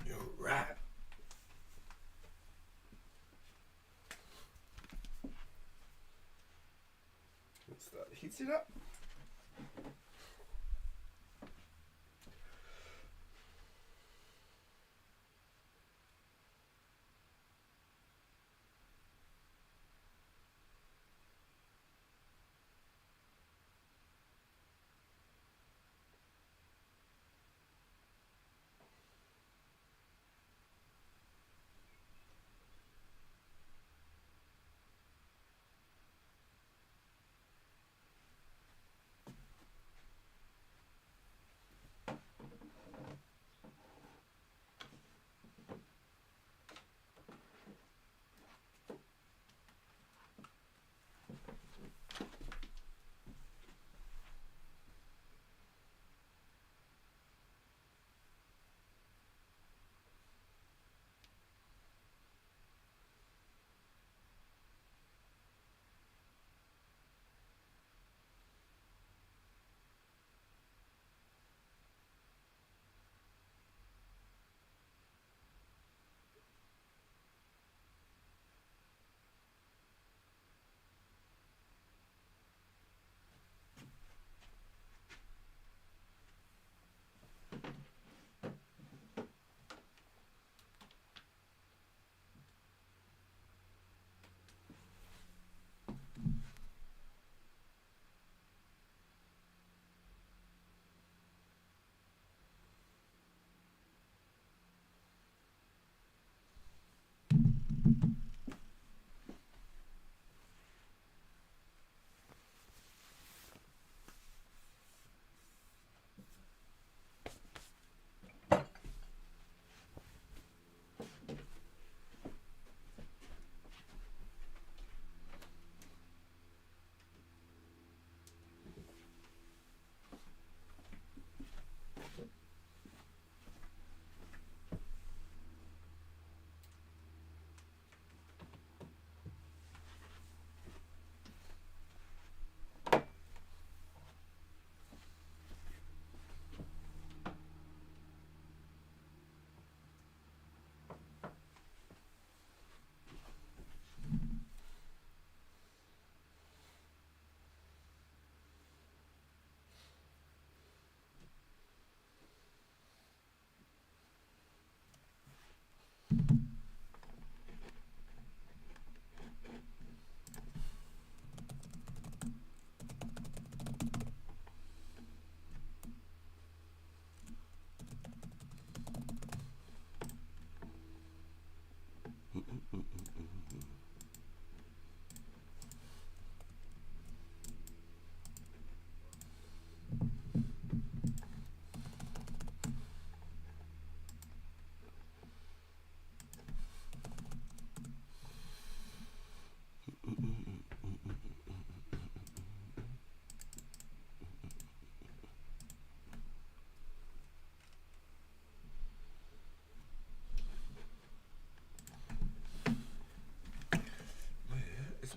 You're right. Let's start the heat seat up.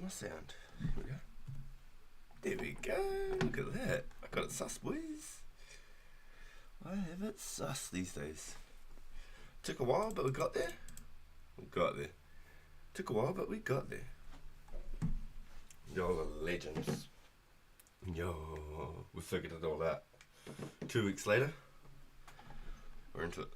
My sound. Here we go. Look at that. I got it sus, boys. I have it sus these days. Took a while, but we got there. We got there. Took a while, but we got there. Y'all are legends. Yo, we figured it all out. 2 weeks later, we're into it.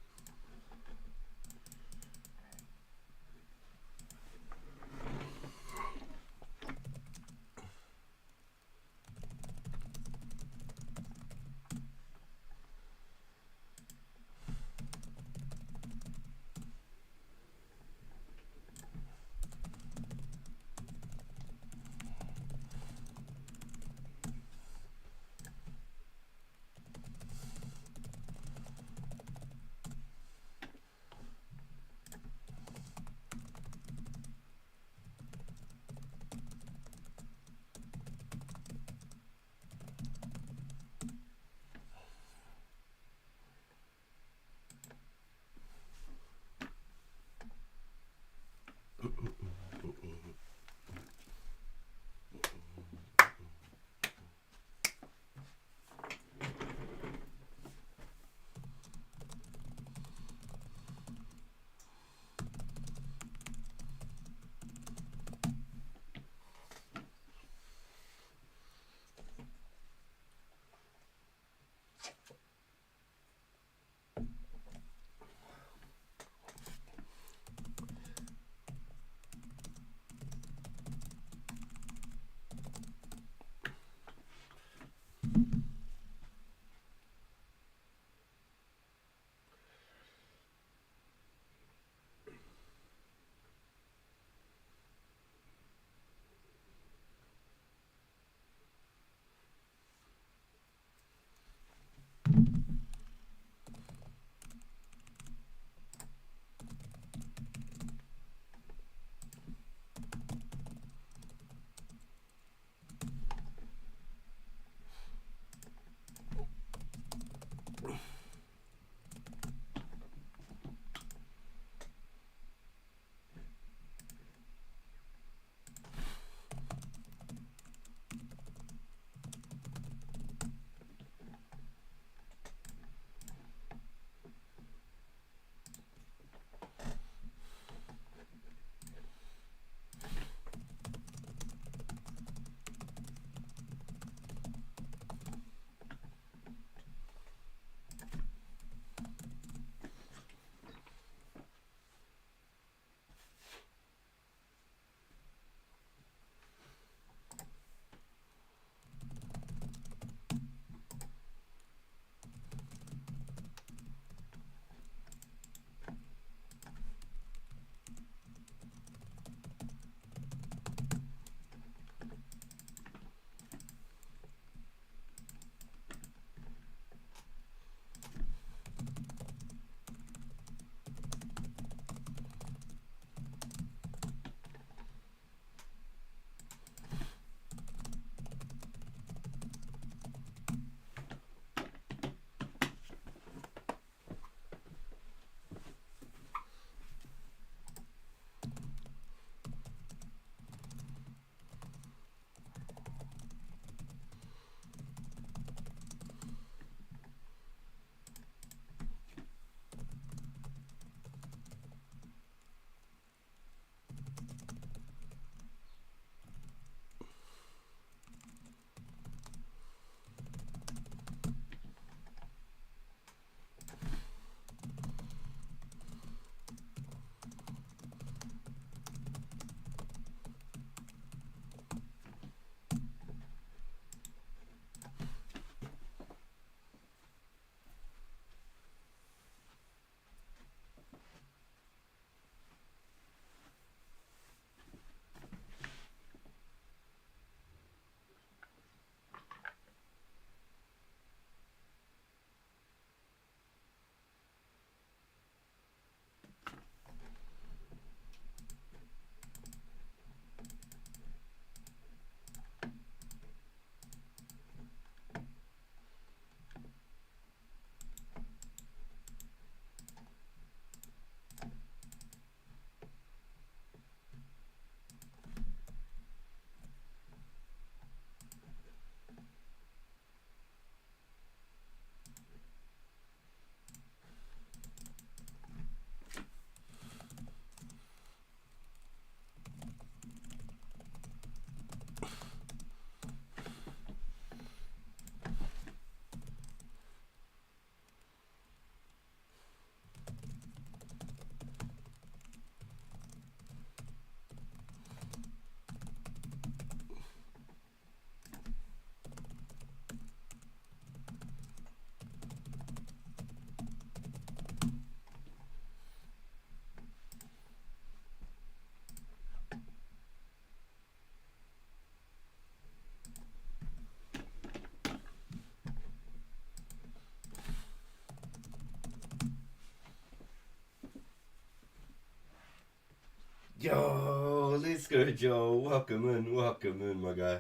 Yo, let's go, Joe. Welcome in, my guy.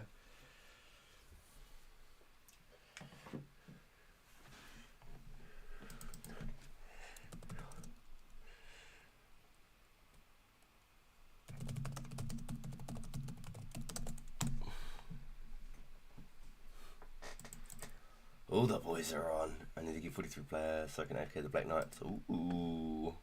All the boys are on. I need to get 43 players so I can AFK the Black Knights. Ooh.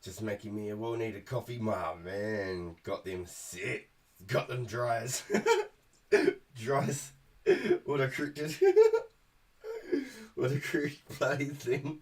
Just making me a well-needed coffee, my man. Got them set. Got them dries. Dries. What a crooked... what a crooked bloody thing.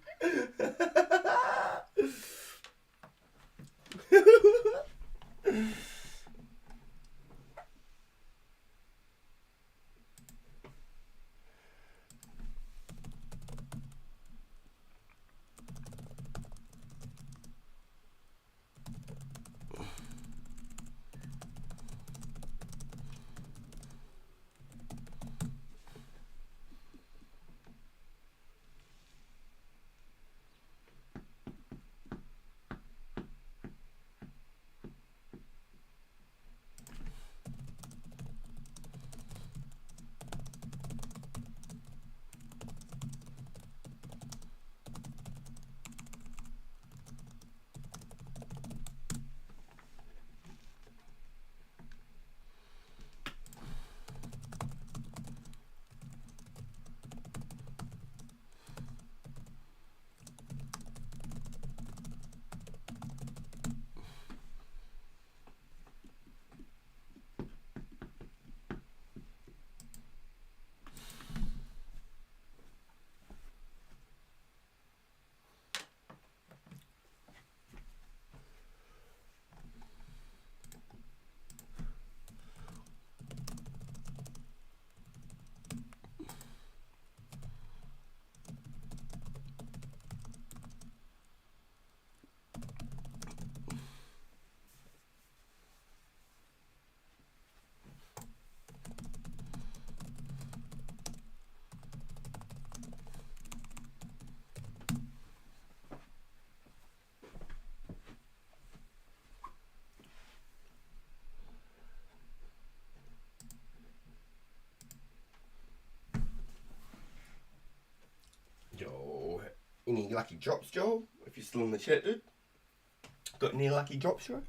Yo, any lucky drops, Joel? If you're still in the chat, dude. Got any lucky drops, Joe?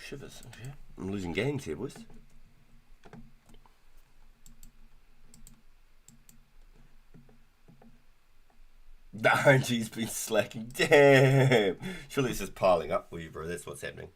shivers. Okay. I'm losing games here, boys. The RNG's been slacking. Damn. Surely it's just piling up for you, bro. That's what's happening.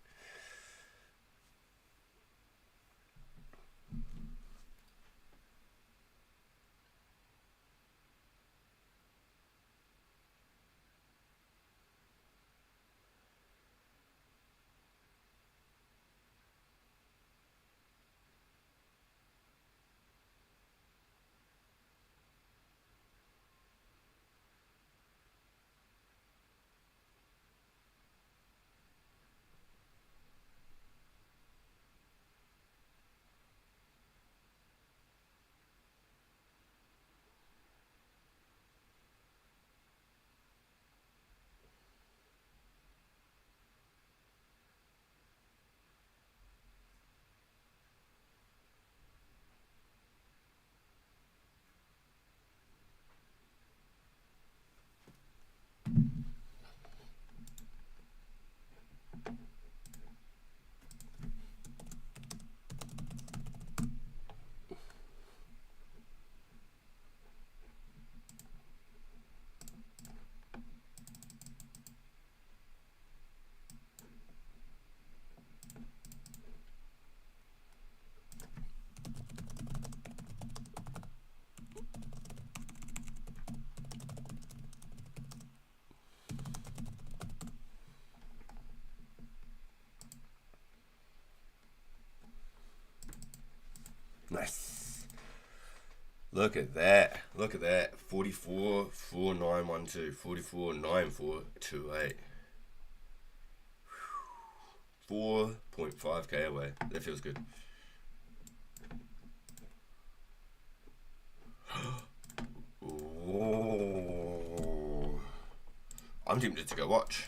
Nice. Look at that. Look at that. 44.4912. 44.9428. 4.5k away. That feels good. Ooh. I'm tempted to go watch.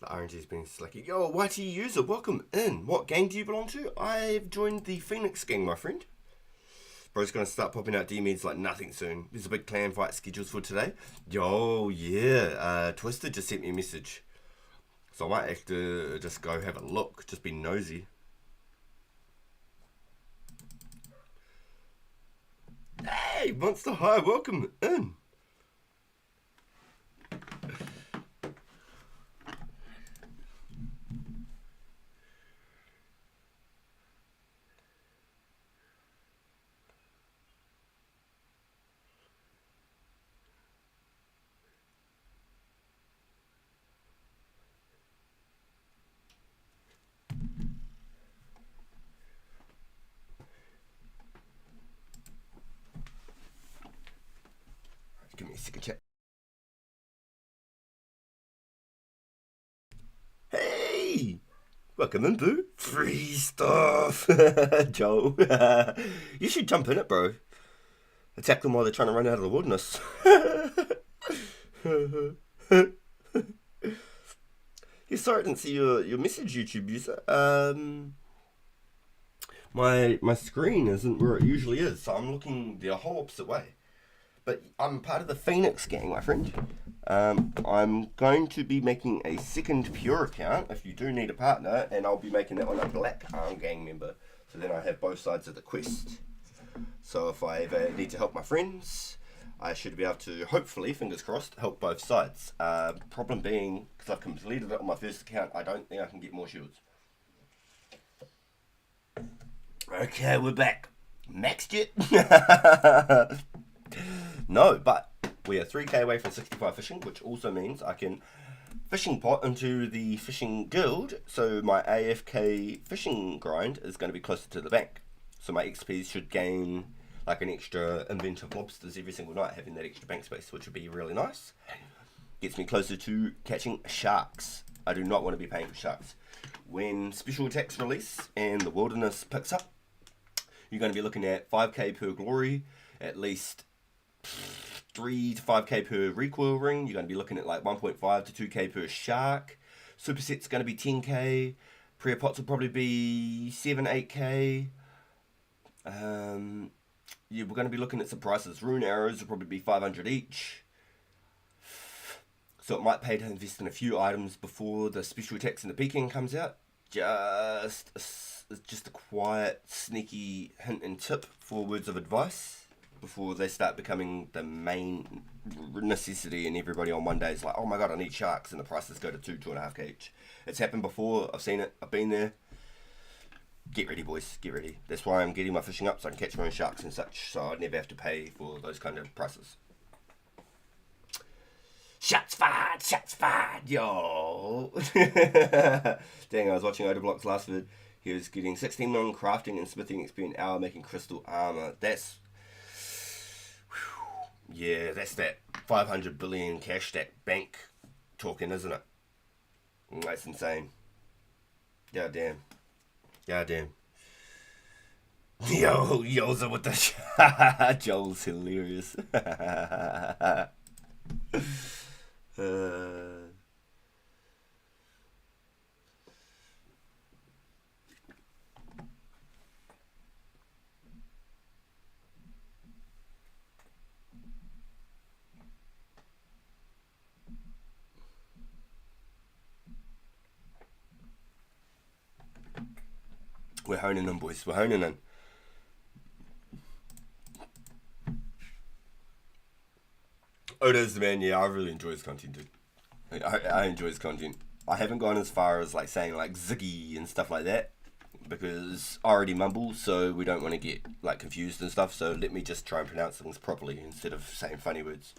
The RNG's been slacking. Yo, YT user, welcome in. What gang do you belong to? I've joined the Phoenix gang, my friend. Bro's gonna start popping out D-Meds like nothing soon. There's a big clan fight scheduled for today. Yo, yeah. Twister just sent me a message. So I might have to just go have a look. Just be nosy. Hey, Monster High, welcome in. Give me a second chat. Hey! Fucking them, boo. Free stuff. Joel. You should jump in it, bro. Attack them while they're trying to run out of the wilderness. Yeah, sorry I didn't see your message, YouTube user. My screen isn't where it usually is, so I'm looking the whole opposite way. But I'm part of the Phoenix gang, my friend. I'm going to be making a second pure account if you do need a partner, and I'll be making that one a black arm gang member. So then I have both sides of the quest. So if I ever need to help my friends, I should be able to, hopefully, fingers crossed, help both sides. Problem being, because I've completed it on my first account, I don't think I can get more shields. Okay, we're back. Maxed it? No, but we are 3k away from 65 fishing, which also means I can fishing pot into the fishing guild, so my AFK fishing grind is going to be closer to the bank. So my XP should gain like an extra inventive lobsters every single night, having that extra bank space, which would be really nice. Gets me closer to catching sharks. I do not want to be paying for sharks. When special attacks release and the wilderness picks up, you're going to be looking at 5k per glory, at least 3 to 5k per recoil ring. You're going to be looking at like 1.5 to 2k per shark. Superset's going to be 10k. Prayer pots will probably be 7, 8k. Yeah, we're going to be looking at some prices. Rune arrows will probably be 500 each. So it might pay to invest in a few items before the special attacks and the peaking comes out. Just a quiet, sneaky hint and tip for words of advice before they start becoming the main necessity, and everybody on one day is like, oh my god, I need sharks, and the prices go to 2.5k each. It's happened before. I've seen it. I've been there. Get ready, boys. Get ready. That's why I'm getting my fishing up, so I can catch my own sharks and such, so I'd never have to pay for those kind of prices. Shots fired, yo. Dang, I was watching Odablock's last vid. He was getting 16 million crafting and smithing XP an hour making crystal armor. That's... yeah, that's that 500 billion cash stack bank talking, isn't it? That's insane. God damn. Yo's with the... Joel's hilarious. We're honing in, boys. We're honing in. Odo's the man. Yeah, I really enjoy his content, dude. I enjoy his content. I haven't gone as far as like saying like Ziggy and stuff like that, because I already mumble, so we don't want to get like confused and stuff. So let me just try and pronounce things properly instead of saying funny words.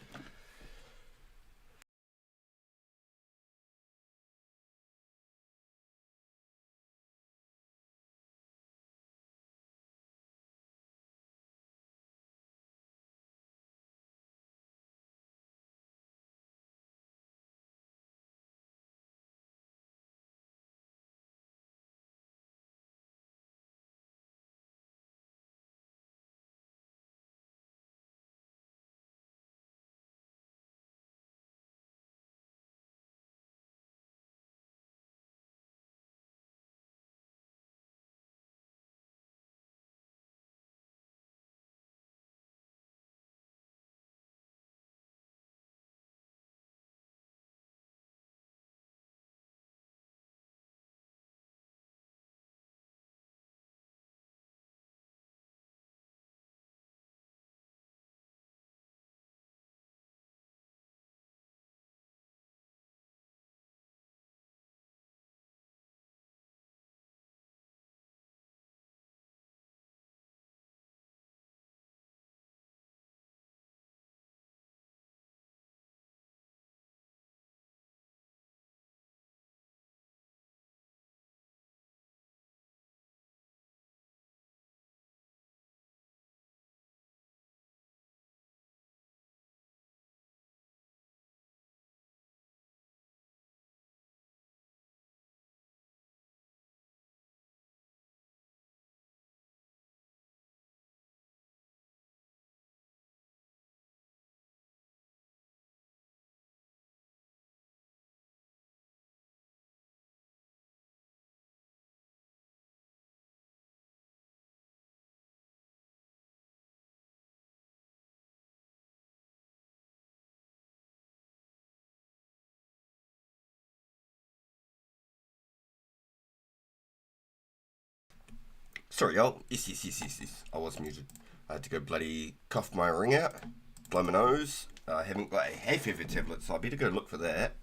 Sorry, y'all. Yes. I was muted. I had to go bloody cough my ring out, blow my nose. I haven't got a hay fever tablet, so I better go look for that.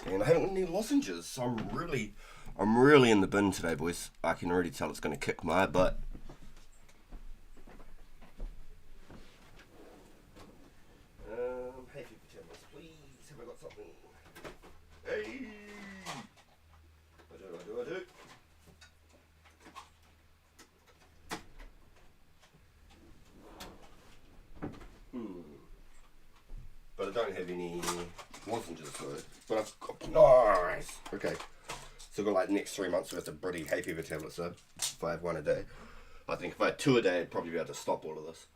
And I haven't got any lozenges, so I'm really in the bin today, boys. I can already tell it's going to kick my butt. Hay fever tablets, please. Have I got something? Hey! I do. But I don't have any lozenges though. But I've got nice. Okay. So I've got like next 3 months worth of Brity hay fever tablets. So if I have one a day, I think if I had 2 a day, I'd probably be able to stop all of this.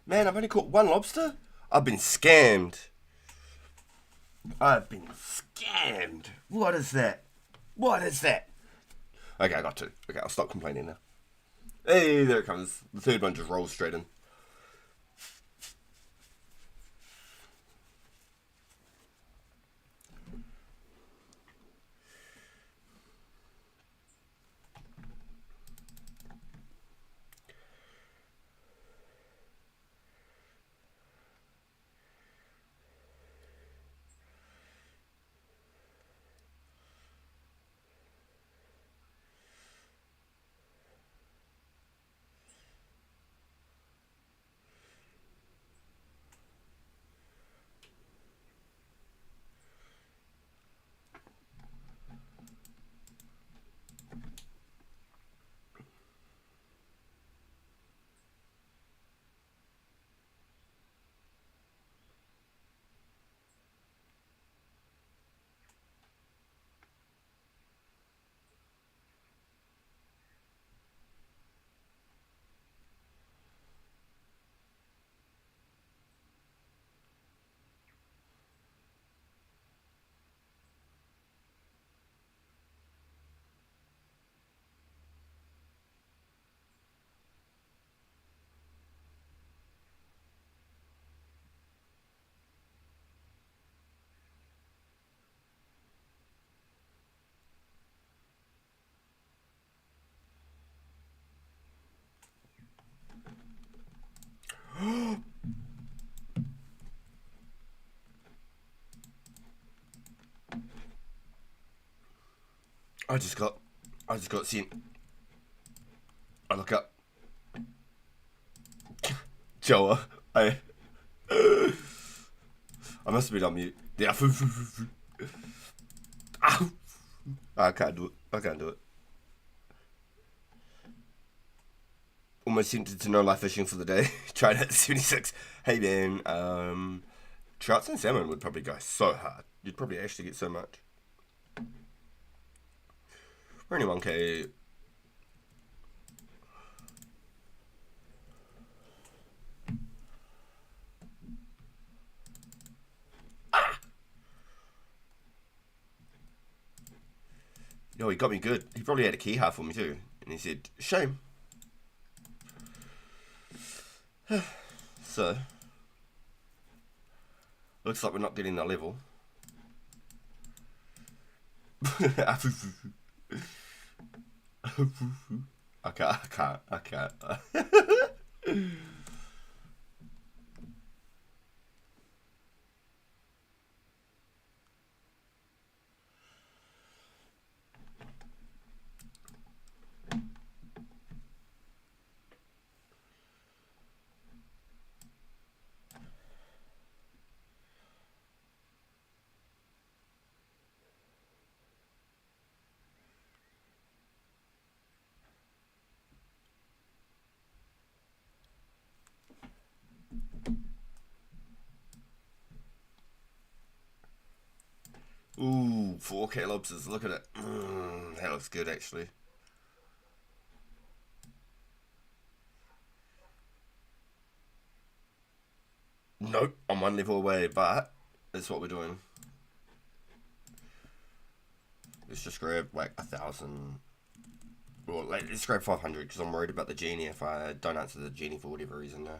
Man, I've only caught 1 lobster. I've been scammed. What is that? Okay, I got 2. Okay, I'll stop complaining now. Hey, there it comes. The third one just rolls straight in. I just got seen. I look up. Joa. I must have been on mute. Yeah. I can't do it. Almost tempted to no live fishing for the day. Tried at 76. Hey man, trouts and salmon would probably go so hard. You'd probably actually get so much. We're only 1k. Yo, he got me good. He probably had a key half for me too. And he said, shame. So, looks like we're not getting that level. I can't. Ooh, 4k lobsters. Look at it. That looks good, actually. Nope, I'm 1 level away, but that's what we're doing. Let's just grab like 1,000 Well, let's grab 500 because I'm worried about the genie if I don't answer the genie for whatever reason now.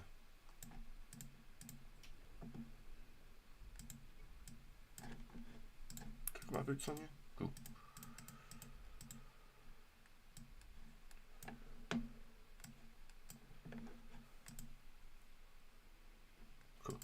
Got my boots on you? Cool. Cool.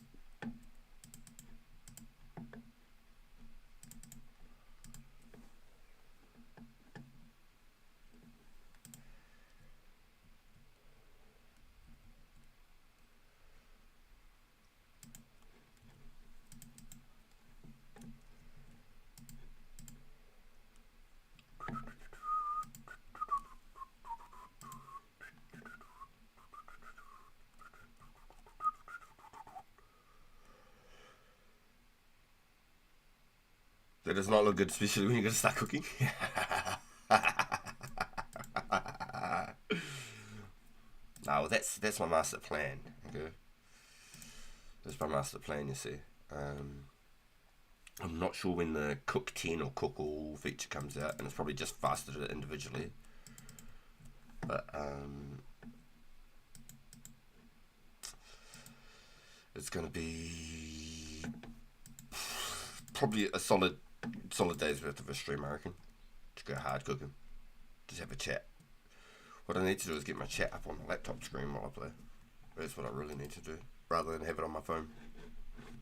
That does not look good, especially when you're going to start cooking. No, that's my master plan. Okay, that's my master plan. You see, I'm not sure when the cook 10 or cook all feature comes out, and it's probably just faster to individually. But it's going to be probably a solid days worth of a stream, I reckon. To go hard cooking, just have a chat. What I need to do is get my chat up on the laptop screen while I play. That's what I really need to do, rather than have it on my phone.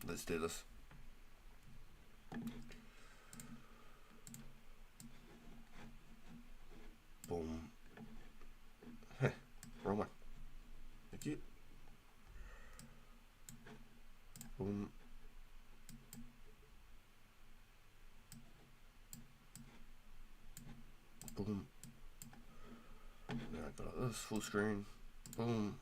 Let's do this. Boom. Hey, wrong one. Thank you. Boom. Boom. Now I got this full screen. Boom.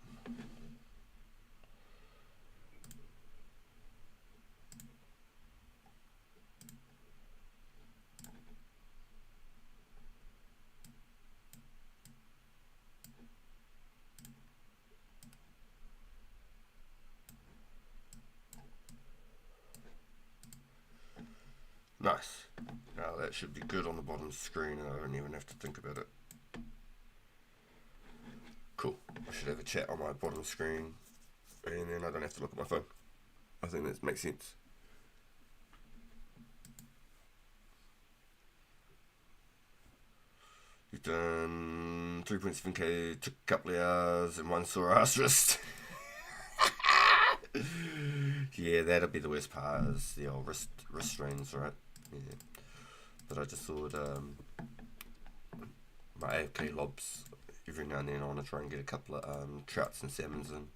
Nice. Now that should be good on the bottom screen and I don't even have to think about it. Cool. I should have a chat on my bottom screen and then I don't have to look at my phone. I think that makes sense. You've done 3.7k, took a couple of hours and one sore ass wrist. Yeah, that'll be the worst part is the old wrist strains, right? Yeah. But I just thought my AFK lobs, every now and then I want to try and get a couple of trouts and salmons in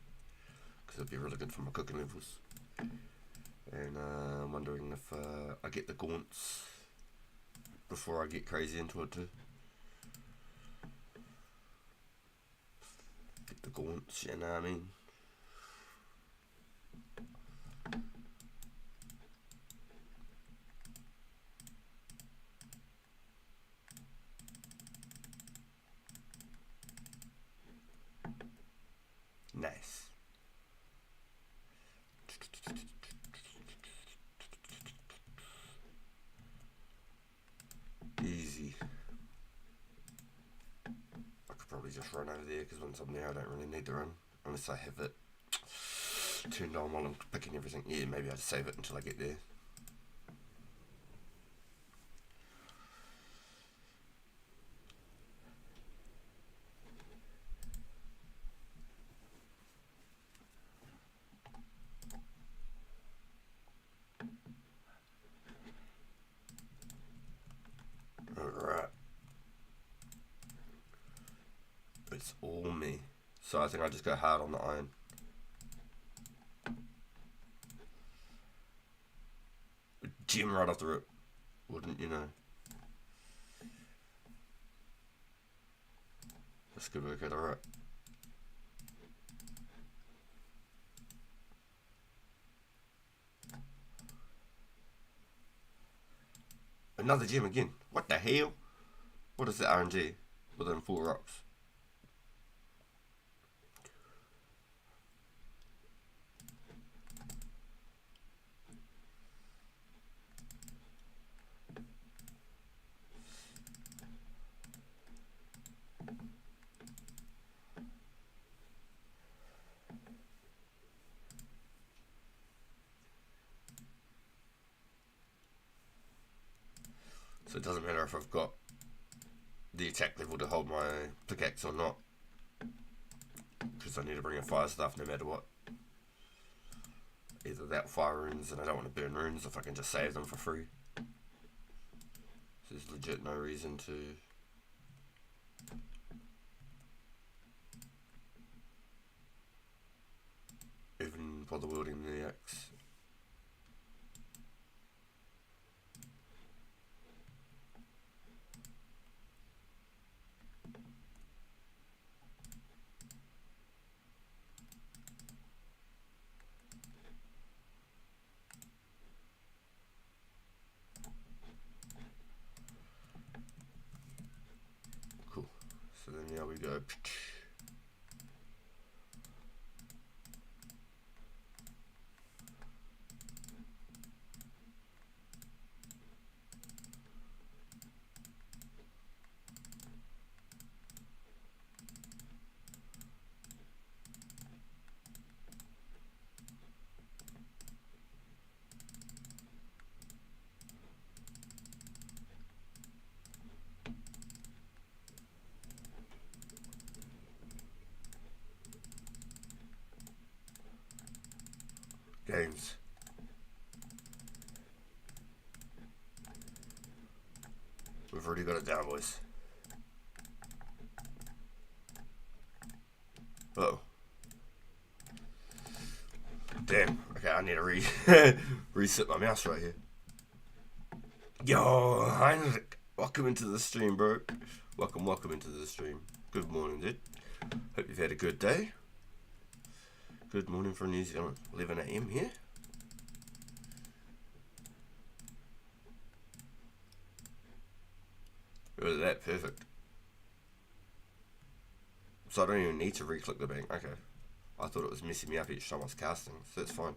because it'd be really good for my cooking levels. And I'm wondering if I get the gaunts before I get crazy into it too. Get the gaunts, you know what I mean? Nice. Easy. I could probably just run over there because once I'm there I don't really need to run unless I have it turned on while I'm picking everything. Yeah, maybe I'd save it until I get there. Alright. It's all me. So I think I just go hard on the iron. Gem right off the rip. Wouldn't you know? This could work out alright. Another gem again. What the hell? What is the RNG within 4 rocks? So it doesn't matter if I've got the attack level to hold my pickaxe or not, because I need to bring in fire stuff no matter what. Either that or fire runes, and I don't want to burn runes if I can just save them for free. So there's legit no reason to even bother wielding the axe. Cool. So then now we go. Games. We've already got it down, boys. Uh-oh. Damn. Okay, I need to reset my mouse right here. Yo, Heinrich. Welcome into the stream, bro. Welcome into the stream. Good morning, dude. Hope you've had a good day. Good morning from New Zealand. 11 AM here. Look at that, perfect. So I don't even need to re-click the bank. Okay. I thought it was messing me up each time I was casting, so that's fine.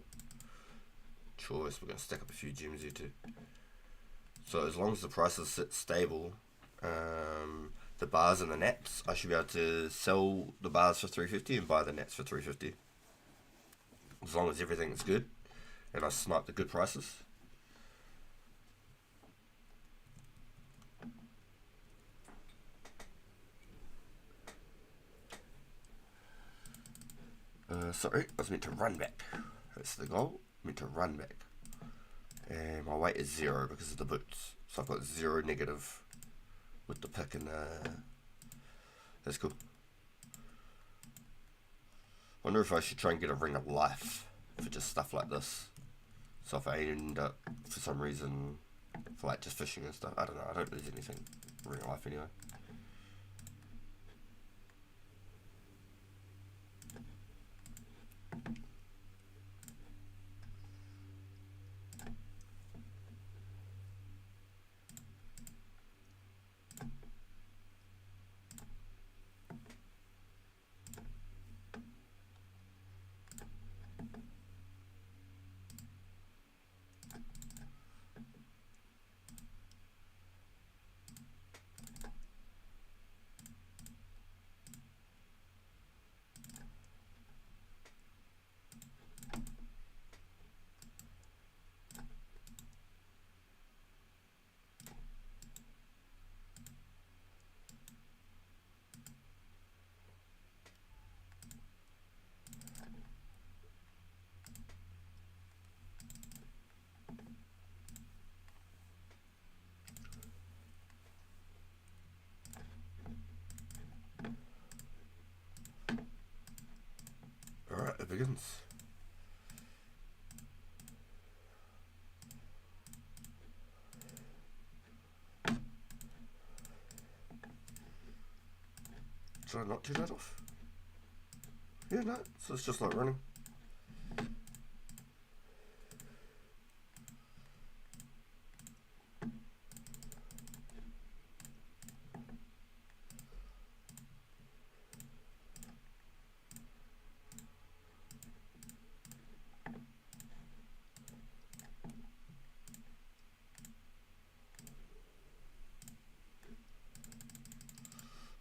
Choice, we're going to stack up a few gems here too. So as long as the prices sit stable, the bars and the nats, I should be able to sell the bars for 350 and buy the nats for 350. As long as everything's good and I snipe the good prices. Sorry, I was meant to run back. That's the goal. Meant to run back. And my weight is 0 because of the boots. So I've got 0 negative with the pick and that's cool. Wonder if I should try and get a ring of life for just stuff like this. So if I end up for some reason for like just fishing and stuff, I don't know, I don't lose anything. Ring of life anyway. Alright, it begins. Should I not turn that off? Yeah, no, so it's just like running.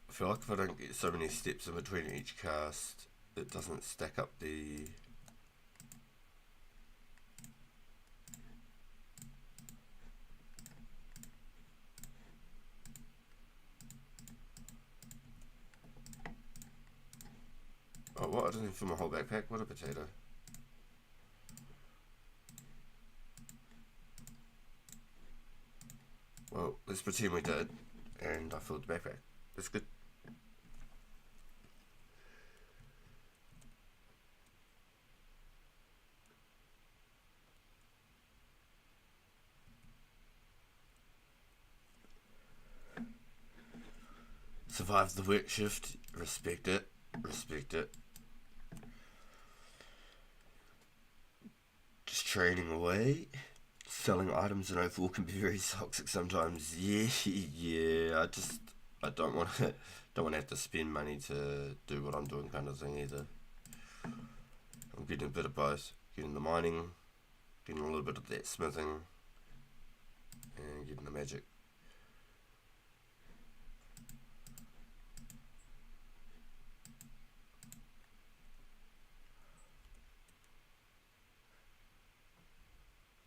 I feel like if I don't get so many steps in between each cast, it doesn't stack up the... I didn't fill my whole backpack. What a potato. Well, let's pretend we did, and I filled the backpack. That's good. Survived the work shift. Respect it. Respect it. Just training away. Selling items in 04 can be very toxic sometimes. Yeah. I don't want to have to spend money to do what I'm doing, kind of thing either. I'm getting a bit of both. Getting the mining, getting a little bit of that smithing, and getting the magic.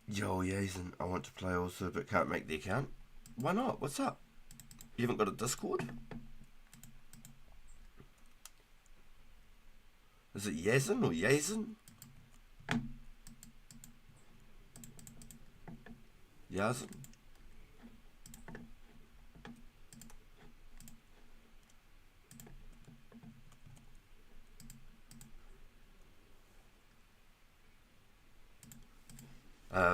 Yo, Yazen, I want to play also, but can't make the account. Why not? What's up? You haven't got a Discord? Is it Yazen or Yazen? Yazen?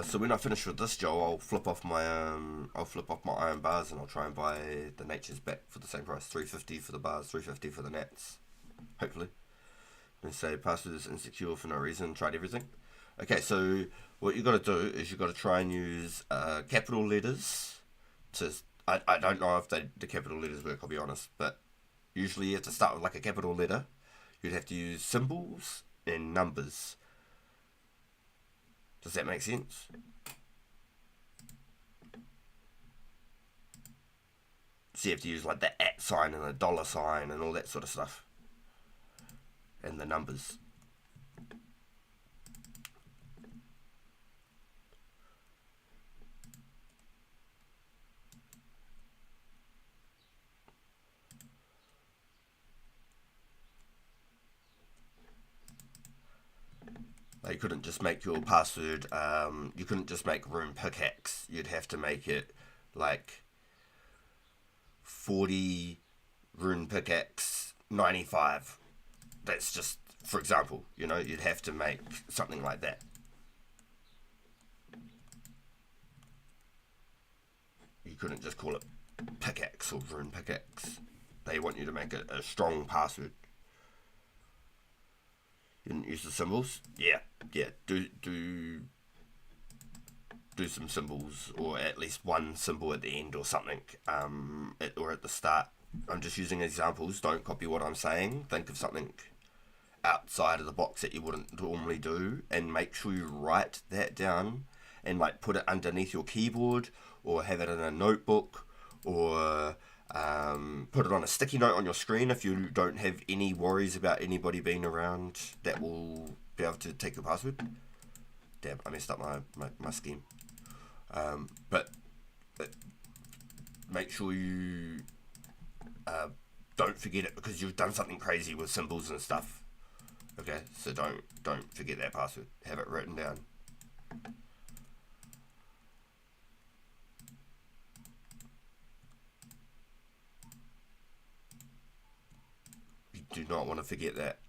So when I finish with this, Joe, I'll flip off my iron bars and I'll try and buy the natures back for the same price. $3.50 for the bars, $3.50 for the nats. Hopefully. And say password is insecure for no reason. Tried everything. Okay, so what you got to do is you got to try and use capital letters. I don't know if the capital letters work. I'll be honest, but usually you have to start with like a capital letter. You'd have to use symbols and numbers. Does that make sense? So you have to use like the @ sign and the $sign and all that sort of stuff. And the numbers. You couldn't just make your password, you couldn't just make rune pickaxe. You'd have to make it like 40 rune pickaxe 95. That's just, for example, you'd have to make something like that. You couldn't just call it pickaxe or rune pickaxe. They want you to make a strong password. You didn't use the symbols? Yeah. Do some symbols, or at least one symbol at the end or something, or at the start. I'm just using examples. Don't copy what I'm saying. Think of something outside of the box that you wouldn't normally do, and make sure you write that down and like put it underneath your keyboard, or have it in a notebook, or put it on a sticky note on your screen if you don't have any worries about anybody being around that will be able to take your password. Damn, I messed up my scheme. But make sure you don't forget it, because you've done something crazy with symbols and stuff. Okay, so don't forget that password. Have it written down. You do not want to forget that.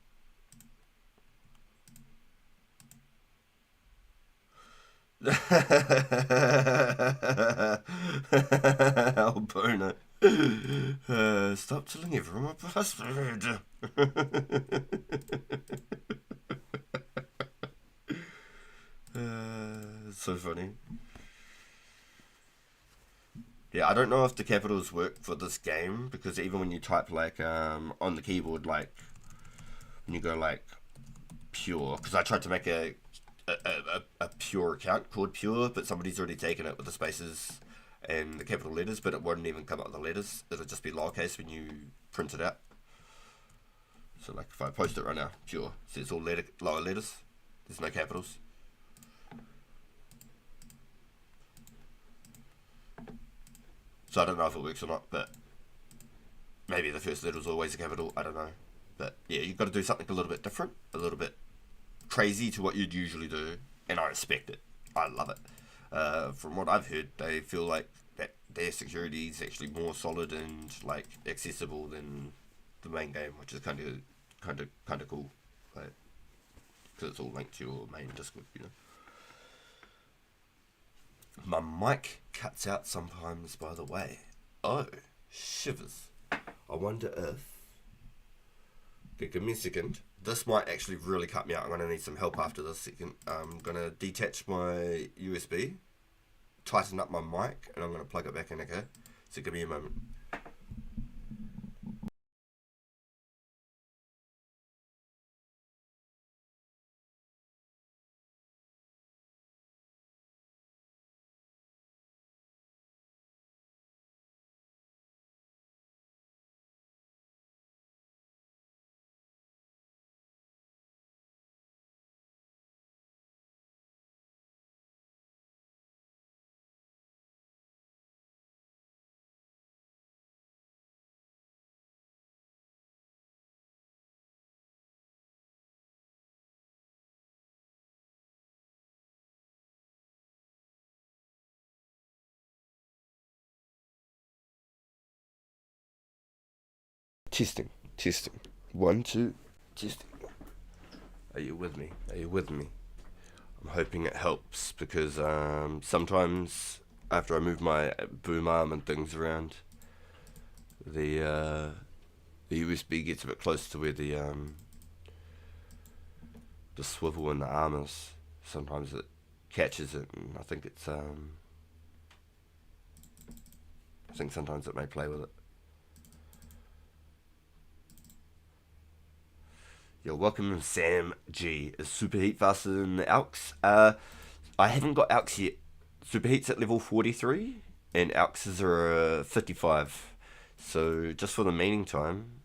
Albona. Stop telling everyone my password. It's so funny. Yeah, I don't know if the capitals work for this game, because even when you type like on the keyboard, like when you go like pure, because I tried to make a pure account called pure, but somebody's already taken it with the spaces and the capital letters, but it wouldn't even come up with the letters. It'll just be lowercase when you print it out. So like if I post it right now, pure, so it's all lower letters. There's no capitals. So I don't know if it works or not, but maybe the first letter is always a capital. I don't know. But yeah, you've got to do something a little bit different, a little bit crazy to what you'd usually do, and I respect it. I love it. From what I've heard, they feel like that their security is actually more solid and like accessible than the main game, which is kind of cool, like, because it's all linked to your main Discord, you know. My mic cuts out sometimes, by the way. Oh, shivers. I wonder if... Okay, give me a second. This might actually really cut me out. I'm going to need some help after this second. I'm going to detach my USB, tighten up my mic, and I'm going to plug it back in, okay? So give me a moment. Testing. 1, 2, testing. Are you with me? I'm hoping it helps because sometimes after I move my boom arm and things around, the USB gets a bit close to where the swivel in the arm is. Sometimes it catches it, and I think sometimes it may play with it. Yo, welcome Sam G. Is Superheat faster than the Alks? I haven't got Alks yet. Superheat's at level 43, and Alks are 55. So just for the meaning time,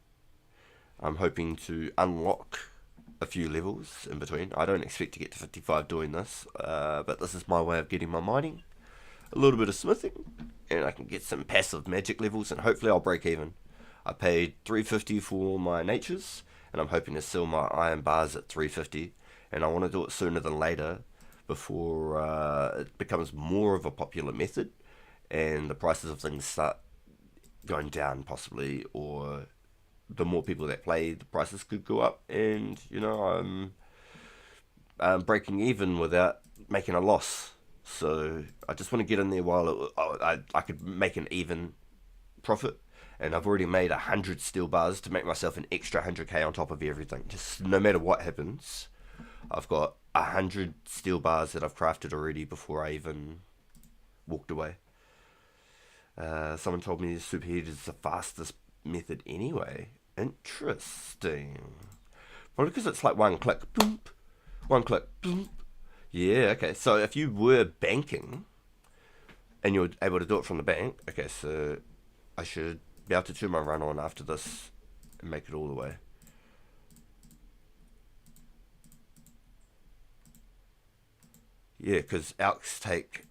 I'm hoping to unlock a few levels in between. I don't expect to get to 55 doing this, but this is my way of getting my mining, a little bit of smithing, and I can get some passive magic levels, and hopefully I'll break even. I paid 350 for my natures, and I'm hoping to sell my iron bars at 350, and I want to do it sooner than later before it becomes more of a popular method and the prices of things start going down possibly, or the more people that play, the prices could go up, and you know, I'm breaking even without making a loss. So I just want to get in there while I could make an even profit. And I've already made 100 steel bars to make myself an extra 100k on top of everything. Just no matter what happens, I've got 100 steel bars that I've crafted already before I even walked away. Someone told me Superheat is the fastest method anyway. Interesting. Probably because it's like one click, boom, one click, boom. Yeah, okay. So if you were banking and you were able to do it from the bank, okay, so I should be able to turn my run on after this and make it all the way. Yeah, because Alks take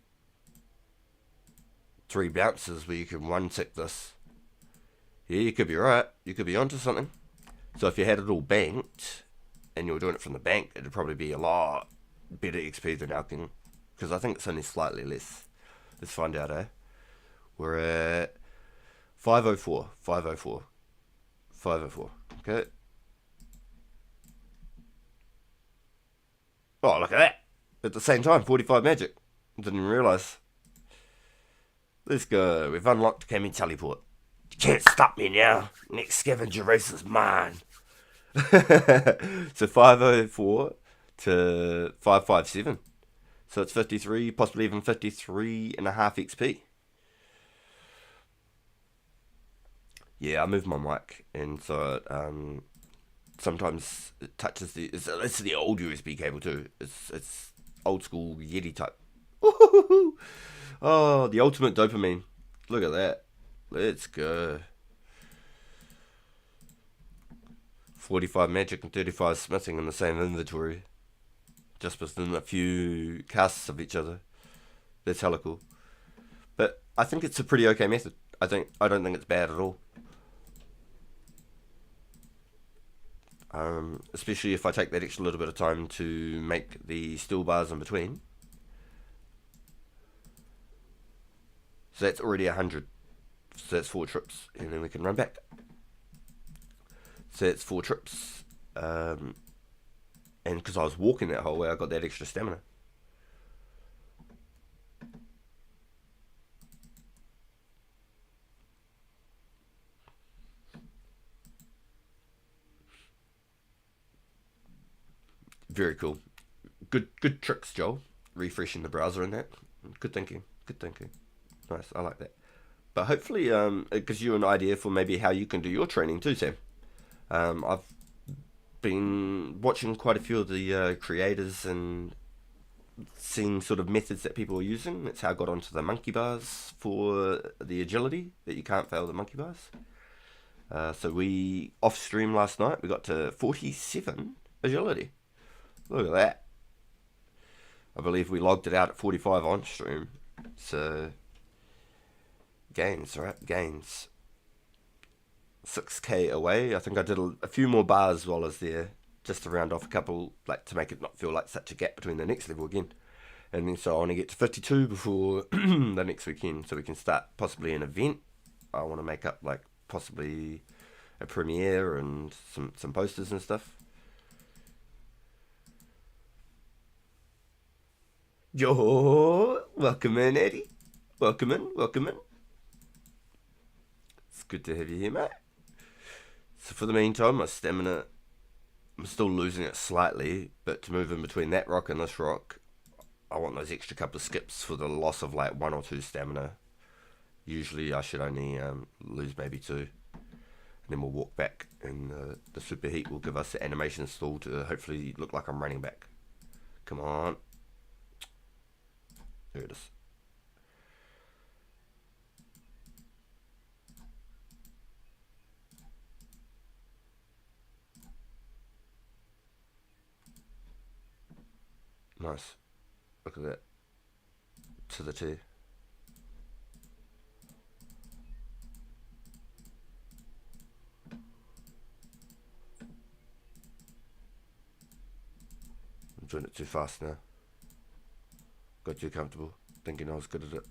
3 bounces where you can one tick this. Yeah, you could be right. You could be onto something. So if you had it all banked and you were doing it from the bank, it'd probably be a lot better XP than Alking, because I think it's only slightly less. Let's find out, eh? We're at 504. Okay. Oh, look at that. At the same time, 45 magic. Didn't even realise. Let's go. We've unlocked Kami Teleport. You can't stop me now. Next scavenger race is mine. So 504 to 557. So it's 53, possibly even 53 and a half XP. Yeah, I moved my mic, and so sometimes it touches the. It's the old USB cable too. It's old school Yeti type. Oh, the ultimate dopamine. Look at that. Let's go. 45 magic and 35 smithing in the same inventory, just within a few casts of each other. That's hella cool. But I think it's a pretty okay method. I don't think it's bad at all. especially if I take that extra little bit of time to make the steel bars in between. So that's already 100. So that's 4 trips, and then we can run back. So that's 4 trips, and because I was walking that whole way, I got that extra stamina. Very cool. Good tricks, Joel. Refreshing the browser and that. Good thinking. Good thinking. Nice. I like that. But hopefully, it gives you an idea for maybe how you can do your training too, Sam. I've been watching quite a few of the creators and seeing sort of methods that people are using. That's how I got onto the monkey bars for the agility, that you can't fail the monkey bars. So we, off stream last night, we got to 47 agility. Look at that. I believe we logged it out at 45 on stream. So, gains, right? Gains. 6k away. I think I did a few more bars while I was there, just to round off a couple, like to make it not feel like such a gap between the next level again. And then so I want to get to 52 before the next weekend, so we can start possibly an event. I want to make up like possibly a premiere and some posters and stuff. Yo, welcome in, Eddie. Welcome in, welcome in. It's good to have you here, mate. So for the meantime, my stamina, I'm still losing it slightly, but to move in between that rock and this rock, I want those extra couple of skips for the loss of like 1 or 2 stamina. Usually I should only lose maybe 2. And then we'll walk back, and the superheat will give us the animation stall to hopefully look like I'm running back. Come on. There it is. Nice. Look at that. To the T. I'm doing it too fast now. Got too comfortable, thinking I was good at it.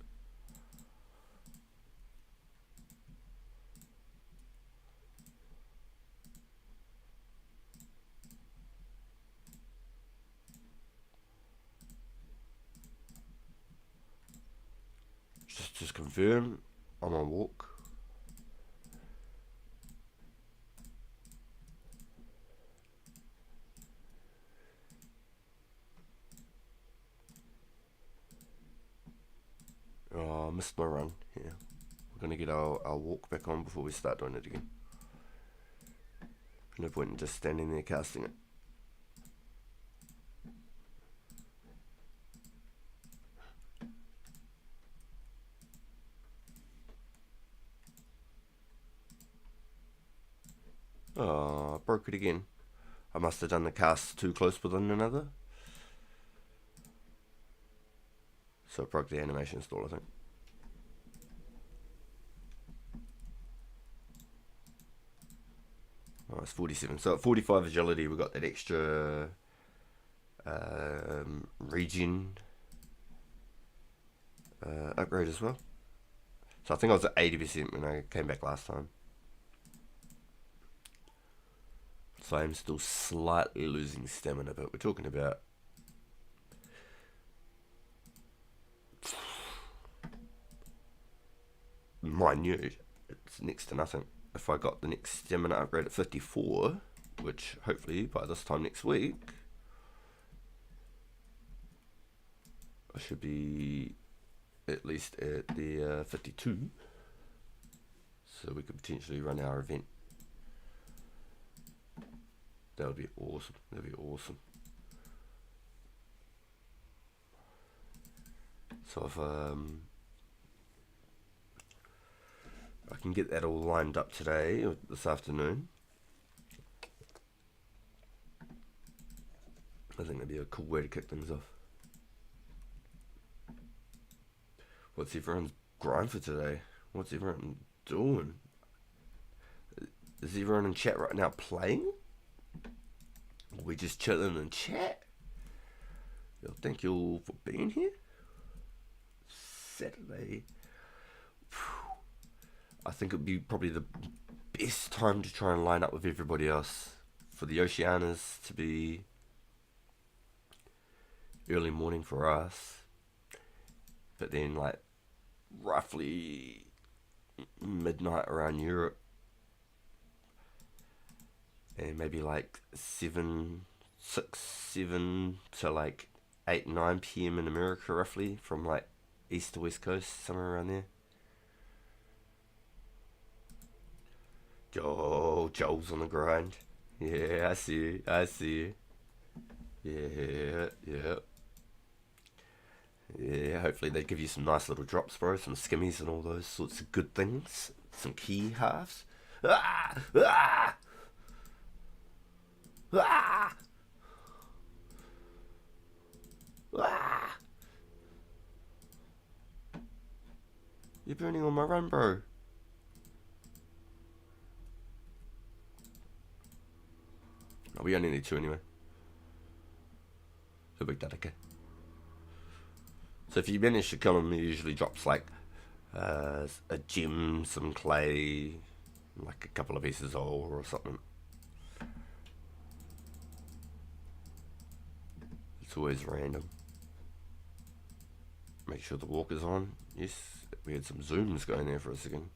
Just confirm I'm on walk. Oh, I missed my run. Yeah, we're gonna get our walk back on before we start doing it again. No point in just standing there casting it. Oh, I broke it again. I must have done the cast too close with one another. So it broke the animation stall, I think. Oh, it's 47. So at 45 agility, we got that extra regen upgrade as well. So I think I was at 80% when I came back last time. So I'm still slightly losing stamina, but we're talking about minute. It's next to nothing. If I got the next stamina upgrade at 54, which hopefully by this time next week, I should be at least at the 52, so we could potentially run our event. That would be awesome. That would be awesome. So if I can get that all lined up today or this afternoon, I think that'd be a cool way to kick things off. What's everyone's grind for today? What's everyone doing? Is everyone in chat right now playing? we just chilling and chat. Yo, thank you all for being here. Saturday. I think it'd be probably the best time to try and line up with everybody else. For the Oceanas to be early morning for us. But then like roughly midnight around Europe. And maybe like 7 to like 8, 9 p.m. in America roughly. From like east to west coast, somewhere around there. Joel's on the grind. Yeah, I see you. Yeah. Yeah, hopefully they give you some nice little drops, bro. Some skimmies and all those sorts of good things. Some key halves. Ah! Ah! Ah! Ah! You're burning on my run, bro. No, we only need 2 anyway. So big that, okay. So if you manage to kill him, he usually drops like a gem, some clay, like a couple of pieces of ore or something. It's always random. Make sure the walker's on. Yes, we had some zooms going there for a second.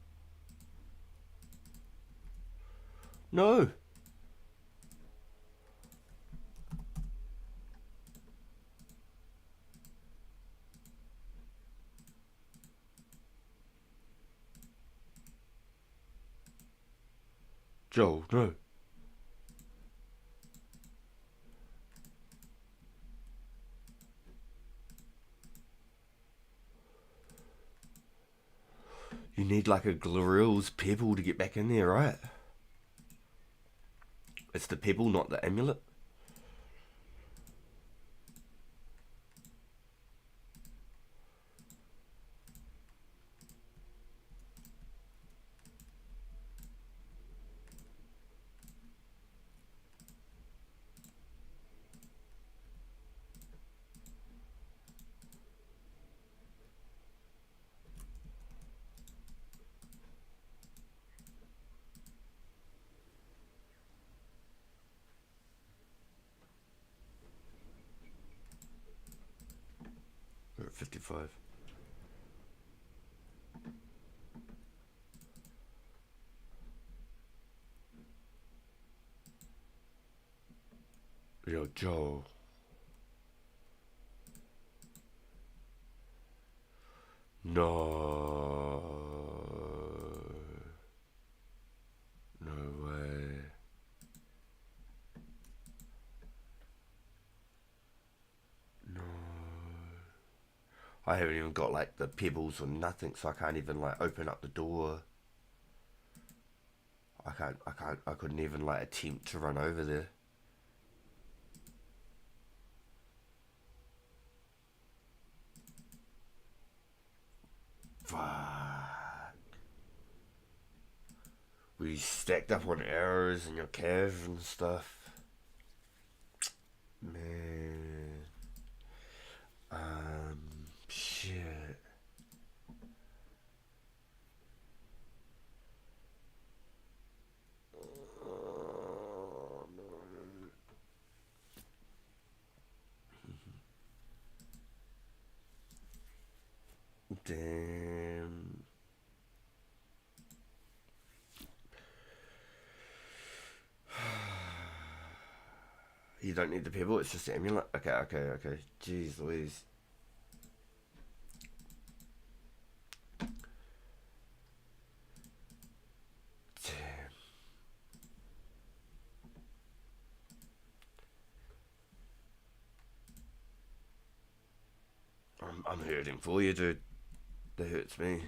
No! Joel, no. You need like a Glorill's pebble to get back in there, right? It's the pebble, not the amulet. We're at 55. Yo, Joe. No. No way. No. I haven't even got like the pebbles or nothing, so I can't even like open up the door. I couldn't even like attempt to run over there. Fuck. We stacked up on arrows in your cave and stuff. Man. Shit. Oh, no. Damn. You don't need the pebble, it's just the amulet. Okay. Jeez Louise. Damn. I'm hurting for you, dude. That hurts me.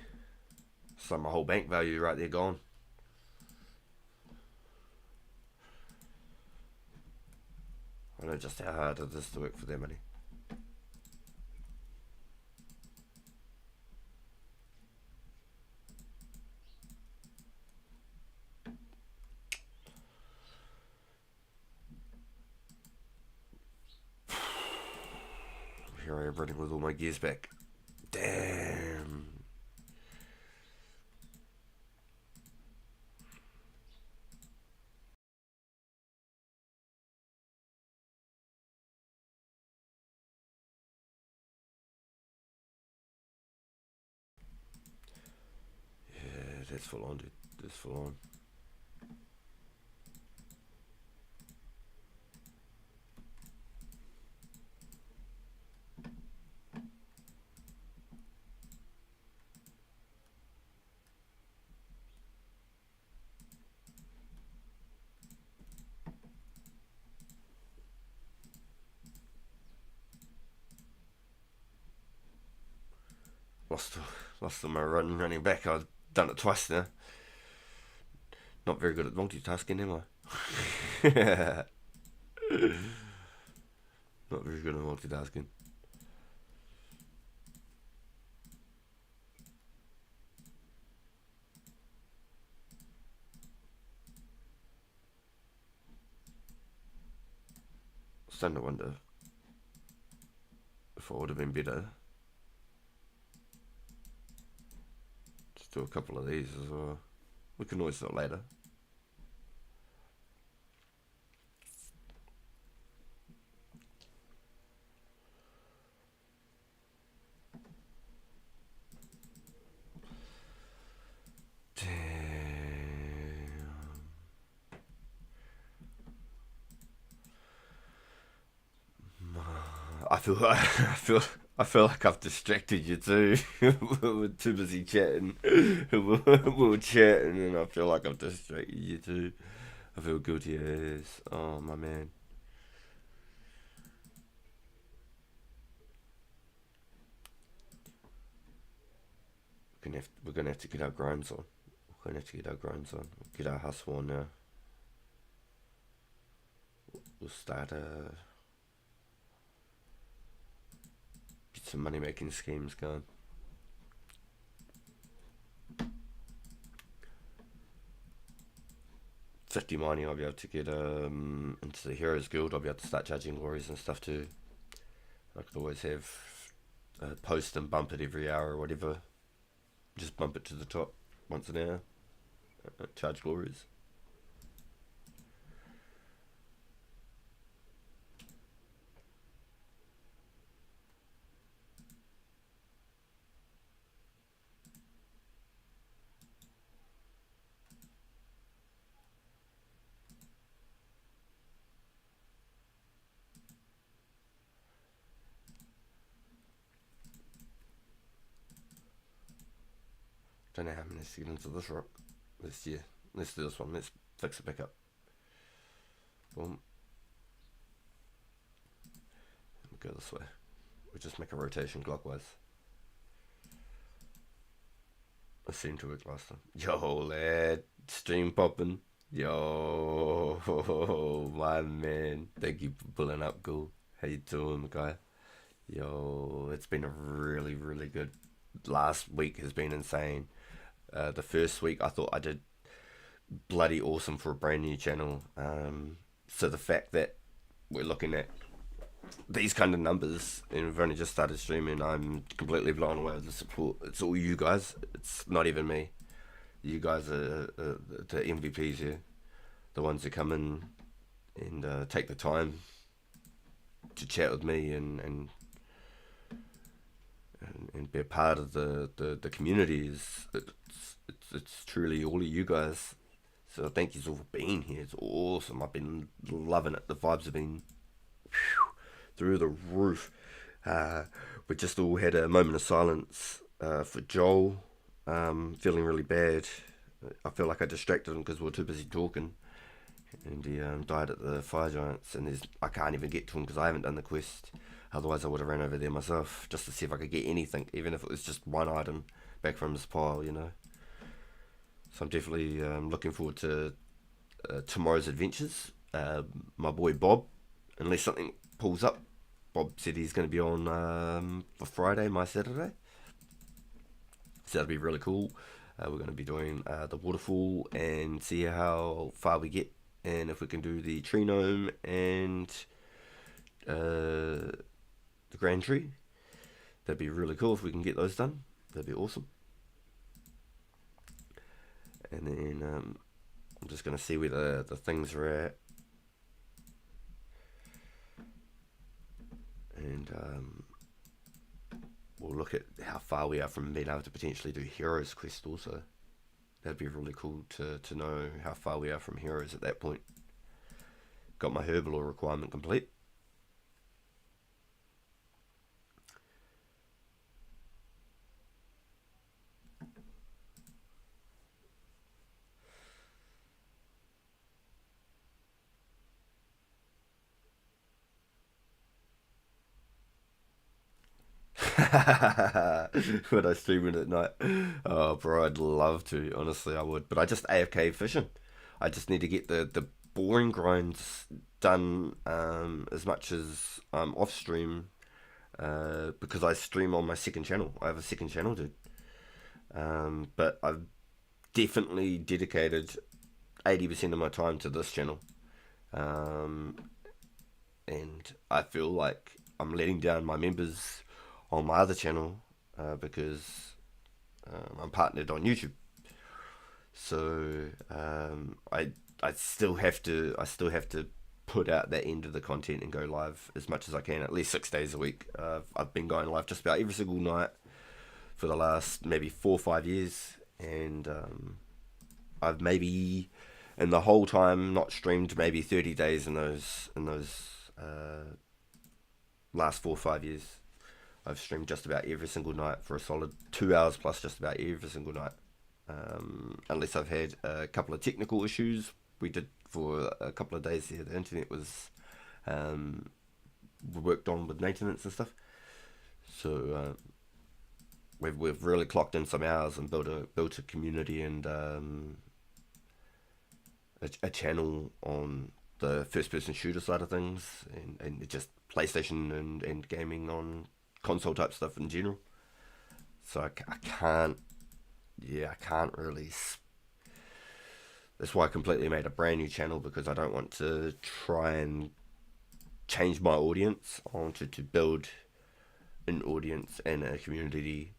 It's like my whole bank value right there gone. I know just how hard it is to work for their money. Here I am running with all my gears back. Damn. Yeah, that's full on, dude. That's full on. Lost my running back. I've done it twice now. Not very good at multitasking, am I? Not very good at multitasking. Starting to wonder if it would have been better. Just do a couple of these as well. We can always do it later. I feel like I've distracted you too. We're too busy chatting. We're chatting, and I feel like I've distracted you too. I feel guilty as oh my man. We're gonna have to get our grinds on. We're gonna have to get our grinds on. Get our hustle on now. We'll start get some money making schemes going. $50 mining, I'll be able to get into the Heroes Guild. I'll be able to start charging glories and stuff too. I could always have post and bump it every hour or whatever. Just bump it to the top once an hour. Charge glories. Don't know how many to get into this rock. Let's do this one. Let's fix it back up. Boom. We'll go this way. We'll just make a rotation clockwise. It seemed to work last time. Yo, lad. Stream popping. Yo, my man. Thank you for pulling up, Ghoul. How you doing, guy? Yo, it's been a really, really good. Last week has been insane. The first week I thought I did bloody awesome for a brand new channel. So the fact that we're looking at these kind of numbers and we've only just started streaming, I'm completely blown away with the support. It's all you guys. It's not even me. You guys are the MVPs here. The ones that come in and take the time to chat with me and be a part of the community. It's truly all of you guys. So thank you all for being here. It's awesome. I've been loving it. The vibes have been through the roof. We just all had a moment of silence for Joel. Feeling really bad. I feel like I distracted him because we were too busy talking. And he died at the Fire Giants. And I can't even get to him because I haven't done the quest. Otherwise I would have ran over there myself just to see if I could get anything, even if it was just one item back from his pile, you know. So I'm definitely looking forward to tomorrow's adventures. My boy Bob, unless something pulls up, Bob said he's going to be on for Friday, my Saturday. So that'll be really cool. We're going to be doing the waterfall and see how far we get, and if we can do the tree gnome and the Grand Tree. That'd be really cool if we can get those done. That'd be awesome. And then I'm just going to see where the things are at. And we'll look at how far we are from being able to potentially do Heroes Quest also. That'd be really cool to know how far we are from Heroes at that point. Got my Herbalore requirement complete. When I stream it at night. Oh, bro, I'd love to. Honestly, I would. But I just AFK fishing. I just need to get the boring grinds done as much as I'm off stream because I stream on my second channel. I have a second channel, dude. But I've definitely dedicated 80% of my time to this channel. And I feel like I'm letting down my members on my other channel because I'm partnered on YouTube. So I still have to put out that end of the content and go live as much as I can, at least 6 days a week. I've been going live just about every single night for the last maybe 4 or 5 years, and I've maybe in the whole time not streamed maybe 30 days in those last 4 or 5 years. I've streamed just about every single night for a solid 2 hours plus, just about every single night. Unless I've had a couple of technical issues. We did for a couple of days here. The internet was worked on with maintenance and stuff. So we've really clocked in some hours and built a community and a channel on the first person shooter side of things, and just PlayStation and gaming on console type stuff in general. So I can't really. That's why I completely made a brand new channel, because I don't want to try and change my audience. I wanted to build an audience and a community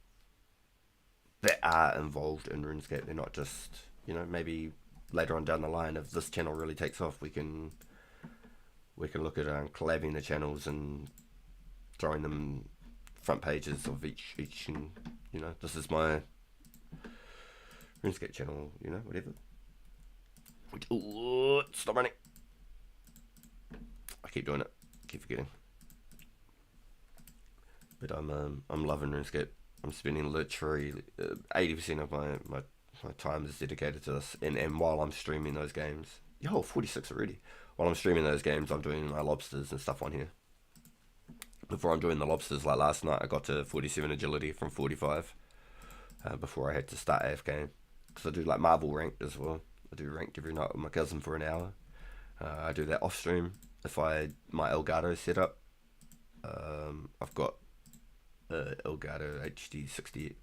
that are involved in RuneScape. They're not just, maybe later on down the line, if this channel really takes off, we can look at collabing the channels and throwing them front pages of each and this is my RuneScape channel, whatever. Ooh, stop running. I keep doing it. Keep forgetting. But I'm loving RuneScape. I'm spending literally 80% of my time is dedicated to this. And while I'm streaming those games, 46 already. While I'm streaming those games, I'm doing my lobsters and stuff on here. Before I'm doing the lobsters, like last night, I got to 47 agility from 45 before I had to start AFK. Because I do like Marvel ranked as well. I do ranked every night with my cousin for an hour. I do that off stream. If my Elgato set up, I've got Elgato HD 60X,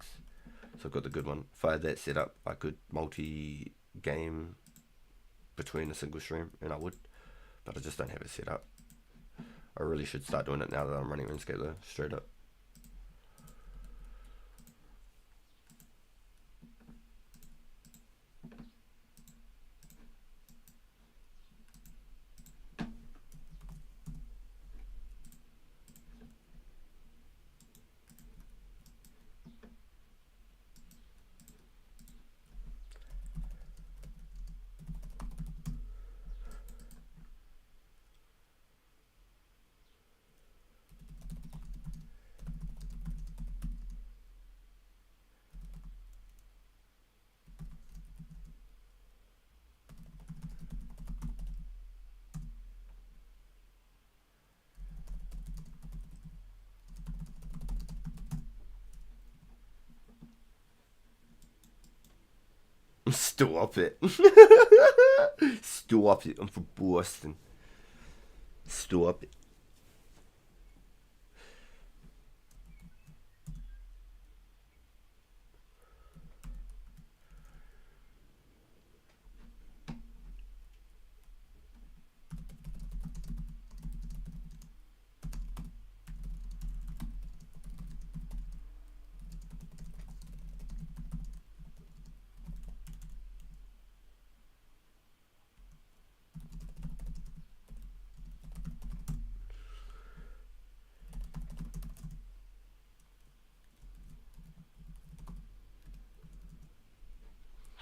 so I've got the good one. If I had that set up, I could multi-game between a single stream, and I would, but I just don't have it set up. I really should start doing it now that I'm running RuneScape though, straight up. Stop it. Stop it. I'm from Boston. Stop it.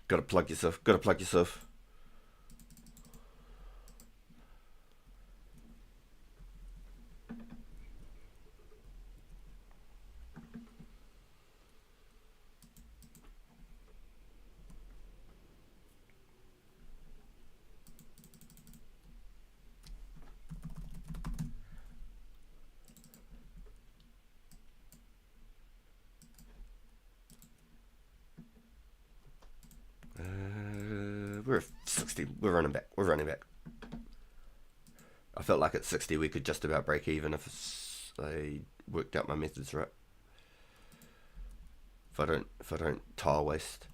Gotta plug yourself. Gotta plug yourself. We're at 60. We're running back. We're running back. I felt like at 60 we could just about break even if I worked out my methods right. If I don't tile waste.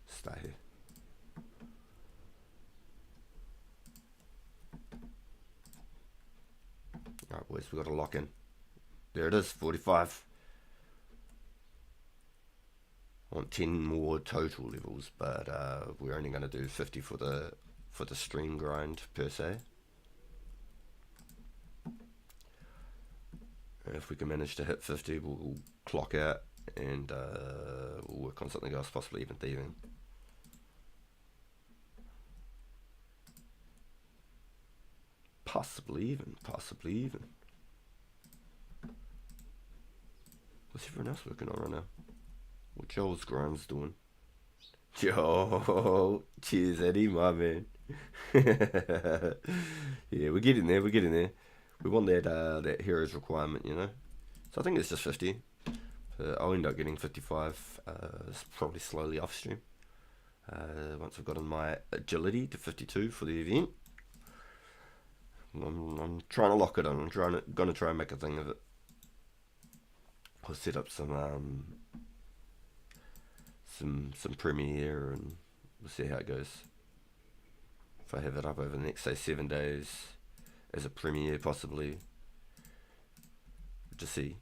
Stay here. Alright boys, we got to lock in. There it is, 45. I want 10 more total levels, but we're only going to do 50 for the stream grind per se. And if we can manage to hit 50, we'll clock out and we'll work on something else, possibly even thieving. Possibly even. What's everyone else working on right now? What Joel's Grimes doing? Joel, cheers Eddie, my man. Yeah, we're getting there. We want that hero's requirement, you know. So I think it's just 50. I'll end up getting 55. It's probably slowly off stream. Once I've gotten my agility to 52 for the event. I'm trying to lock it in. I'm gonna try and make a thing of it. I'll set up some Premiere and we'll see how it goes. If I have it up over the next, say, 7 days as a Premiere, possibly. We'll see.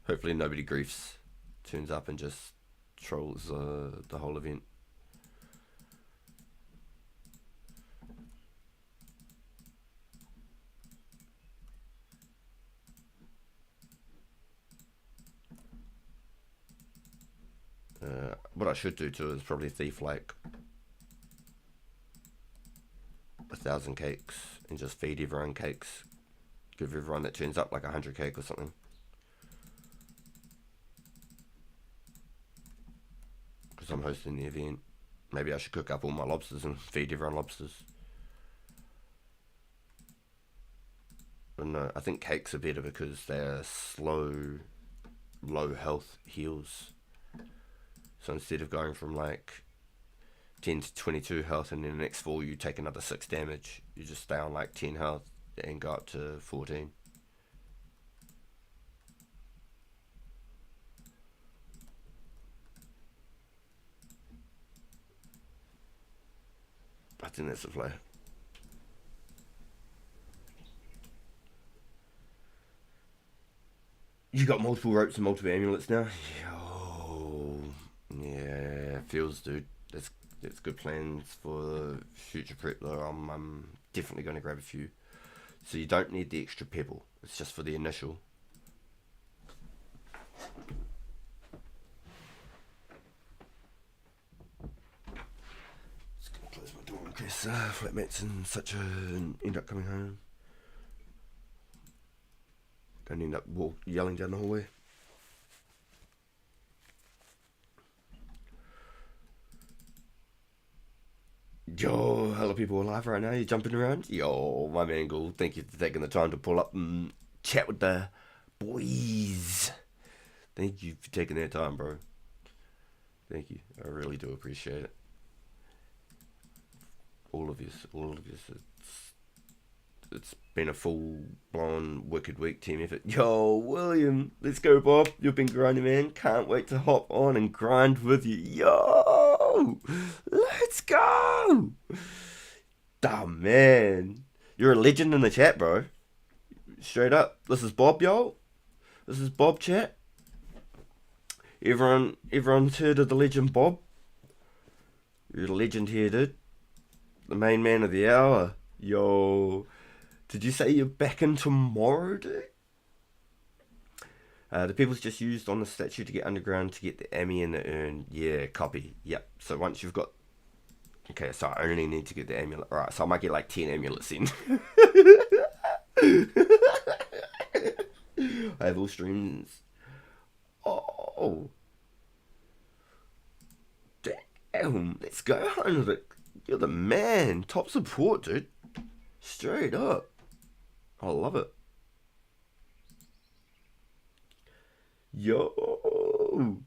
Hopefully nobody griefs, turns up and just trolls the whole event. What I should do too is probably thief like 1,000 cakes and just feed everyone cakes. Give everyone that turns up like 100 cake or something. Because I'm hosting the event. Maybe I should cook up all my lobsters and feed everyone lobsters. But no, I think cakes are better because they're slow, low health heals. So instead of going from like 10 to 22 health and then the next 4 you take another 6 damage, you just stay on like 10 health and go up to 14. I think that's the play. You got multiple ropes and multiple amulets now? Yeah, feels, dude. That's good plans for the future prep though. I'm definitely going to grab a few. So you don't need the extra pebble. It's just for the initial. Just going to close my door in case flatmates and such end up coming home. Don't end up yelling down the hallway. Yo, hello people alive right now, you jumping around? Yo, my man Gould, thank you for taking the time to pull up and chat with the boys. Thank you for taking that time, bro. Thank you, I really do appreciate it. All of you. It's been a full-blown wicked week team effort. Yo, William, let's go, Bob. You've been grinding, man. Can't wait to hop on and grind with you. Yo, let's go. Oh, man. You're a legend in the chat, bro. Straight up. This is Bob, yo. This is Bob chat. Everyone's heard of the legend Bob? You're a legend here, dude. The main man of the hour. Yo. Did you say you're back in tomorrow, dude? The people's just used on the statue to get underground to get the Emmy and the urn. Yeah, copy. Yep. So once you've got... Okay, so I only need to get the amulet. Alright, so I might get like 10 amulets in. I have all streams. Oh. Damn. Let's go, Heinrich. You're the man. Top support, dude. Straight up. I love it. Yo.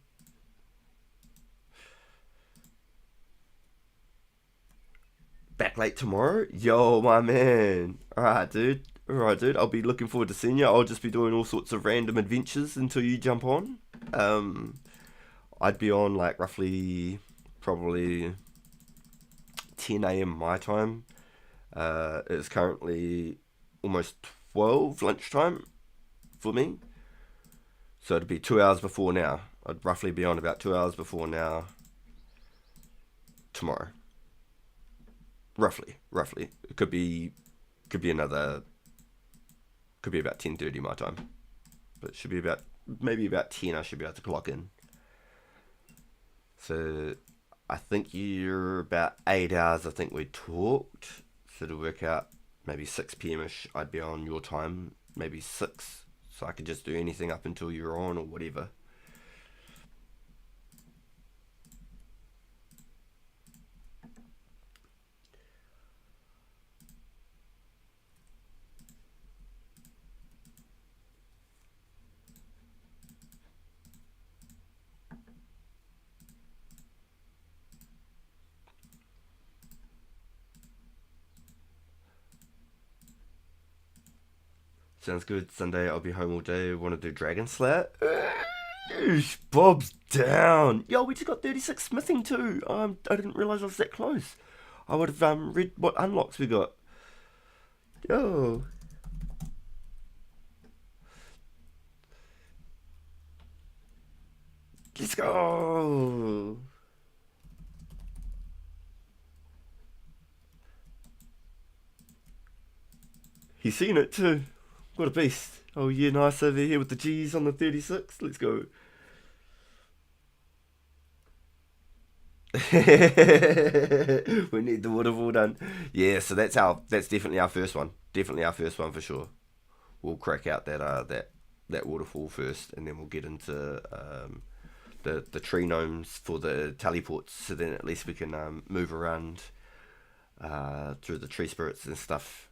Back late tomorrow? Yo, my man. Alright, dude. I'll be looking forward to seeing you. I'll just be doing all sorts of random adventures until you jump on. I'd be on like roughly probably 10 a.m. my time. It's currently almost 12 lunchtime for me. So it'd be 2 hours before now. I'd roughly be on about 2 hours before now tomorrow. Roughly. It could be another, could be about 10:30 my time. But it should be maybe about 10 I should be able to clock in. So I think you're about 8 hours I think we talked. So to work out maybe 6 p.m.ish I'd be on your time, maybe 6. So I could just do anything up until you're on or whatever. Sounds good. Sunday I'll be home all day. Want to do Dragon Slayer? Bob's down. Yo, we just got 36 smithing too. I didn't realise I was that close. I would have read what unlocks we got. Yo. Let's go. He's seen it too. What a beast. Oh yeah, nice over here with the G's on the 36. Let's go. We need the waterfall done. Yeah, so that's definitely our first one. Definitely our first one for sure. We'll crack out that waterfall first, and then we'll get into the tree gnomes for the teleports. So then at least we can move around through the tree spirits and stuff.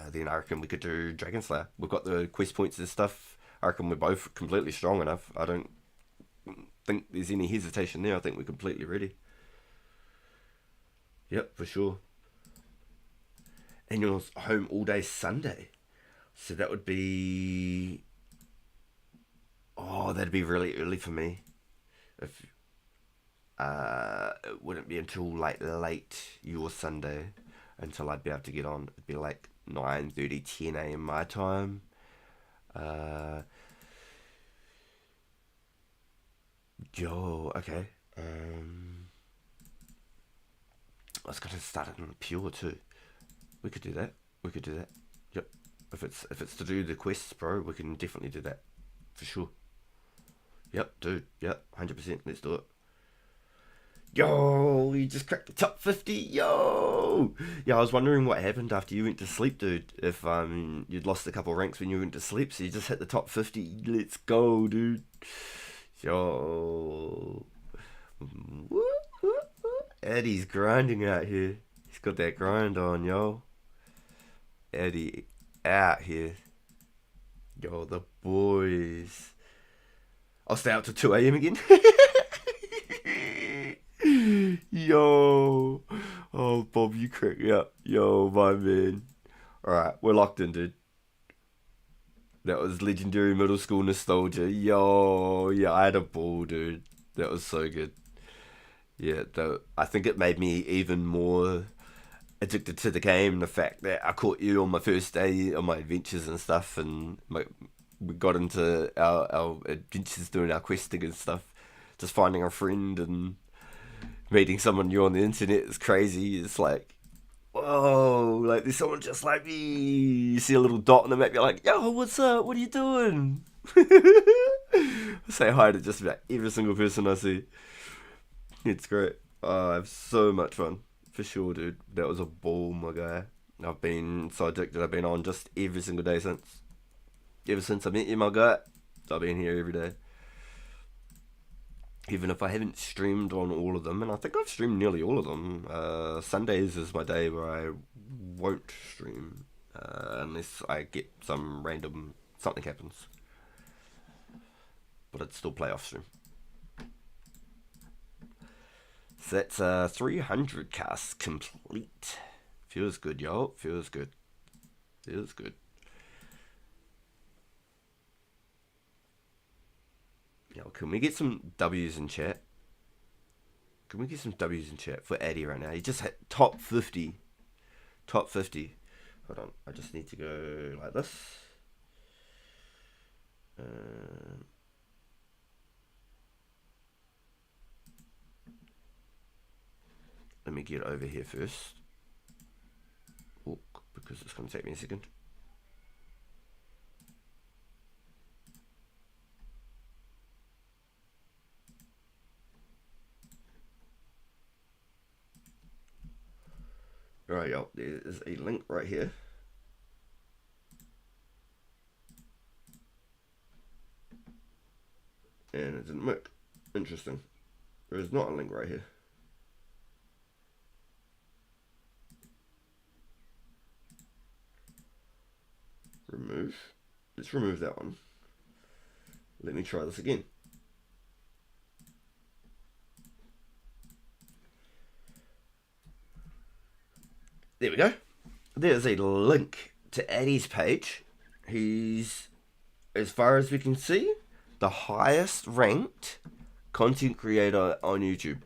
Then I reckon we could do Dragon Slayer. We've got the quest points and stuff. I reckon we're both completely strong enough. I don't think there's any hesitation there. I think we're completely ready. Yep, for sure. And you're home all day Sunday. So that would be... Oh, that'd be really early for me. If it wouldn't be until like late your Sunday until I'd be able to get on. It'd be like 9:30, 10 a.m. my time. Yo, okay. I was gonna start it on pure too. We could do that. Yep. If it's to do the quests, bro, we can definitely do that for sure. Yep, dude. Yep, 100%. Let's do it. Yo, we just cracked the top 50. Yo. Yeah, I was wondering what happened after you went to sleep, dude. If you'd lost a couple ranks when you went to sleep, so you just hit the top 50. Let's go, dude. Yo. Eddie's grinding out here. He's got that grind on, yo. Eddie out here. Yo, the boys. I'll stay out till 2 a.m. again. Yo. Oh, Bob, you crack me up. Yo, my man. Alright, we're locked in, dude. That was legendary middle school nostalgia. Yo, yeah, I had a ball, dude. That was so good. Yeah, I think it made me even more addicted to the game. The fact that I caught you on my first day on my adventures and stuff, and we got into our adventures doing our questing and stuff. Just finding a friend and meeting someone new on the internet is crazy. It's like, whoa, like there's someone just like me. You see a little dot on the map, you're like, yo, what's up? What are you doing? say hi to just about every single person I see. It's great. I have so much fun. For sure, dude. That was a ball, my guy. I've been so addicted. I've been on just every single day since. Ever since I met you, my guy. I've been here every day. Even if I haven't streamed on all of them, and I think I've streamed nearly all of them. Sundays is my day where I won't stream. Unless I get some random... something happens. But I'd still play off stream. So that's 300 casts complete. Feels good, yo. Feels good. Feels good. Yo, can we get some W's in chat? Can we get some W's in chat for Addy right now? He just hit top 50. Top 50. Hold on. I just need to go like this. Let me get over here first. Oh, because it's going to take me a second. Right, yo, there is a link right here. And it didn't work. Interesting. There is not a link right here. Remove. Let's remove that one. Let me try this again. There we go. There's a link to Addy's page. He's, as far as we can see, the highest ranked content creator on YouTube.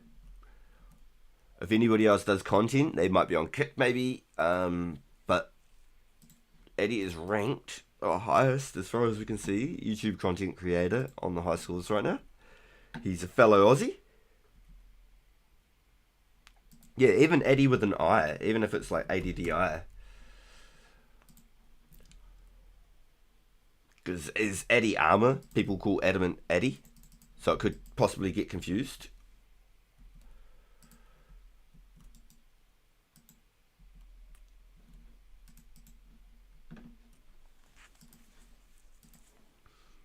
If anybody else does content, they might be on Kick maybe, but Addy is ranked highest, as far as we can see, YouTube content creator on the high schools right now. He's a fellow Aussie. Yeah, even Addy with an I, even if it's like ADDI. Because is Addy armor? People call Adamant Addy, so it could possibly get confused.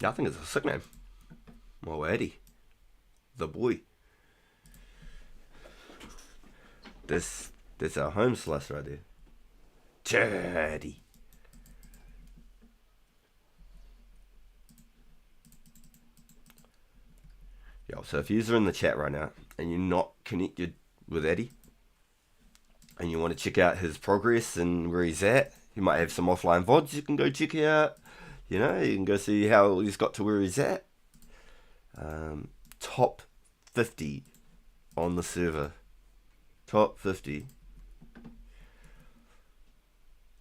I think it's a sick name. Oh, Addy. The boy. That's our home slice right there. Addy. Yo, so if you're in the chat right now and you're not connected with Addy and you want to check out his progress and where he's at, he might have some offline VODs you can go check out. You know, you can go see how he's got to where he's at. Top 50 on the server. Top 50.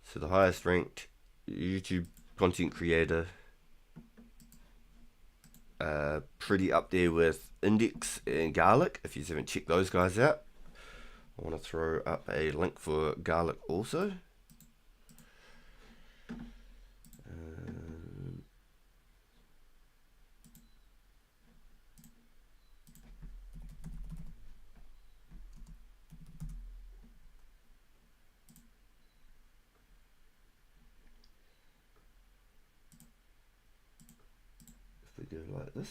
So the highest ranked YouTube content creator. Pretty up there with Index and Garlic, if you haven't checked those guys out. I want to throw up a link for Garlic also. If we go like this.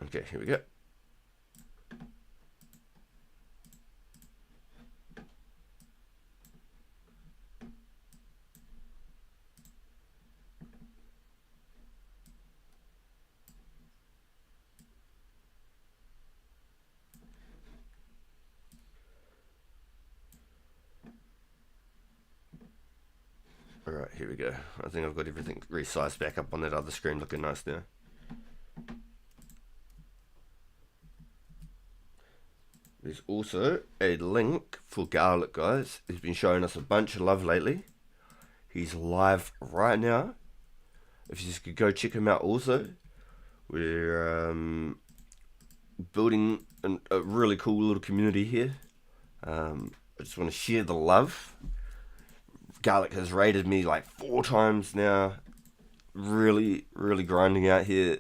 Okay, here we go. Alright, here we go. I think I've got everything resized back up on that other screen, looking nice now. There's also a link for Garlic, guys. He's been showing us a bunch of love lately. He's live right now. If you just could go check him out also. We're building a really cool little community here. I just want to share the love. Garlic has raided me like 4 times now. Really, really grinding out here.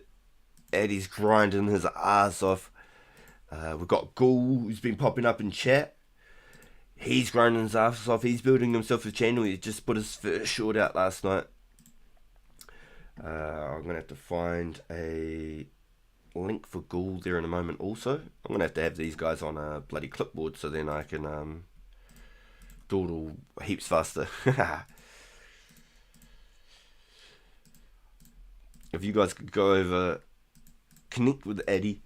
Eddie's grinding his ass off. We've got Ghoul, who's been popping up in chat. He's grinding his ass off. He's building himself a channel. He just put his first short out last night. I'm going to have to find a link for Ghoul there in a moment also. I'm going to have these guys on a bloody clipboard so then I can dawdle heaps faster. If you guys could go over, connect with Eddie,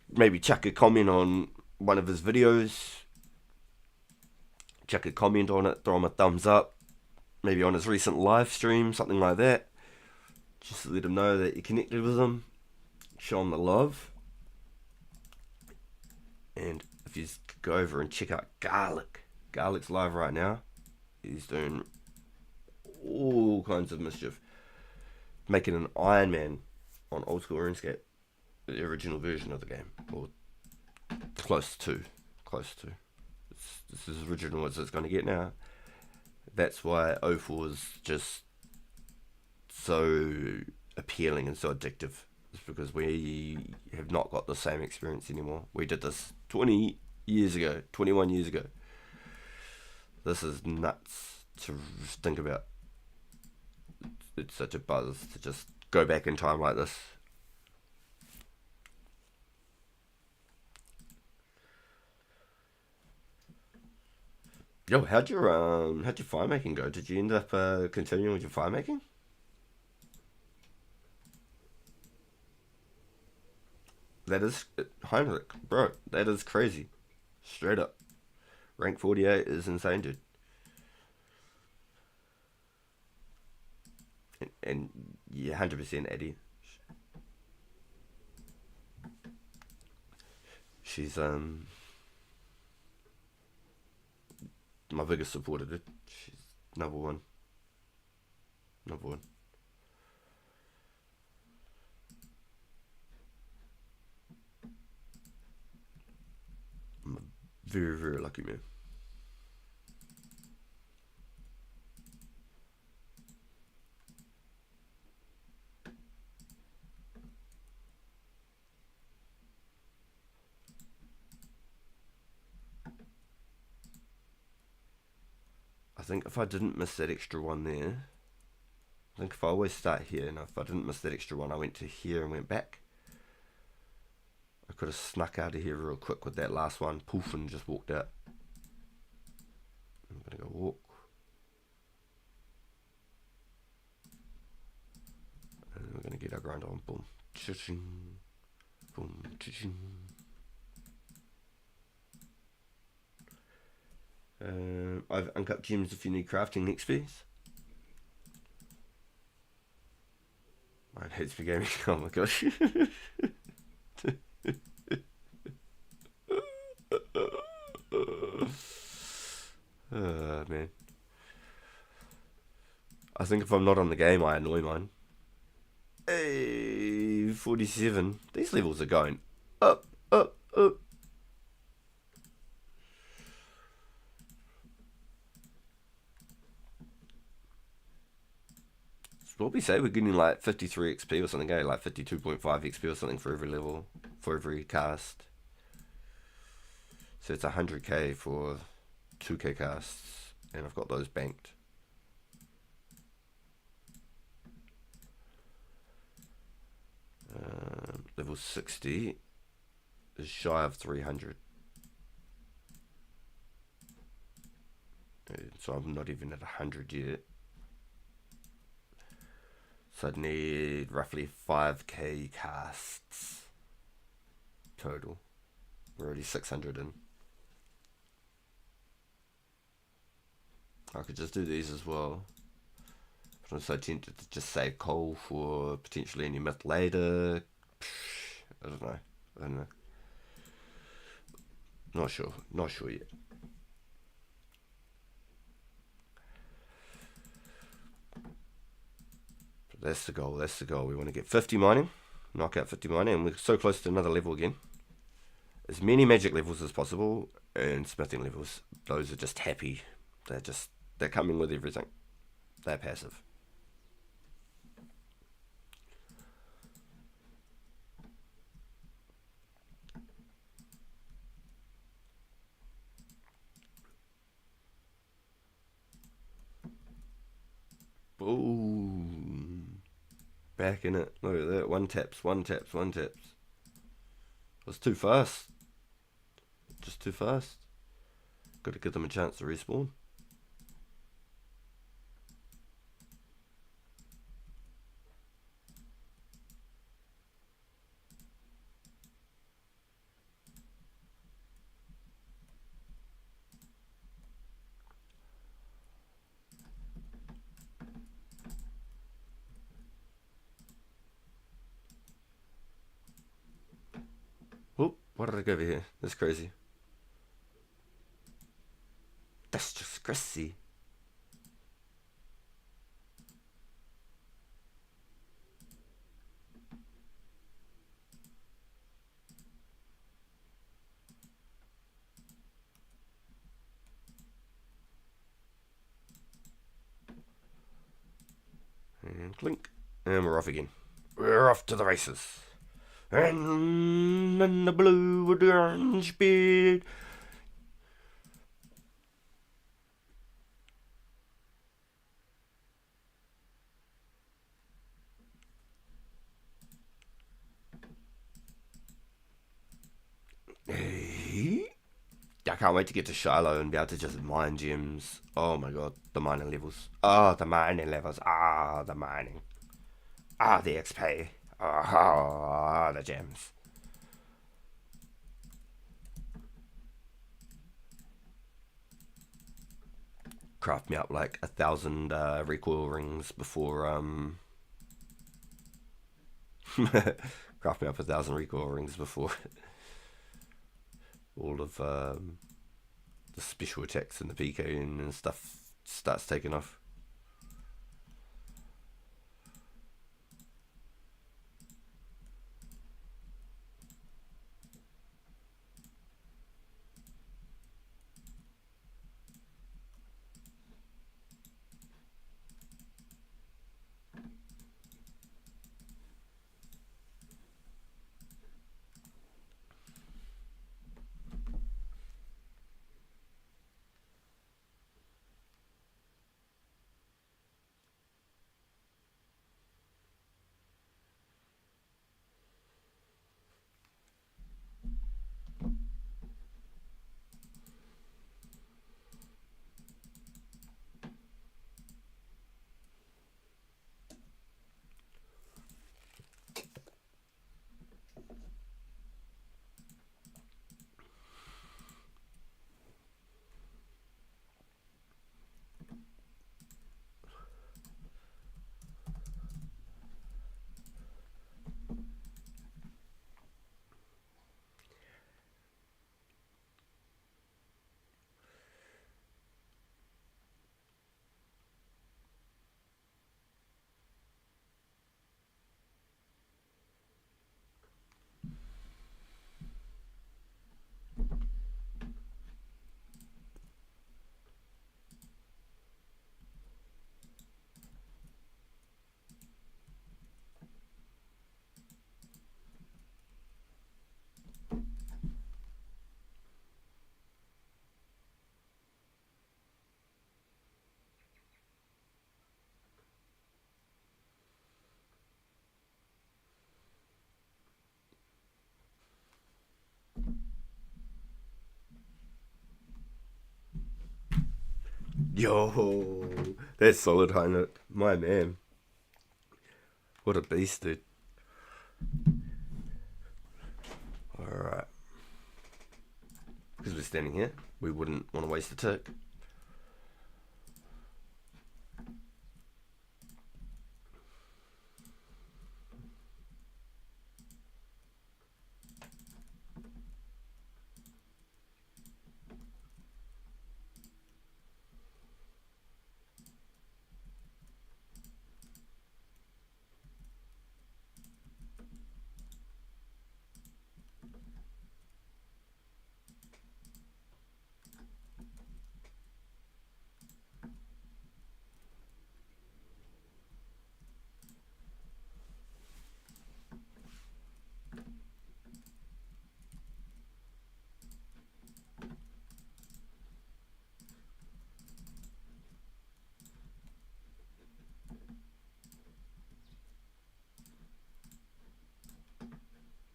maybe chuck a comment on one of his videos, chuck a comment on it, throw him a thumbs up, maybe on his recent live stream, something like that. Just to let him know that you connected with him, show him the love. And if you could go over and check out Garlic's live right now. He's doing all kinds of mischief, making an Iron Man on old school Runescape, the original version of the game, or close to. This is as original as it's going to get now. That's why 04 is just so appealing and so addictive. It's because we have not got the same experience anymore. We did this 21 years ago. This is nuts to think about. It's such a buzz to just go back in time like this. Yo, how'd your fire making go? Did you end up continuing with your fire making? That is Heinrich, bro. That is crazy. Straight up. Rank 48 is insane, dude. And yeah, 100% Eddie. She's my biggest supporter, dude. She's number one. I'm a very, very lucky man. I think if I didn't miss that extra one there, I think if I always start here, and if I didn't miss that extra one, I went to here and went back, I could have snuck out of here real quick with that last one, poof, and just walked out. I'm gonna go walk. And we're gonna get our grind on. Boom, cha-ching, boom, cha-ching. I've uncut gems if you need crafting XPs. Mine hates me gaming. Oh my gosh. Man. I think if I'm not on the game, I annoy mine. Hey, 47. These levels are going up. What we say, we're getting like 53 XP or something, like 52.5 XP or something for every level, for every cast. So it's 100k for 2k casts, and I've got those banked. Level 60 is shy of 300. So I'm not even at 100 yet. So I'd need roughly 5k casts total. We're already 600 in. I could just do these as well. But I'm so tempted to just save coal for potentially any myth later. I don't know. Not sure yet. That's the goal. We want to get 50 mining, knock out 50 mining, and we're so close to another level again. As many magic levels as possible, and smithing levels. Those are just happy. They're just They're coming with everything. They're passive. Boom. Back in it. Look at that. One taps. It was too fast. Just too fast. Got to give them a chance to respawn. Oh, why did I go over here? That's crazy. That's just crazy. And clink. And we're off again. We're off to the races. And in the blue with the orange beard. I can't wait to get to Shiloh and be able to just mine gems. Oh my god, the mining levels. Oh, the mining levels. Ah, the mining. Ah, the XP. Ah, the gems. Craft me up like 1,000 recoil rings before craft me up 1,000 recoil rings before all of the special attacks and the PK and stuff starts taking off. Yo, that's solid high note. My man. What a beast, dude. Alright. Because we're standing here, we wouldn't want to waste a tick.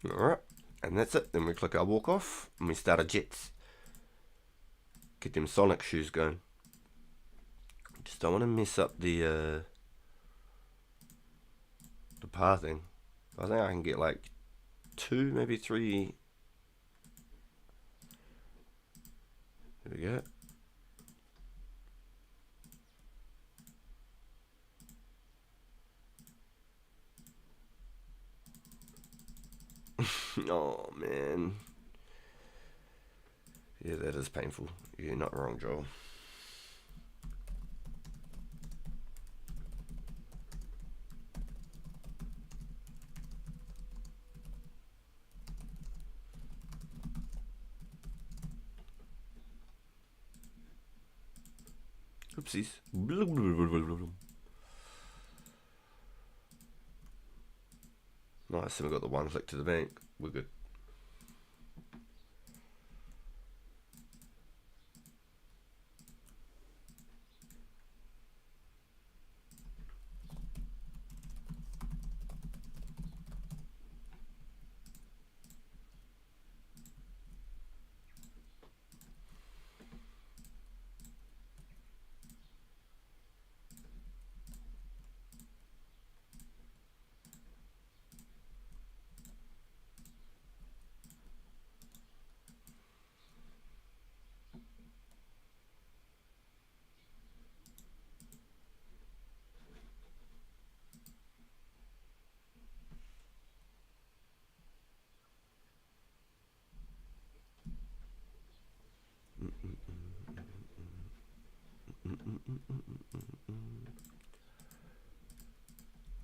Alright, and that's it. Then we click our walk off and we start our jets. Get them Sonic shoes going. Just don't want to mess up the pathing. I think I can get like 2, maybe 3. There we go. Oh man. Yeah, that is painful. You're not wrong, Joel. Oopsies. Nice, and we got the one click to the bank. We're good.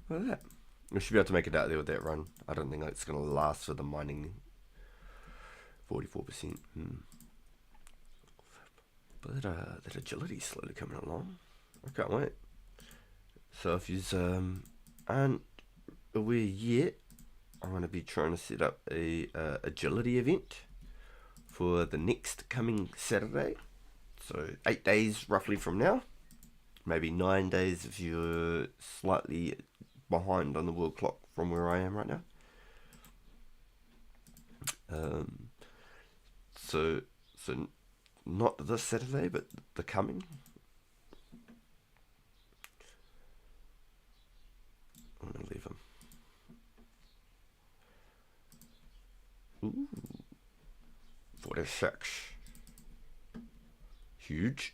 Look at that. We should be able to make it out there with that run. I don't think it's going to last for the mining. 44%. But that agility's slowly coming along. I can't wait. So if you aren't aware yet, I'm going to be trying to set up a agility event for the next coming Saturday. So 8 days roughly from now. Maybe 9 days if you're slightly behind on the world clock from where I am right now. So not this Saturday, but the coming. I'm gonna leave him. Ooh, 46. Huge.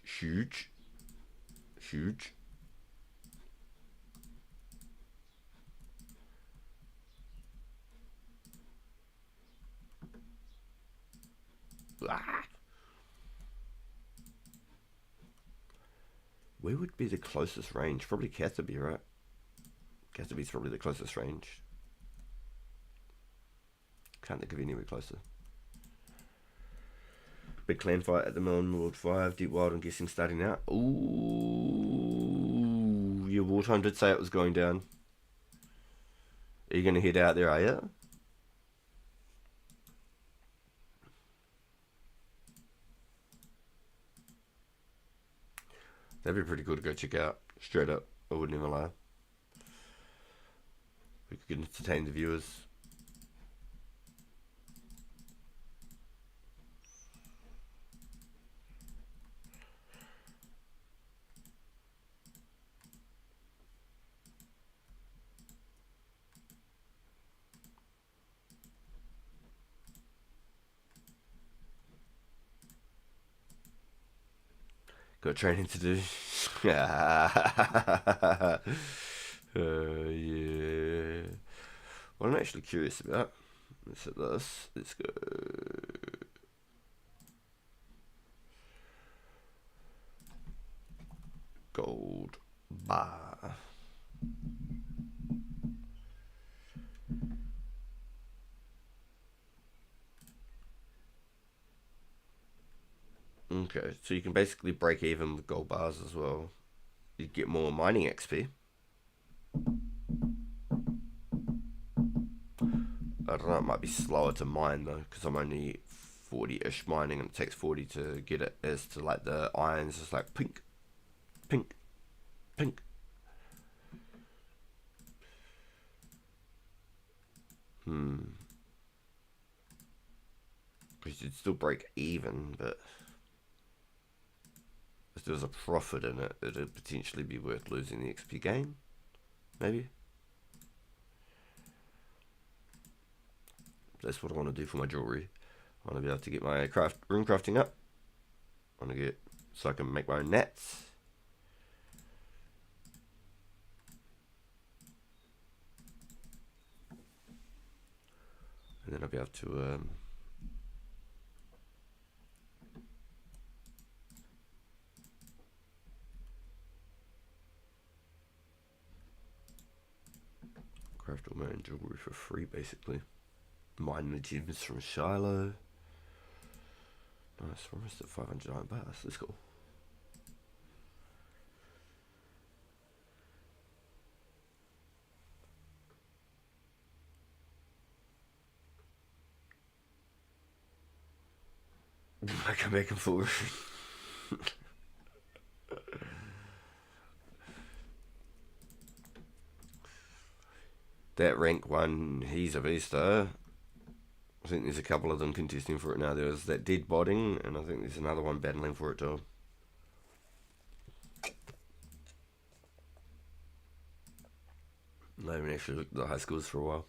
Ah. Where would be the closest range? Probably Catherby, right? Catherby's probably the closest range. Can't think of anywhere closer. Big clan fight at the Melon World 5. Deep Wild, I'm guessing, starting out. Ooh, your wartime did say it was going down. Are you going to head out there, are you? That'd be pretty cool to go check out. Straight up, I wouldn't even lie. We could entertain the viewers. Got training to do. Yeah. What I'm actually curious about. Let's hit this. Let's go. Gold bar. Okay, so you can basically break even with gold bars as well. You get more mining XP. I don't know, it might be slower to mine though, because I'm only 40-ish mining and it takes 40 to get it, as to like the irons, just like pink. you'd still break even, but if there was a profit in it, it'd potentially be worth losing the XP gain, maybe. That's what I want to do for my jewelry. I want to be able to get my rune crafting up. I want to get so I can make my own nets. And then I'll be able to craft all my own jewelry for free, basically. Mine the gems from Shiloh. Nice, we're almost at 500 giant bars. Let's go. I come back and forth. That rank 1, he's a beast though. I think there's a couple of them contesting for it now. There was that dead botting, and I think there's another one battling for it too. I haven't actually looked at the high scores for a while.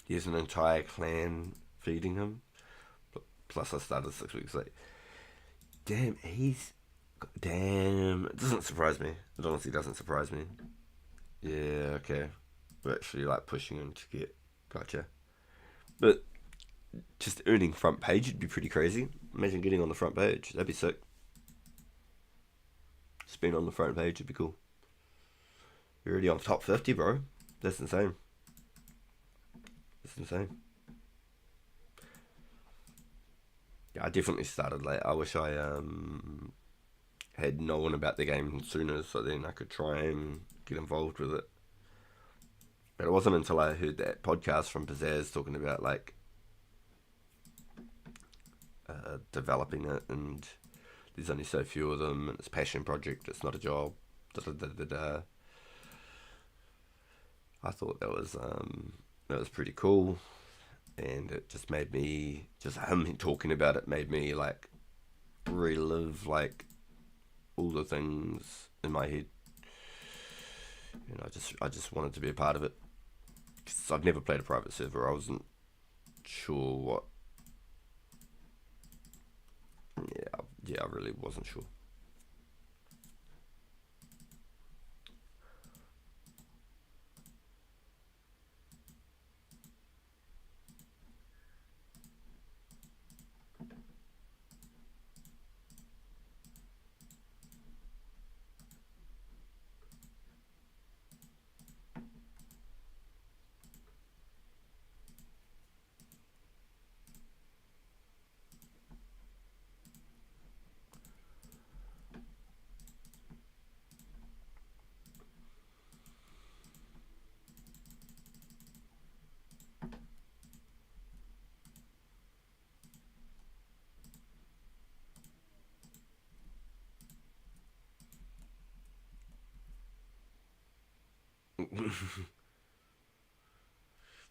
He has an entire clan feeding him. Plus I started 6 weeks late. Damn, Damn, it doesn't surprise me. It honestly doesn't surprise me. Yeah, okay. We're actually like pushing him to get... Gotcha. But just earning front page would be pretty crazy. Imagine getting on the front page. That'd be sick. Just being on the front page would be cool. You're already on top 50, bro. That's insane. That's insane. Yeah, I definitely started late. I wish I had known about the game sooner, so then I could try and get involved with it. But it wasn't until I heard that podcast from Pizzazz talking about like developing it, and there's only so few of them, and it's a passion project, it's not a job. I thought that was pretty cool, and it just made me, just him talking about it made me like relive like all the things in my head. You know, I just wanted to be a part of it. 'Cause I've never played a private server. I wasn't sure what. Yeah, I really wasn't sure.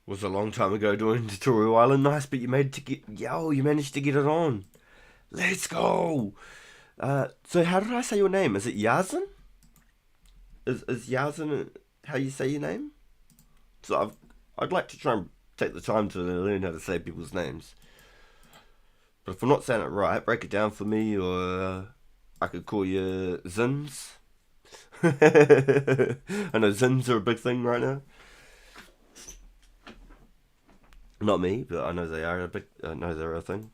Was a long time ago doing Tutorial Island. Nice, but you managed to get it on. Let's go. So how did I say your name? Is it Yazin? Is Yazin how you say your name? So I'd like to try and take the time to learn how to say people's names. But if I'm not saying it right, break it down for me, or I could call you Zins. I know Zins are a big thing right now. Not me, but I know they are I know they're a thing.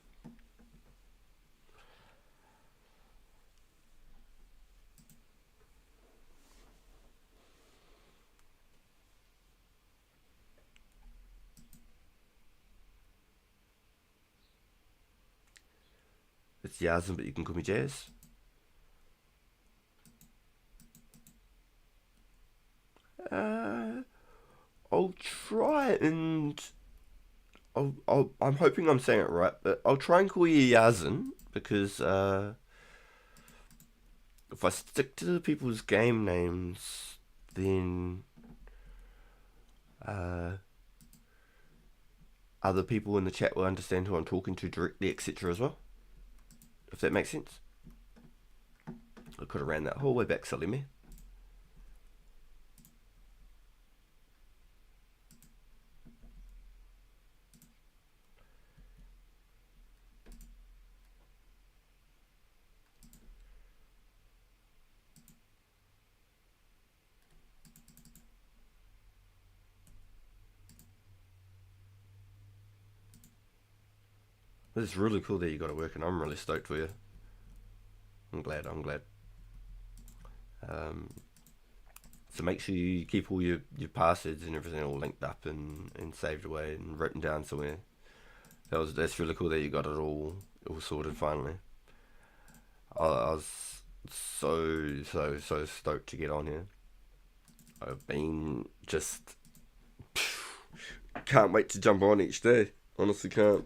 It's Yazin, but you can call me Jazz. I'll try and I'm hoping I'm saying it right, but I'll try and call you Yazin because if I stick to people's game names, then other people in the chat will understand who I'm talking to directly, etc. as well. If that makes sense. I could have ran that whole way back, silly me. It's really cool that you got to work, and I'm really stoked for you. I'm glad. So make sure you keep all your passwords and everything all linked up and saved away and written down somewhere. That's really cool that you got it all sorted finally. I was so stoked to get on here. I've been just can't wait to jump on each day. Honestly can't.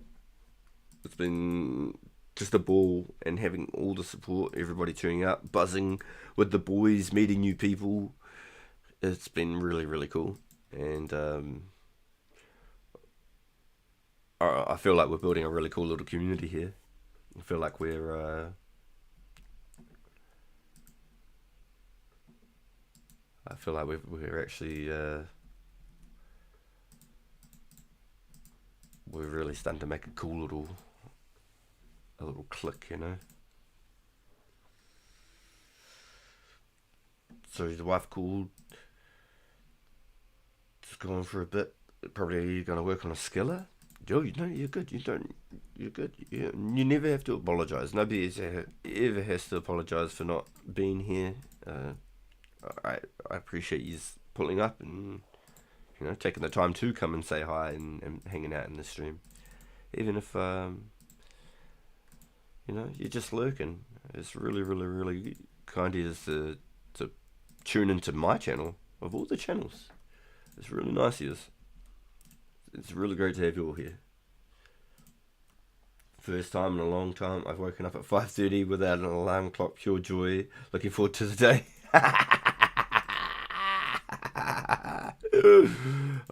It's been just a ball, and having all the support, everybody tuning up, buzzing with the boys, meeting new people. It's been really, really cool. And I feel like we're building a really cool little community here. I feel like we're actually we're really starting to make a cool little click, you know. So is the wife cool? Just going for a bit. Probably gonna work on a skiller. Yo, you're good. You're good. You never have to apologise. Nobody ever has to apologise for not being here. I appreciate you pulling up and taking the time to come and say hi and hanging out in the stream, even if you're just lurking. It's really, really, really kind of you to tune into my channel of all the channels. It's really nice of you. It's really great to have you all here. First time in a long time. I've woken up at 5:30 without an alarm clock. Pure joy. Looking forward to the day.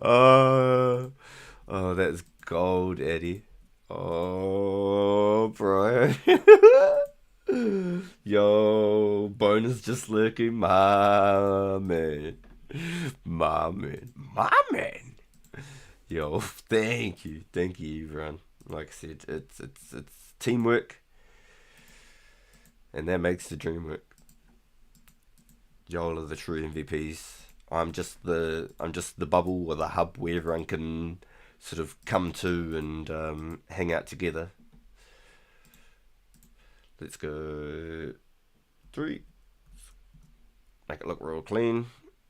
Oh, that's gold, Eddie. Oh, bro. Yo, Bonus just lurking. My man. Yo, thank you, everyone. Like I said, it's teamwork, and that makes the dream work. Y'all are the true MVPs. I'm just the bubble or the hub where everyone can sort of come to and hang out together. Let's go 3. Make it look real clean.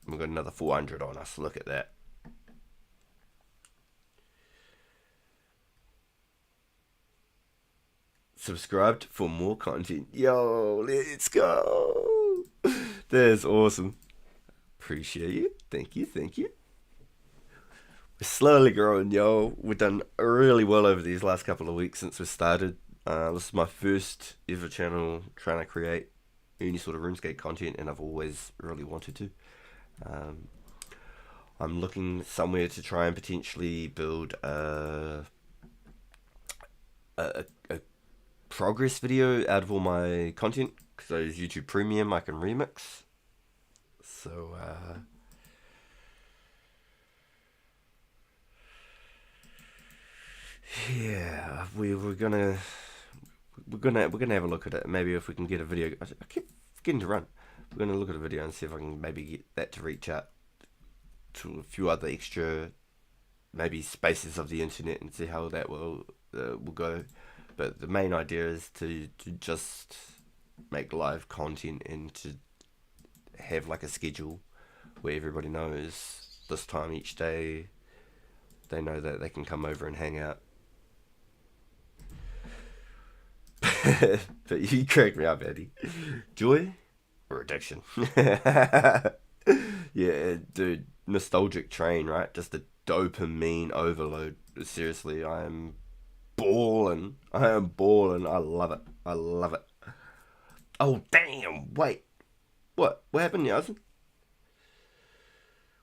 We've got another 400 on us. Look at that. Subscribed for more content. Yo, let's go. That's awesome. Appreciate you. Thank you. We're slowly growing, yo. We've done really well over these last couple of weeks since we started. This is my first ever channel trying to create any sort of Runescape content, and I've always really wanted to. I'm looking somewhere to try and potentially build a progress video out of all my content, because those YouTube Premium I can remix. So yeah, we're gonna have a look at it. Maybe if we can get a video. I keep forgetting to run. We're gonna look at a video and see if I can maybe get that to reach out to a few other extra maybe spaces of the internet and see how that will go. But the main idea is to just make live content and to have like a schedule where everybody knows this time each day they know that they can come over and hang out. But you crack me up, Eddie. Joy or addiction? Yeah, dude. Nostalgic train, right? Just a dopamine overload. Seriously, I am balling. I am balling. I love it. I love it. Oh, damn. Wait. What? What happened, Yasin?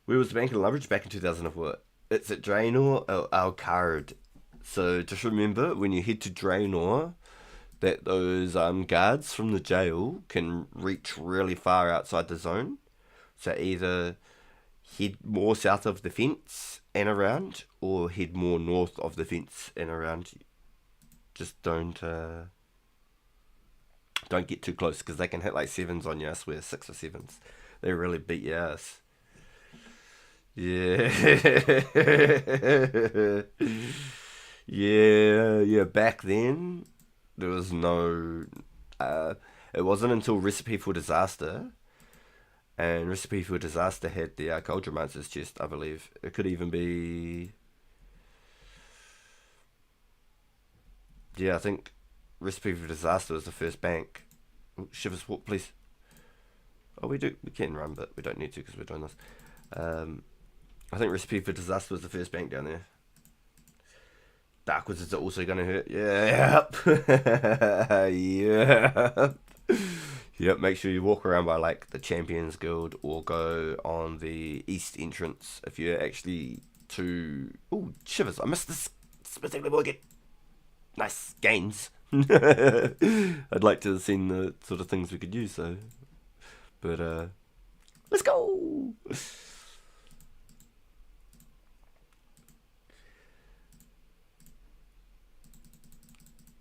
Where was the bank and leverage back in 2004? It's at Draenor or Alcard. So just remember, when you head to Draenor, that those guards from the jail can reach really far outside the zone. So either head more south of the fence and around, or head more north of the fence and around. Just don't get too close, because they can hit like 7s on you. I swear, 6 or 7s. They really beat your ass. Yeah. Yeah. Back then, there was no. It wasn't until Recipe for Disaster, and Recipe for Disaster had the Culture Monsters chest, I believe. It could even be. Yeah, I think Recipe for Disaster was the first bank. Oh, Shivers, walk, please. Oh, we can run, but we don't need to because we're doing this. I think Recipe for Disaster was the first bank down there. Dark Wizards are also going to hurt. Yep. Yep. Yep, make sure you walk around by like the Champions Guild or go on the East entrance if you're actually too... Oh, Shivers, I missed this specifically again. Nice gains. I'd like to have seen the sort of things we could use, though. But, let's go!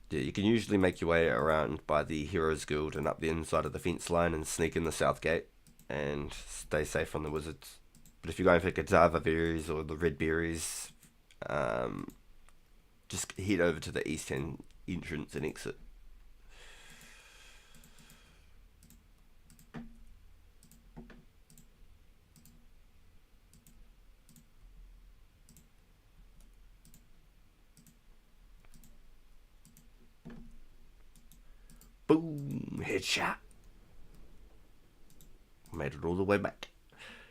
Yeah, you can usually make your way around by the Heroes Guild and up the inside of the fence line and sneak in the south gate and stay safe from the wizards. But if you're going for Gadava berries or the red berries, just head over to the east end entrance and exit. Boom! Headshot! Made it all the way back.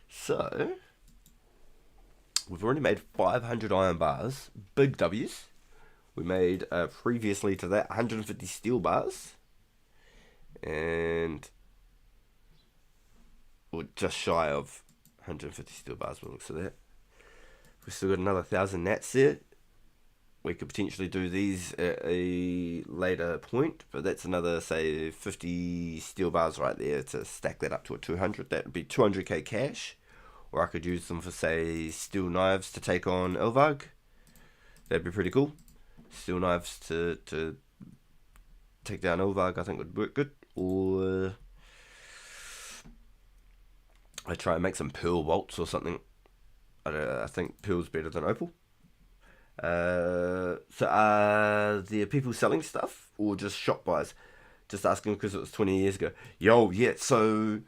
So, we've already made 500 iron bars. Big W's. We made, previously to that, 150 steel bars. And we're just shy of 150 steel bars by the looks of that. We've still got another 1,000 nats there. We could potentially do these at a later point, but that's another, say, 50 steel bars right there to stack that up to a 200. That would be 200k cash. Or I could use them for, say, steel knives to take on Elvarg. That'd be pretty cool. Steel knives to take down Elvarg, I think would work good. Or I try and make some pearl bolts or something. I think pearl's better than opal. So are there people selling stuff or just shop buys? Just asking because it was 20 years ago. Yo, yeah, so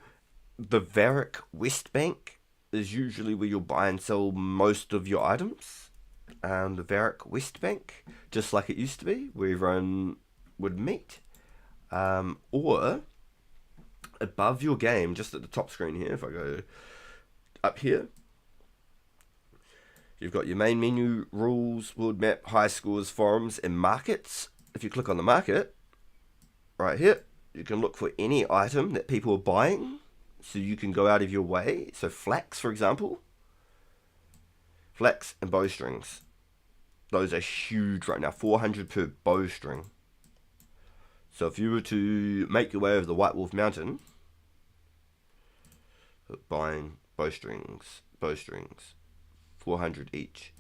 the Varric West Bank is usually where you'll buy and sell most of your items. The Varric West Bank, just like it used to be, where everyone would meet. Or above your game, just at the top screen here, if I go up here, you've got your main menu, rules, world map, high scores, forums, and markets. If you click on the market, right here, you can look for any item that people are buying. So you can go out of your way. So flax, for example. Flax and bowstrings. Those are huge right now. 400 per bowstring. So if you were to make your way over the White Wolf Mountain, buying bowstrings, 400 each.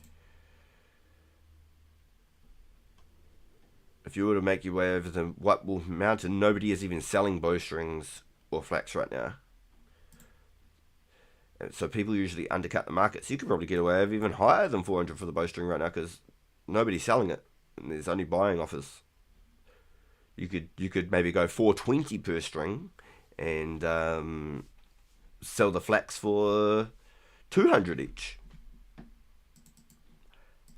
If you were to make your way over the White Wolf Mountain, nobody is even selling bowstrings or flax right now. And so people usually undercut the market. So you could probably get away with even higher than 400 for the bowstring right now because nobody's selling it. And there's only buying offers. You could maybe go 420 per string and sell the flax for 200 each.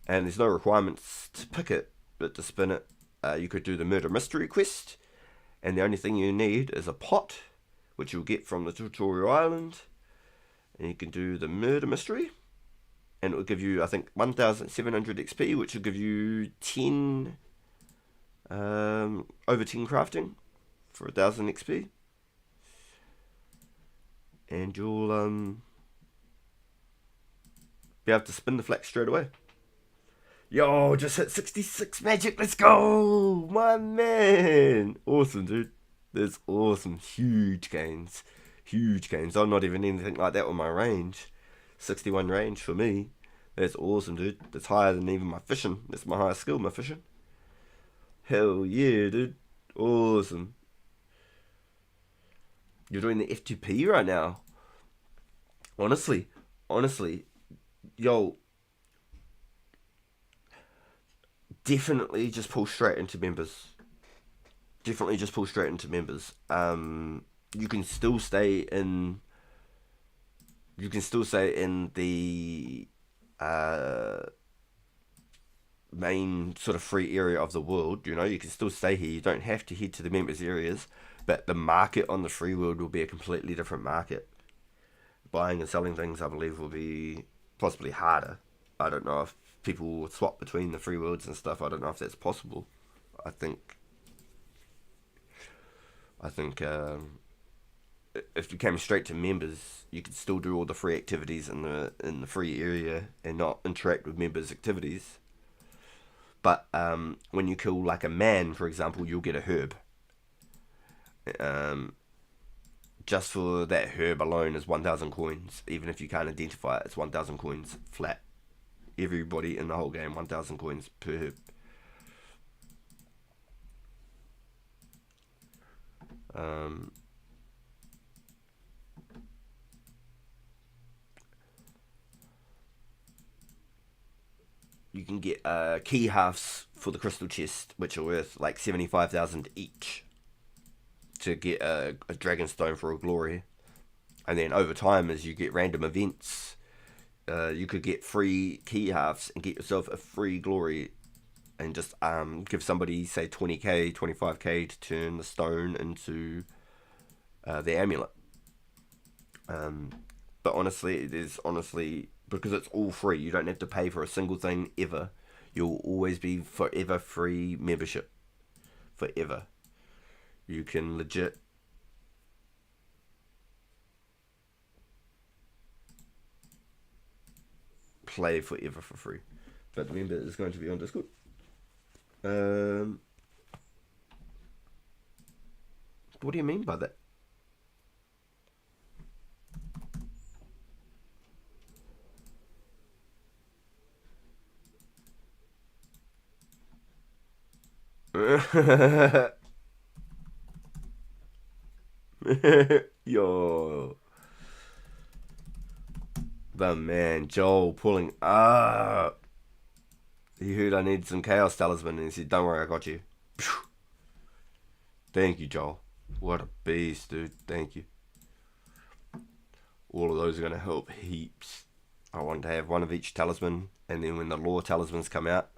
And there's no requirements to pick it, but to spin it you could do the murder mystery quest, and the only thing you need is a pot, which you'll get from the tutorial island, and you can do the murder mystery, and it will give you, I think, 1,700 XP, which will give you 10, over 10 crafting for 1,000 XP, and you'll be able to spin the flax straight away. Yo, just hit 66 magic, let's go, my man. Awesome, dude. That's awesome. Huge gains. I'm not even anything like that with my range. 61 range for me. That's awesome, dude. That's higher than even my fishing. That's my highest skill, my fishing. Hell yeah, dude. Awesome. You're doing the F2P right now. Honestly, yo, definitely just pull straight into members. You can still stay in the main sort of free area of the world. You know, you can still stay here. You don't have to head to the members areas, but the market on the free world will be a completely different market. Buying and selling things, I believe, will be possibly harder. I don't know if people will swap between the free worlds and stuff. I don't know if that's possible. I think if you came straight to members, you could still do all the free activities in the free area and not interact with members' activities. But when you kill like a man, for example, you'll get a herb. Just for that herb alone is 1,000 coins. Even if you can't identify it, it's 1,000 coins flat. Everybody in the whole game, 1,000 coins per herb. You can get key halves for the crystal chest, which are worth like 75,000 each, to get a dragon stone for a glory. And then over time, as you get random events, you could get free key halves and get yourself a free glory, and just give somebody, say, 20k, 25k to turn the stone into the amulet. But honestly, because it's all free, you don't have to pay for a single thing ever. You'll always be forever free membership. Forever. You can legit play forever for free. But remember, it's going to be on Discord. What do you mean by that? Yo, the man Joel pulling up. He heard I needed some chaos talisman and he said, "Don't worry, I got you." Thank you, Joel. What a beast, dude. Thank you. All of those are going to help heaps. I want to have one of each talisman, and then when the lore talismans come out,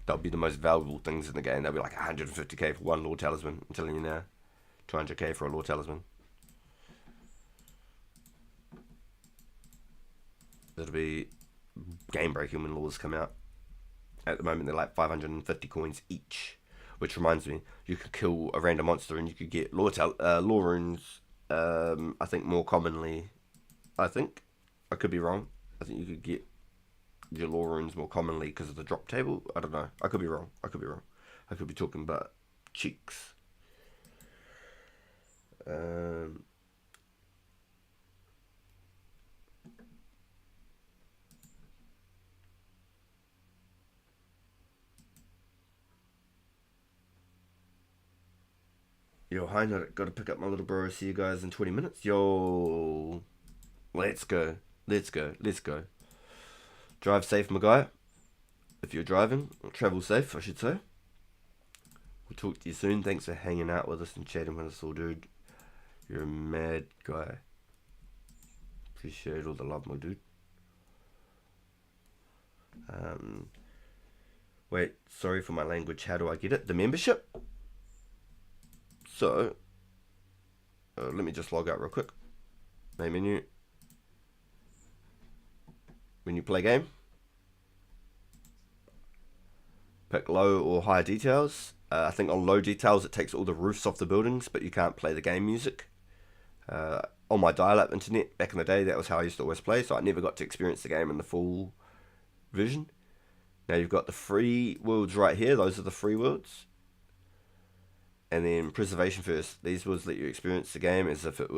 they'll be the most valuable things in the game. They'll be like 150k for one lore talisman. I'm telling you now. 200k for a lore talisman. It'll be game breaking when lores come out. At the moment, they're like 550 coins each. Which reminds me, you could kill a random monster and you could get lore runes. I think more commonly. I could be wrong. I think you could get your lore runes more commonly because of the drop table. I don't know. I could be wrong. I could be talking about cheeks. Yo, hi, gotta pick up my little bro. See you guys in 20 minutes. Yo, let's go. Drive safe, my guy. If you're driving, or travel safe, I should say. We'll talk to you soon. Thanks for hanging out with us and chatting with us all, dude. You're a mad guy. Appreciate all the love, my dude. Wait, sorry for my language. How do I get it? The membership. So, let me just log out real quick. Main menu. When you play game, pick low or high details. I think on low details it takes all the roofs off the buildings, but you can't play the game music. On my dial-up internet back in the day, that was how I used to always play, so I never got to experience the game in the full version. Now you've got the free worlds right here. Those are the free worlds. And then preservation first. These worlds let you experience the game as if it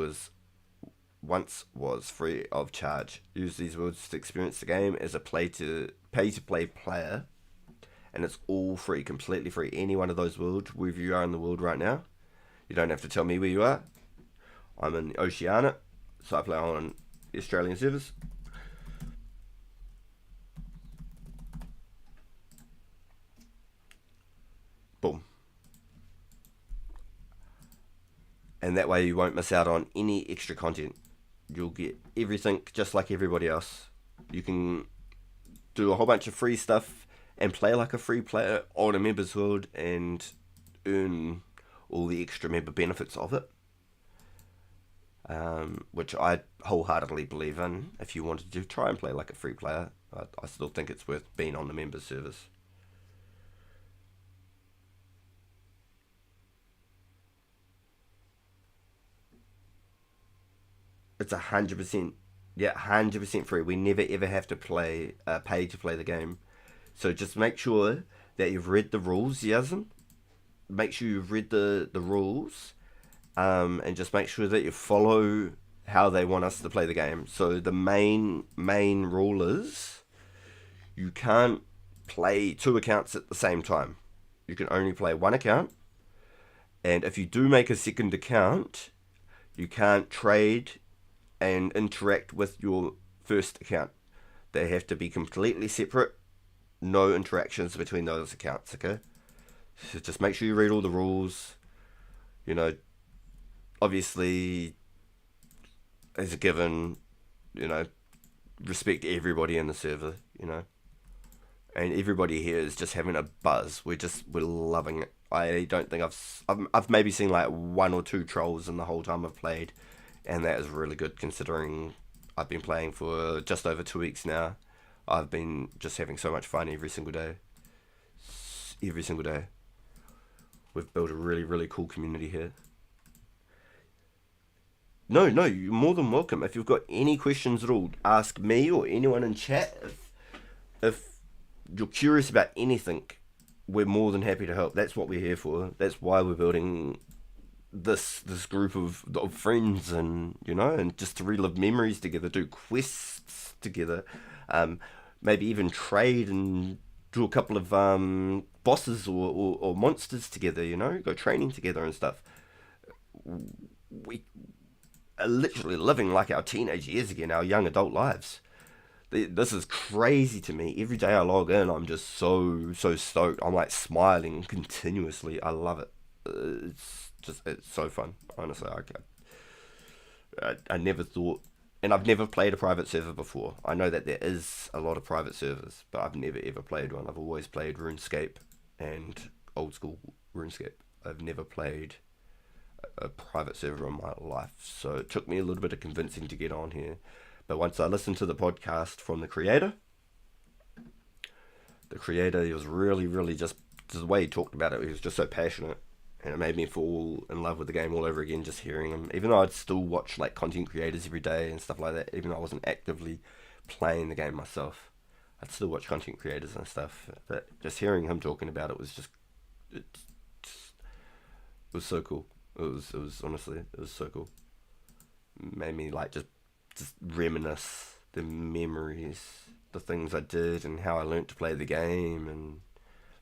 once was free of charge. Use these worlds to experience the game as a pay-to-play player. And it's all free, completely free. Any one of those worlds, wherever you are in the world right now. You don't have to tell me where you are. I'm in Oceania, so I play on the Australian servers. Boom. And that way you won't miss out on any extra content. You'll get everything just like everybody else. You can do a whole bunch of free stuff and play like a free player on a member's world and earn all the extra member benefits of it. Which I wholeheartedly believe in. If you wanted to try and play like a free player, I still think it's worth being on the members service. It's 100%, 100% free. We never ever have to pay to play the game. So just make sure that you've read the rules, Yazin. Make sure you've read the rules. And just make sure that you follow how they want us to play the game. So the main rule is you can't play 2 accounts at the same time. You can only play 1 account. And if you do make a second account, you can't trade and interact with your first account. They have to be completely separate. No interactions between those accounts, okay? So just make sure you read all the rules. You know, obviously, as a given, you know, respect everybody in the server, you know. And everybody here is just having a buzz. We're loving it. I don't think I've maybe seen like 1 or 2 trolls in the whole time I've played, and that is really good considering I've been playing for just over 2 weeks now. I've been just having so much fun every single day. Every single day. We've built a really, really cool community here. No, you're more than welcome. If you've got any questions at all, ask me or anyone in chat. If you're curious about anything, we're more than happy to help. That's what we're here for. That's why we're building this group of friends, and you know, and just to relive memories together, do quests together, maybe even trade and do a couple of bosses or monsters together. You know, go training together and stuff. We are literally living like our teenage years again, our young adult lives. This is crazy to me. Every day I log in, I'm just so stoked. I'm like smiling continuously. I love it. It's so fun. Honestly, I never thought, and I've never played a private server before. I know that there is a lot of private servers, but I've never ever played one. I've always played Runescape and old school Runescape. I've never played a private server in my life, so it took me a little bit of convincing to get on here. But once I listened to the podcast from the creator, he was really just the way he talked about it. He was just so passionate, and it made me fall in love with the game all over again. Just hearing him, even though I'd still watch like content creators every day and stuff like that, even though I wasn't actively playing the game myself, I'd still watch content creators and stuff. But just hearing him talking about it was it was so cool. It was honestly, it was so cool. It made me like just reminisce the memories, the things I did, and how I learnt to play the game. And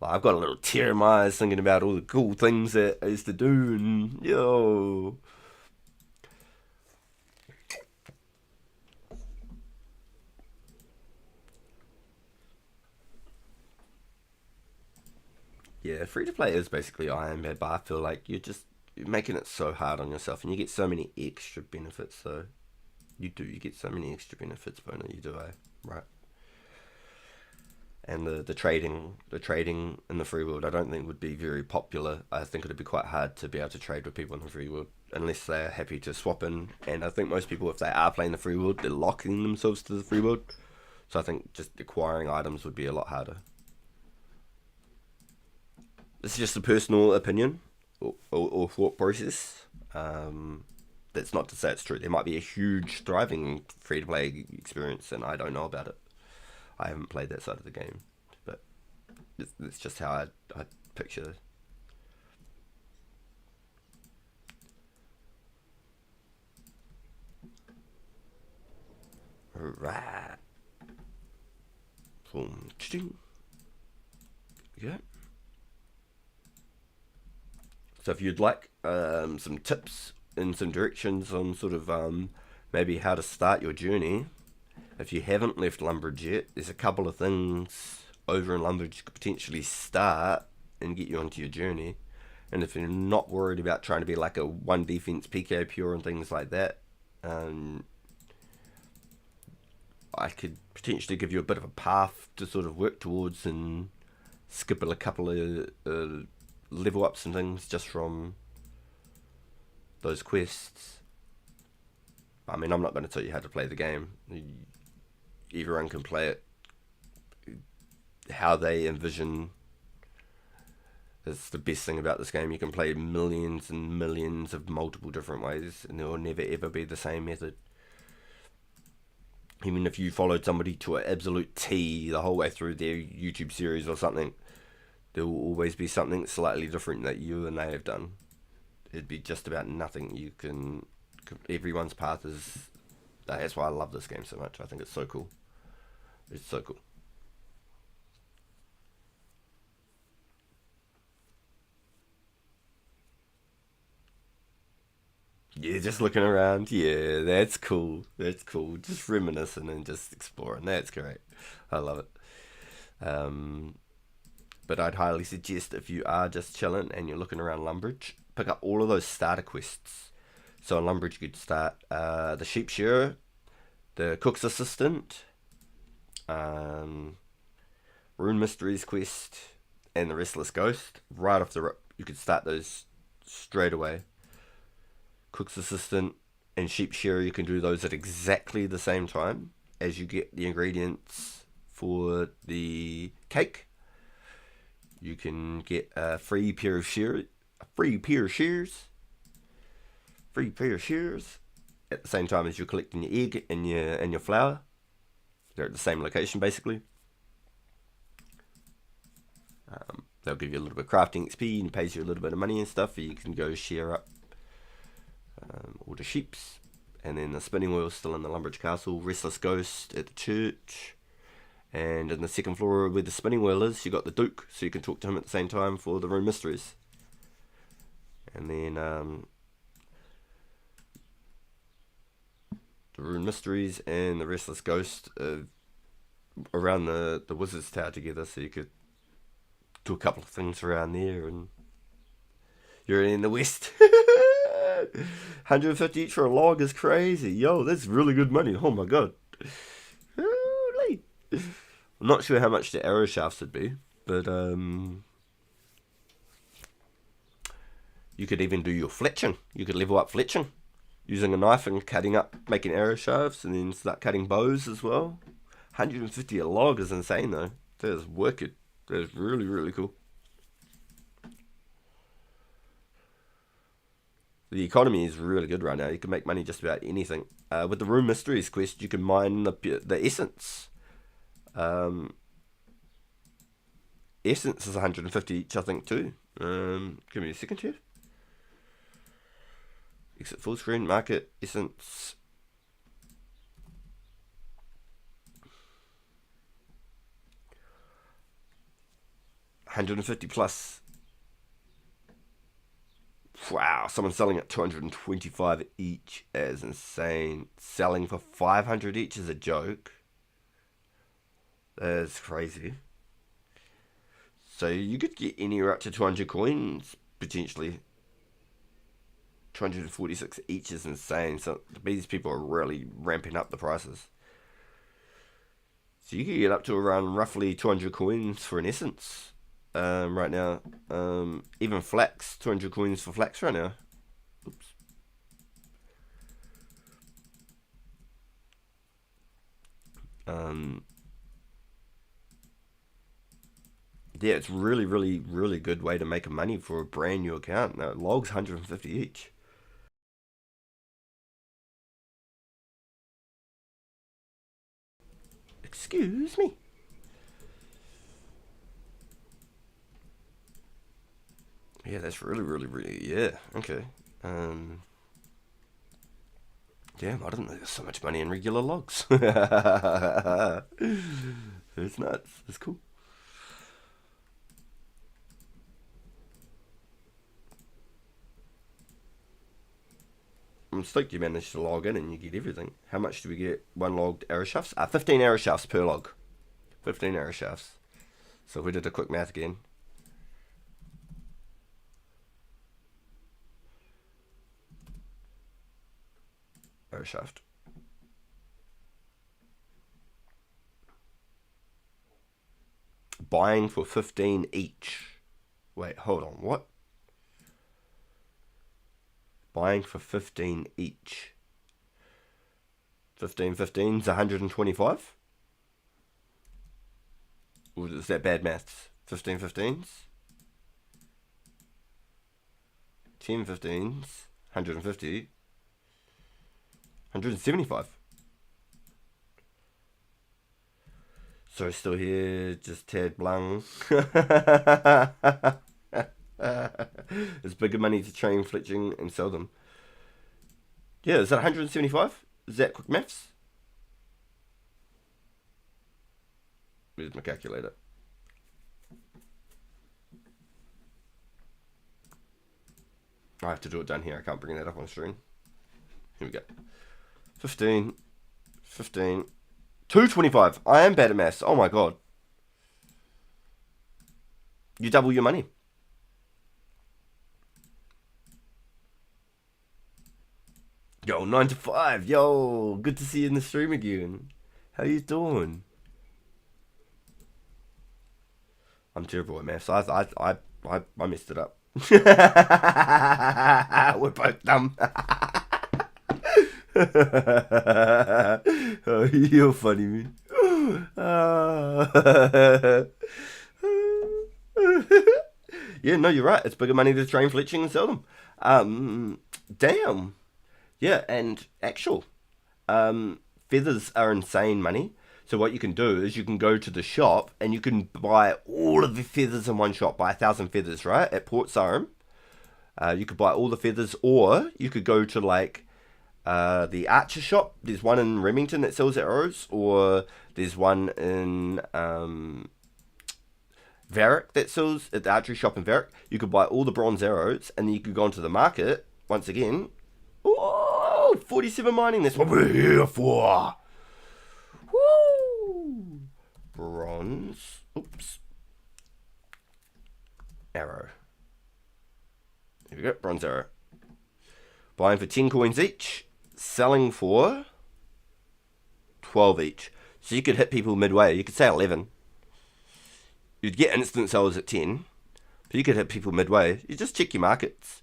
like, I've got a little tear in my eyes thinking about all the cool things that I used to do. And yo, yeah, free to play is basically Iron Man, but I feel like you're making it so hard on yourself, and you get so many extra benefits. So you get so many extra benefits, Bona. You do, right? and the trading in the free world, I don't think would be very popular. I think it'd be quite hard to be able to trade with people in the free world unless they're happy to swap in. And I think most people, if they are playing the free world, they're locking themselves to the free world. So I think just acquiring items would be a lot harder. This is just a personal opinion or thought process. That's not to say it's true. There might be a huge, thriving free-to-play experience, and I don't know about it. I haven't played that side of the game, but it's just how I picture it. Right. Boom. Yeah. So if you'd like some tips and some directions on sort of maybe how to start your journey, if you haven't left Lumbridge yet, there's a couple of things over in Lumbridge you could potentially start and get you onto your journey. And if you're not worried about trying to be like a one defense PK pure and things like that, I could potentially give you a bit of a path to sort of work towards and skip a couple of level ups and things just from those quests. I mean, I'm not going to tell you how to play the game. Everyone can play it how they envision. It's the best thing about this game. You can play millions and millions of multiple different ways, and there will never ever be the same method. Even if you followed somebody to an absolute T the whole way through their YouTube series or something, there will always be something slightly different that you and they have done. It'd be just about nothing. You can... Everyone's path is... That's why I love this game so much. I think it's so cool. It's so cool. Yeah, just looking around. Yeah, that's cool. That's cool. Just reminiscing and just exploring. That's great. I love it. But I'd highly suggest if you are just chilling and you're looking around Lumbridge, pick up all of those starter quests. So in Lumbridge you could start the Sheep Shearer, the Cook's Assistant, Rune Mysteries quest, and the Restless Ghost. Right off the rip, you could start those straight away. Cook's Assistant and Sheep Shearer, you can do those at exactly the same time as you get the ingredients for the cake. You can get a free pair of shears, at the same time as you're collecting your egg and your flour. They're at the same location basically. They'll give you a little bit of crafting XP and pays you a little bit of money and stuff. You can go share up all the sheeps, and then the spinning wheel still in the Lumbridge Castle, Restless Ghost at the church, and in the second floor where the spinning wheel is, you got the Duke, so you can talk to him at the same time for the Rune Mysteries. And then the Rune Mysteries and the Restless Ghost around the Wizard's Tower together, so you could do a couple of things around there, and you're in the West. 150 each for a log is crazy. Yo, that's really good money. Oh my god. Holy. I'm not sure how much the arrow shafts would be, but you could even do your fletching. You could level up fletching using a knife and cutting up, making arrow shafts, and then start cutting bows as well. 150 a log is insane though. That is wicked. That is really, really cool. The economy is really good right now. You can make money just about anything. With the Rune Mysteries quest, you can mine the essence. Essence is 150 each, I think, too. Give me a second here. Exit full screen, market, essence. $150 plus. Wow, someone's selling at 225 each. That is insane. Selling for 500 each is a joke. That is crazy. So you could get anywhere up to 200 coins, potentially. 246 each is insane. So these people are really ramping up the prices. So you can get up to around roughly 200 coins for an essence right now. Even flax, 200 coins for flax right now. Oops. Yeah, it's really, really, really good way to make money for a brand new account. Now, logs 150 each. Excuse me. Yeah, that's really, really, really, yeah. Okay. Damn, I didn't know there's so much money in regular logs. It's nuts. It's cool. I'm stoked you managed to log in and you get everything. How much do we get? One logged arrow shafts? 15 arrow shafts per log. 15 arrow shafts. So if we did a quick math again. Arrow shaft. Buying for 15 each. Wait, hold on. What? Buying for 15 each. 15 15's 125? Or is that bad maths? 15 15's? 10 15's 150. 175. So still here, just tad blung. It's bigger money to train fletching and sell them. Yeah, is that 175? Is that quick maths? Where's my calculator? I have to do it down here. I can't bring that up on screen. Here we go. 15. 225. I am bad at maths. Oh my god. You double your money. Yo, 9 to 5. Yo, good to see you in the stream again. How you doing? I'm terrible at maths. I messed it up. We're both dumb. Oh, you're funny, man. Yeah, no, you're right. It's bigger money to train fletching and sell them. Damn. Yeah, and actual feathers are insane money. So what you can do is you can go to the shop and you can buy all of the feathers in one shop. Buy 1,000 feathers, right? At Port Sarum. You could buy all the feathers, or you could go to like the archer shop. There's one in Remington that sells arrows, or there's one in Varick that sells at the archery shop in Varick. You could buy all the bronze arrows, and then you could go into the market once again. Oh, 47 mining. That's what we're here for. Woo! Bronze. Oops. Arrow. Here we go. Bronze arrow. Buying for 10 coins each. Selling for 12 each. So you could hit people midway. You could say 11. You'd get instant sales at 10. But you could hit people midway. You just check your markets.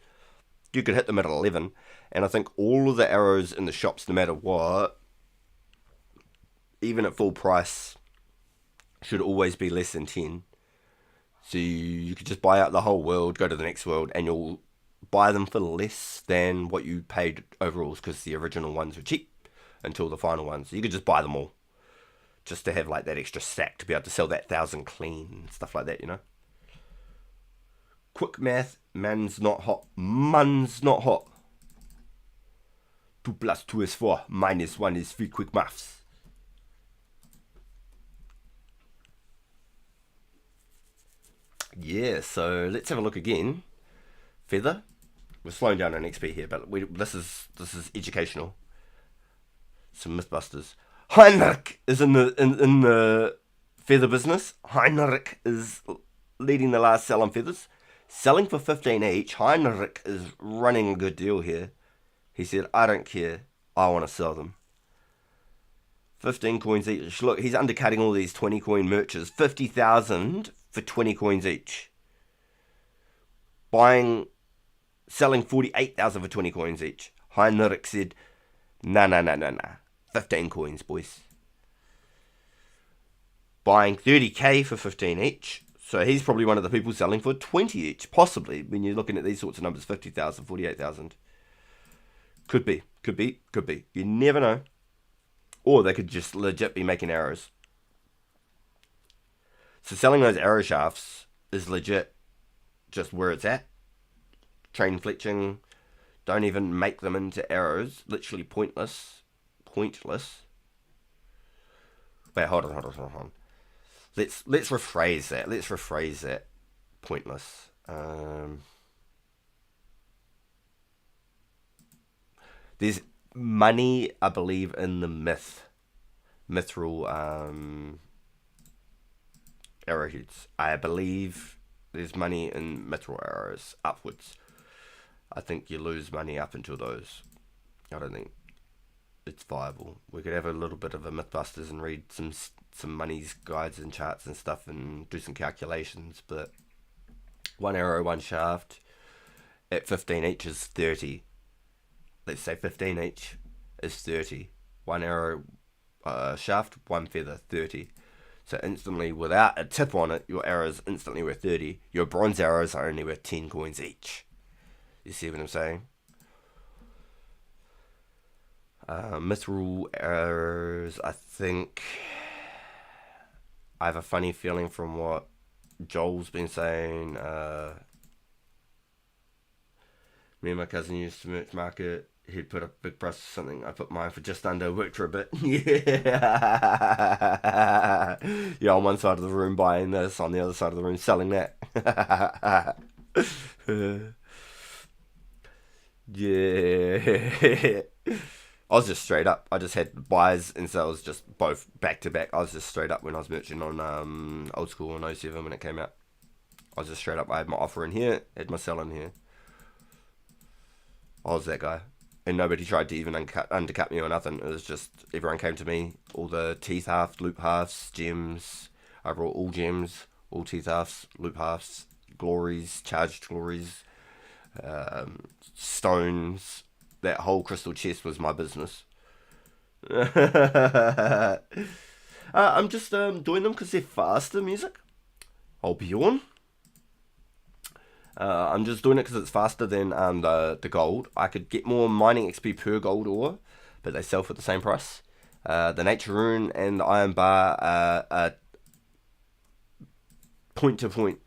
You could hit them at 11. And I think all of the arrows in the shops, no matter what, even at full price, should always be less than 10. So you could just buy out the whole world, go to the next world, and you'll buy them for less than what you paid overalls, because the original ones were cheap until the final ones. So you could just buy them all, just to have like that extra stack to be able to sell that 1,000 clean and stuff like that, you know. Quick math, man's not hot. Man's not hot. 2 plus 2 is 4. Minus 1 is 3. Quick maths. Yeah, so let's have a look again. Feather. We're slowing down on XP here, but this is educational. Some Mythbusters. Heinrich is in the feather business. Heinrich is leading the last sell on feathers. Selling for 15 each. Heinrich is running a good deal here. He said, I don't care. I want to sell them. 15 coins each. Look, he's undercutting all these 20 coin merchants. 50,000 for 20 coins each. Selling 48,000 for 20 coins each. Heinrich said, nah. 15 coins, boys. Buying 30k for 15 each. So he's probably one of the people selling for 20 each. Possibly, when you're looking at these sorts of numbers. 50,000, 48,000. Could be. You never know. Or they could just legit be making arrows. So selling those arrow shafts is legit just where it's at. Train fletching. Don't even make them into arrows. Literally pointless. Wait, hold on. Let's rephrase that. Pointless. There's money, I believe, in the mithril arrowheads. I believe there's money in mithril arrows upwards. I think you lose money up until those. I don't think it's viable. We could have a little bit of a Mythbusters and read some money's guides and charts and stuff and do some calculations, but one arrow, one shaft at 15 each is 30. Let's say 15 each is 30. One arrow shaft, one feather, 30. So instantly, without a tip on it, your arrows instantly worth 30. Your bronze arrows are only worth 10 coins each. You see what I'm saying? Mithril arrows, I think... I have a funny feeling from what Joel's been saying. Me and my cousin used to merch market. He'd put a big price for something. I put mine for just under. Worked for a bit. Yeah. Yeah, on one side of the room buying this, on the other side of the room selling that. Yeah. I was just straight up. I just had buys and sales just both back to back. I was just straight up when I was merching on Old School in 07 when it came out. I was just straight up. I had my offer in here, had my sell in here. I was that guy. And nobody tried to even undercut me or nothing. It was just, everyone came to me. All the teeth halves, loop halves, gems. I brought all gems, all teeth halves, loop halves, glories, charged glories, stones. That whole crystal chest was my business. I'm just doing them because they're faster music. I'll be on. I'm just doing it because it's faster than the gold. I could get more mining XP per gold ore, but they sell for the same price. The nature rune and the iron bar are point to point.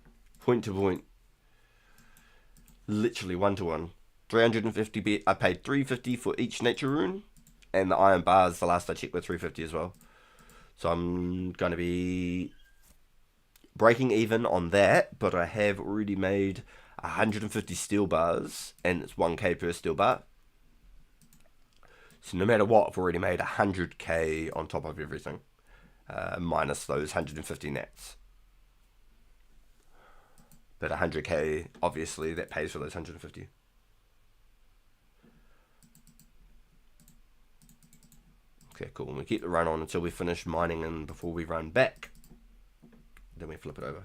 Literally 1-to-1. 350 I paid 350 for each nature rune, and the iron bars, the last I checked, were 350 as well. So I'm going to be breaking even on that, but I have already made 150 steel bars, and it's 1k per steel bar. So no matter what, I've already made 100k on top of everything, minus those 150 nats. But 100k, obviously, that pays for those 150. Okay, cool. And we keep the run on until we finish mining, and before we run back, then we flip it over.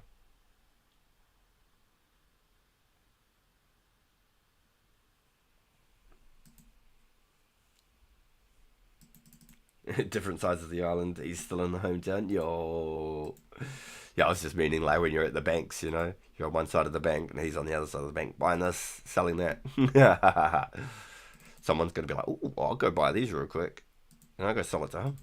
Different sides of the island. He's still in the hometown. Yo. Yeah, I was just meaning like when you're at the banks, you know. You're on one side of the bank and he's on the other side of the bank buying this, selling that. Someone's going to be like, oh, I'll go buy these real quick. And I'll go sell it to him.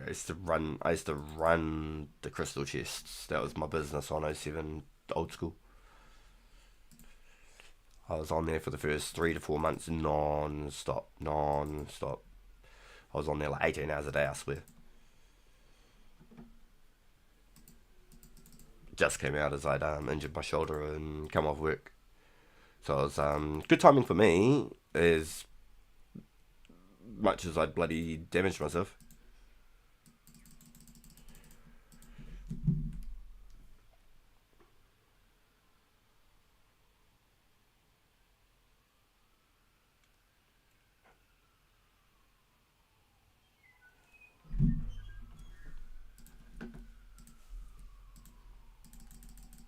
I used to run the crystal chests. That was my business on 07 Old School. I was on there for the first 3 to 4 months non-stop. I was on there like 18 hours a day, I swear. Just came out as I'd injured my shoulder and come off work. So it was good timing for me, as much as I'd bloody damaged myself.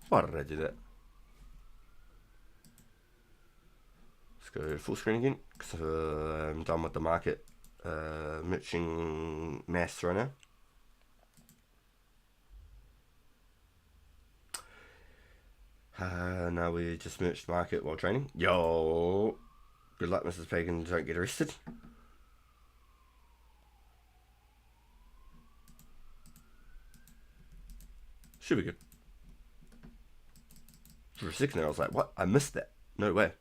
Why did I do that? Let's go full screen again, because I'm done with the market merching mass right now. Now we just merged market while training. Yo! Good luck, Mrs. Pagan, don't get arrested. Should be good. For a second there I was like, what? I missed that. No way.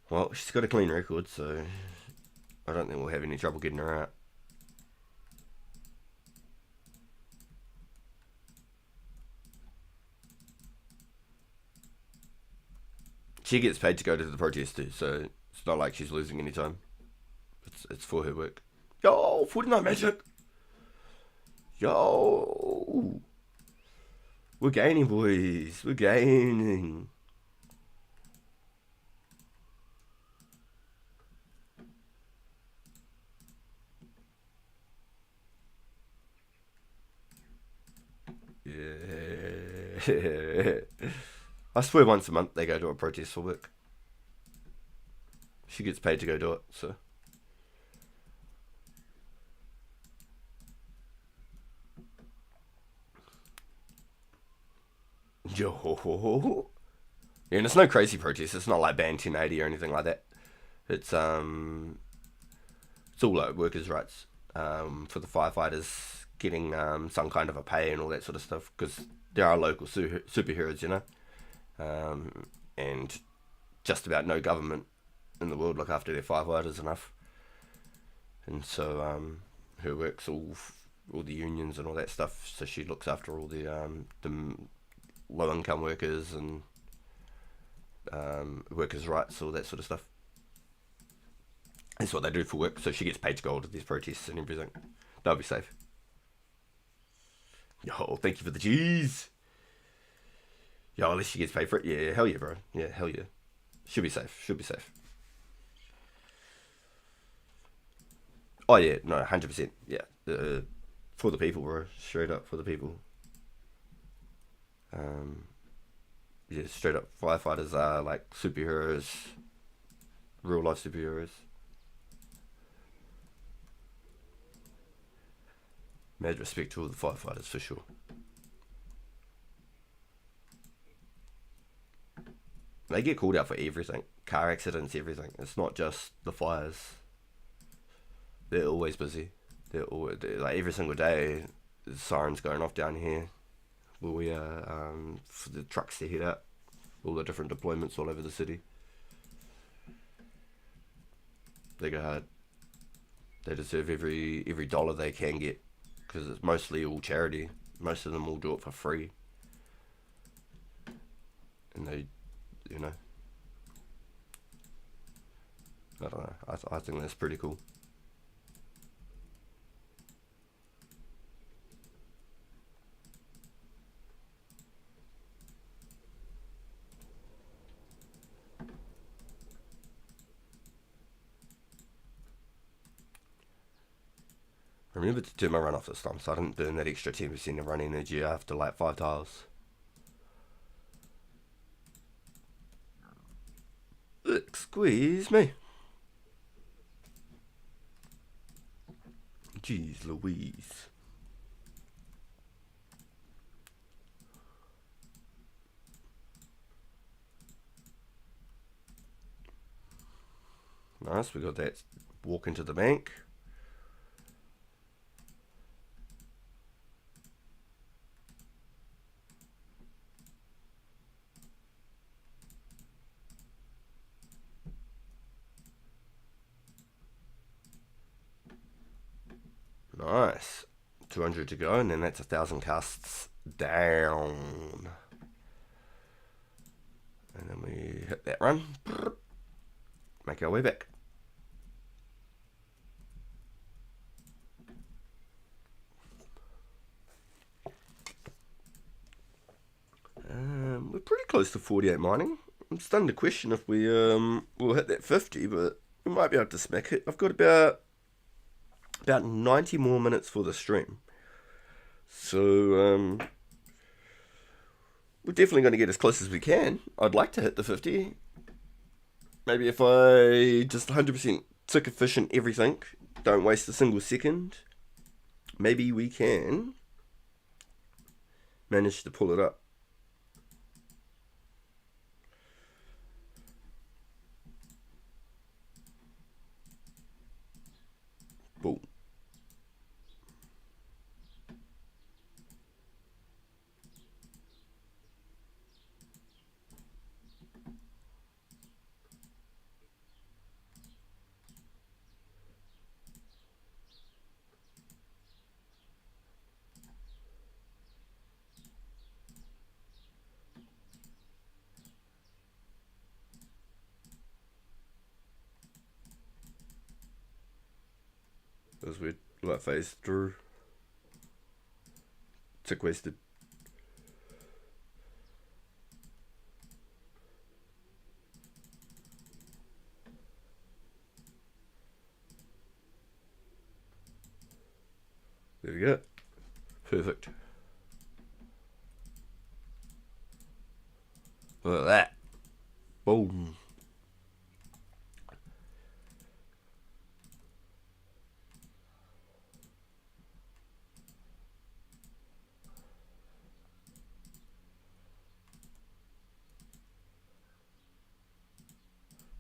Well, she's got a clean record, so I don't think we'll have any trouble getting her out. She gets paid to go to the protest too, so it's not like she's losing any time. It's for her work. Yo, 49 magic! Yo! We're gaining, boys. We're gaining. Yeah. I swear once a month they go to a protest for work. She gets paid to go do it, so. Yo. Yeah, and it's no crazy protest. It's not like Ban 1080 or anything like that. It's all like workers' rights for the firefighters getting some kind of a pay and all that sort of stuff, because there are local superheroes, you know, and just about no government in the world look after their firefighters enough, and so her works all the unions and all that stuff, so she looks after all the low income workers and workers' rights, all that sort of stuff. That's what they do for work, so she gets paid to go to these protests and everything. They'll be safe. Yo, thank you for the cheese. Yo, at least she gets paid for it. Yeah, hell yeah, bro. Yeah, hell yeah. Should be safe. Should be safe. Oh yeah, no, 100%. Yeah, for the people, bro. Straight up for the people. Yeah, straight up. Firefighters are like superheroes, real life superheroes. Mad respect to all the firefighters for sure. They get called out for everything. Car accidents, everything. It's not just the fires. They're always busy. They're like every single day, there's sirens going off down here where we are, for the trucks to head out. All the different deployments all over the city. They go hard. They deserve every dollar they can get, because it's mostly all charity. Most of them will do it for free. And they, you know, I don't know. I think that's pretty cool. Remember to do my runoff this time, so I didn't burn that extra 10% of run energy after like 5 tiles. Squeeze me. Jeez Louise. Nice, we got that walk into the bank. Nice. 200 to go, and then that's 1,000 casts down. And then we hit that run. Make our way back. We're pretty close to 48 mining. I'm starting to question if we will hit that 50, but we might be able to smack it. I've got about 90 more minutes for the stream. So we're definitely going to get as close as we can. I'd like to hit the 50. Maybe if I just 100% tick efficient everything, don't waste a single second, maybe we can manage to pull it up. Boom. As we like phase through. Tick wasted. There we go. Perfect. Look at that. Boom.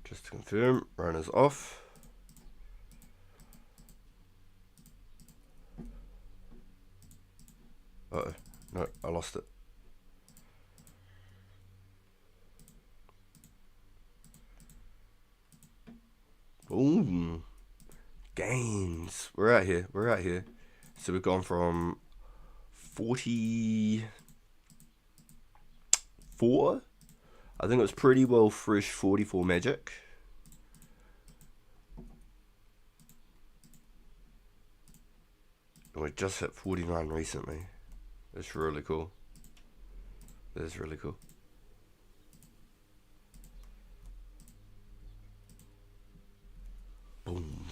Just to confirm, runner's off. Uh-oh. No, I lost it. Boom. Gains. We're out here. We're out here. So we've gone from 44. I think it was pretty well fresh 44 magic. And we just hit 49 recently. That's really cool. That's really cool. Boom.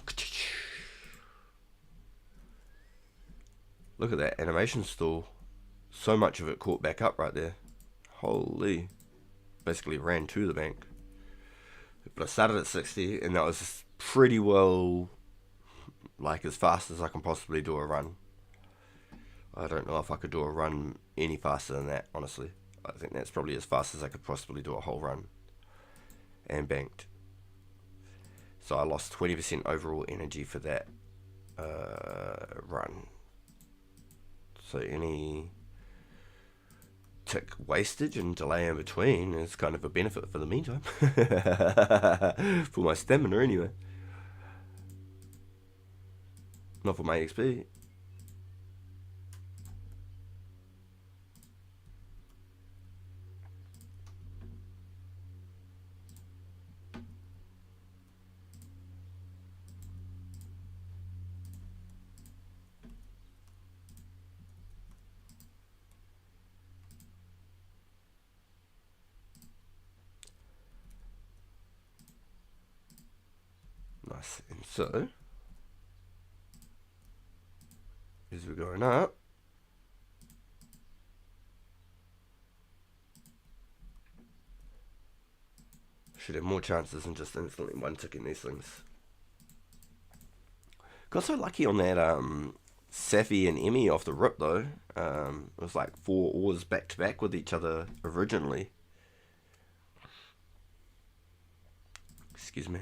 Look at that animation stall. So much of it caught back up right there. Holy. Basically ran to the bank. But I started at 60 and that was pretty well like as fast as I can possibly do a run. I don't know if I could do a run any faster than that, honestly. I think that's probably as fast as I could possibly do a whole run. And banked. So I lost 20% overall energy for that run. So any tick wastage and delay in between is kind of a benefit for the meantime. For my stamina anyway. Not for my XP. Nice. And so, as we're going up, should have more chances than just instantly one ticking these things. Got so lucky on that Safi and Emmy off the rip though. It was like 4 ores back to back with each other originally. Excuse me.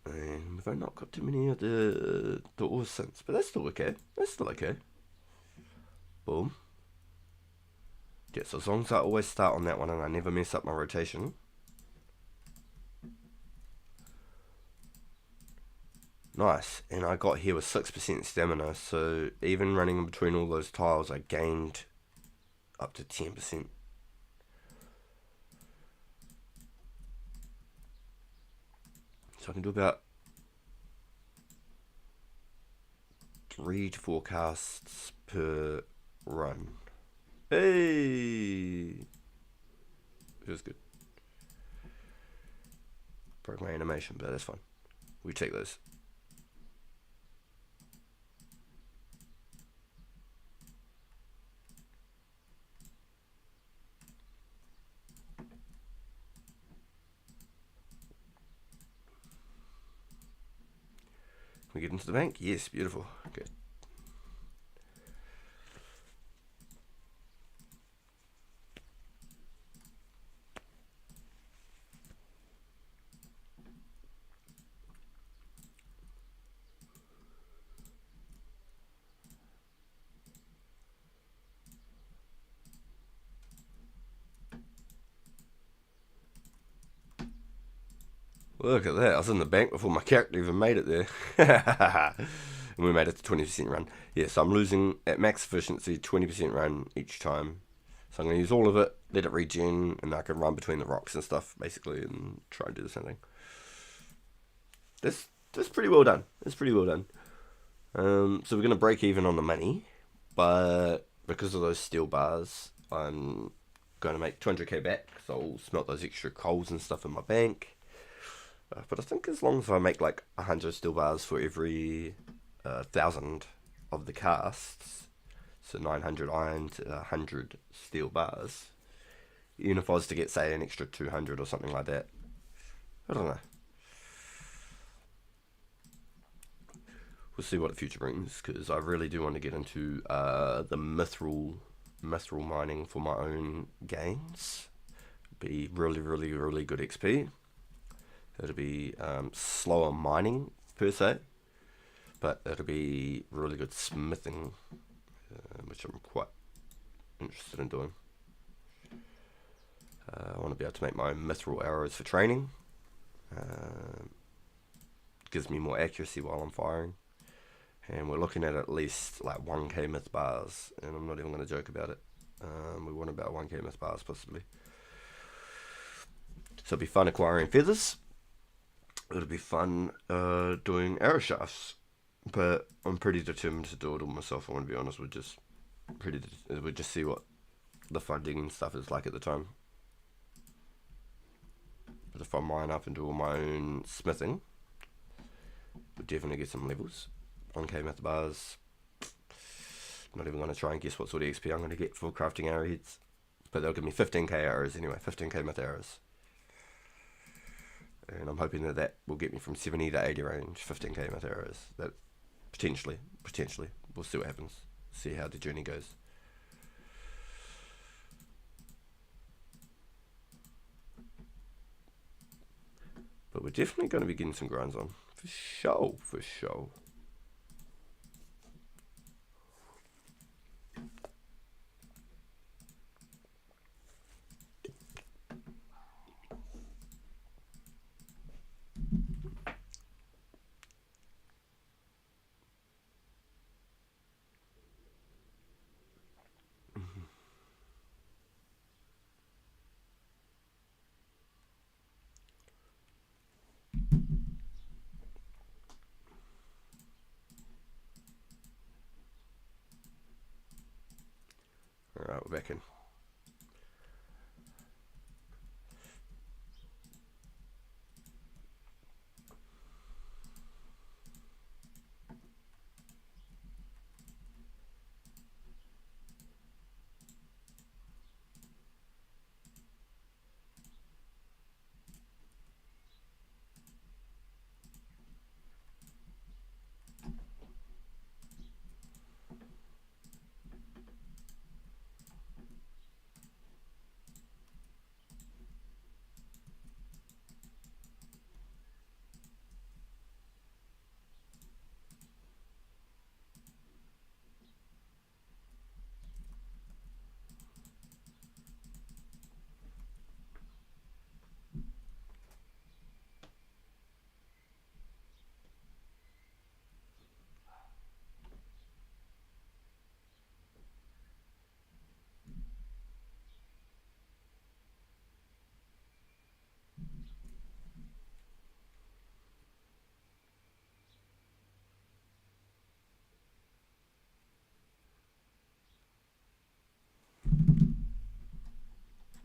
And we've not got too many of the ores since, but that's still okay. That's still okay. Boom. Yeah, so as long as I always start on that one and I never mess up my rotation. Nice. And I got here with 6% stamina, so even running in between all those tiles, I gained up to 10%. So I can do about 3 to 4 casts per run. Hey! It was good. Broke my animation, but that's fine. We take those. Can we get into the bank? Yes, beautiful. Good. Look at that. I was in the bank before my character even made it there. And we made it to 20% run. Yeah, so I'm losing at max efficiency 20% run each time. So I'm going to use all of it, let it regen, and I can run between the rocks and stuff, basically, and try and do the same thing. That's pretty well done. It's pretty well done. So we're going to break even on the money, but because of those steel bars, I'm going to make 200k back, so I'll smelt those extra coals and stuff in my bank. But I think as long as I make like 100 steel bars for every 1,000 of the casts, so 900 iron to 100 steel bars, even if I was to get, say, an extra 200 or something like that, I don't know. We'll see what the future brings, because I really do want to get into the mithril mining for my own gains. Be really, really, really good XP. It'll be slower mining per se, but it'll be really good smithing, which I'm quite interested in doing. I want to be able to make my own mithril arrows for training. Gives me more accuracy while I'm firing. And we're looking at least like 1k myth bars, and I'm not even going to joke about it. We want about 1k myth bars possibly. So it'll be fun acquiring feathers. It'll be fun doing arrow shafts, but I'm pretty determined to do it all myself. I want to be honest. We'll just see what the funding and stuff is like at the time. But if I mine up and do all my own smithing, we'll definitely get some levels. 1k myth bars. Not even going to try and guess what sort of XP I'm going to get for crafting arrowheads, but they'll give me 15k arrows anyway. 15k myth arrows. And I'm hoping that will get me from 70 to 80 range, 15k myth arrows. That potentially, we'll see what happens. See how the journey goes. But we're definitely going to be getting some grinds on, for sure. Alright, we're back in.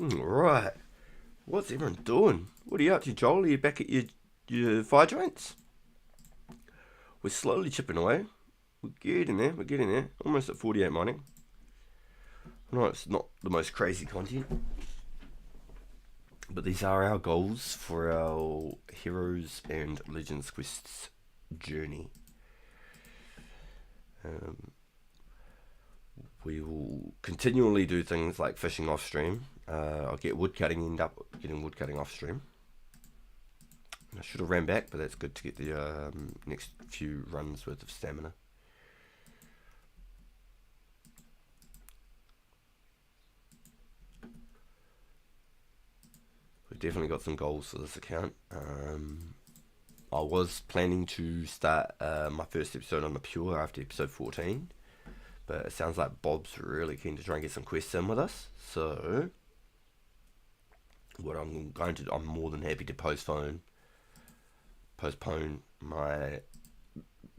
Right. What's everyone doing? What are you up to, Joel? Are you back at your fire joints? We're slowly chipping away. We're getting there. Almost at 48 mining. No, it's not the most crazy content. But these are our goals for our Heroes and Legends Quests journey. We will continually do things like fishing off stream. I'll get woodcutting, end up getting woodcutting off stream. I should have ran back, but that's good to get the next few runs worth of stamina. We've definitely got some goals for this account. I was planning to start my first episode on the Pure after episode 14, but it sounds like Bob's really keen to try and get some quests in with us. So what I'm more than happy to postpone my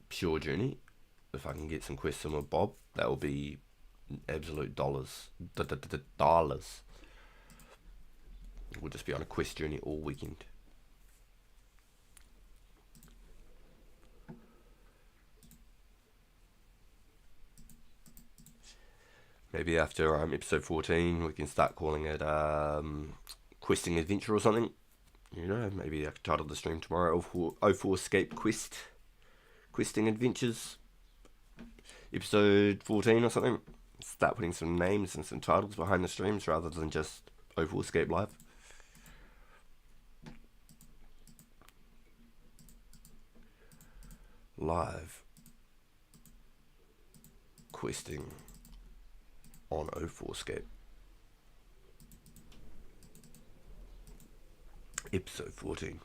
Pure journey. If I can get some quests in with Bob, that will be absolute dollars. Dollars. We'll just be on a quest journey all weekend. Maybe after episode 14, we can start calling it questing adventure or something. You know, maybe I could title the stream tomorrow 2004scape questing adventures episode 14 or something. Start putting some names and some titles behind the streams rather than just 2004scape live. Live questing on 2004scape episode 14.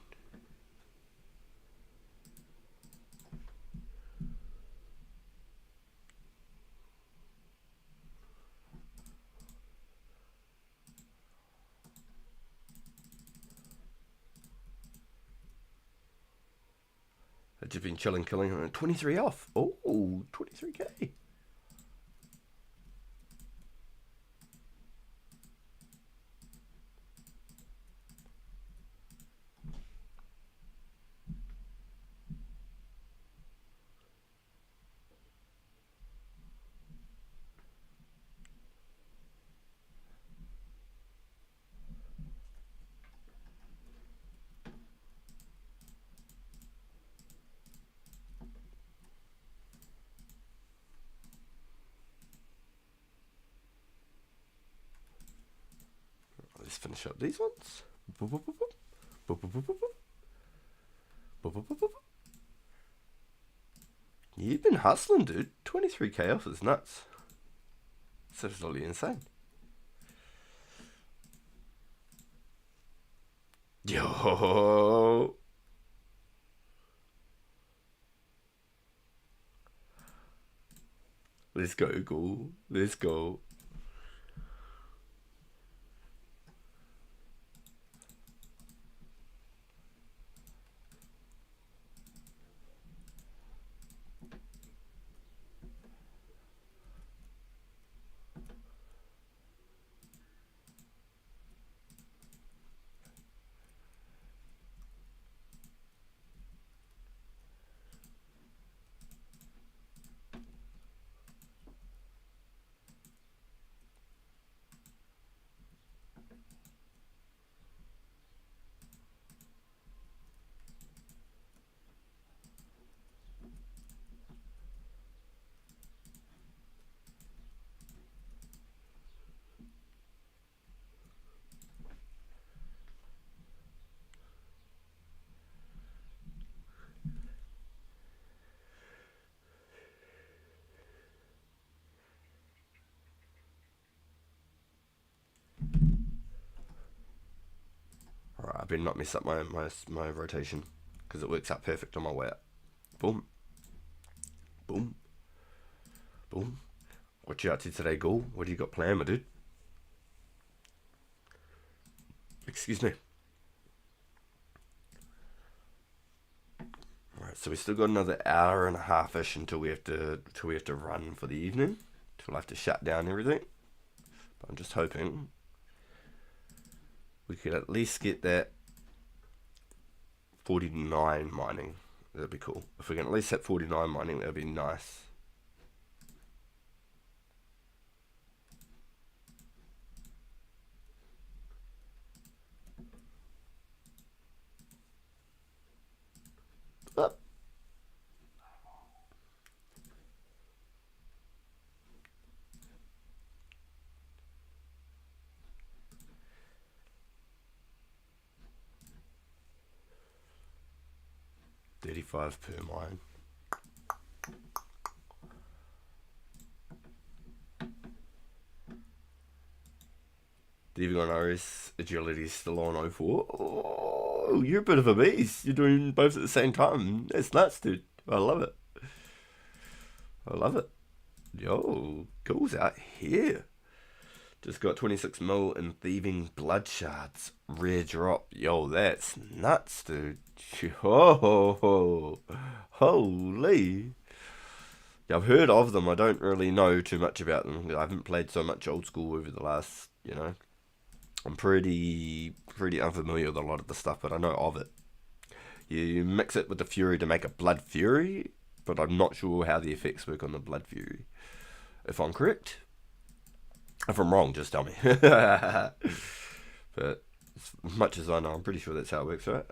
I've just been killing 23 off. Oh, 23k. Let's finish up these ones. You've been hustling, dude. 23k off is nuts. It's absolutely insane. Yo. Let's go, Ghoul. Let's go. Alright, I better not mess up my rotation because it works out perfect on my way up. Boom. Boom. Boom. What you up to today, Ghoul? What do you got planned, my dude? Excuse me. Alright, so we still got another hour and a half-ish until we have to run for the evening. Till I have to shut down everything. But I'm just hoping we could at least get that 49 mining. That'd be cool. If we can at least hit 49 mining, that'd be nice. Up. $35 per mine. Leaving on RS, agility still on 04. Oh, you're a bit of a beast. You're doing both at the same time. That's nuts, dude. I love it. I love it. Yo, goes out here. Just got 26 mil in thieving blood shards. Rare drop. Yo, that's nuts, dude. Oh, holy. Yeah, I've heard of them. I don't really know too much about them. I haven't played so much old school over the last, I'm pretty unfamiliar with a lot of the stuff, but I know of it. You mix it with the Fury to make a Blood Fury, but I'm not sure how the effects work on the Blood Fury. If I'm correct. If I'm wrong, just tell me. But as much as I know, I'm pretty sure that's how it works, right?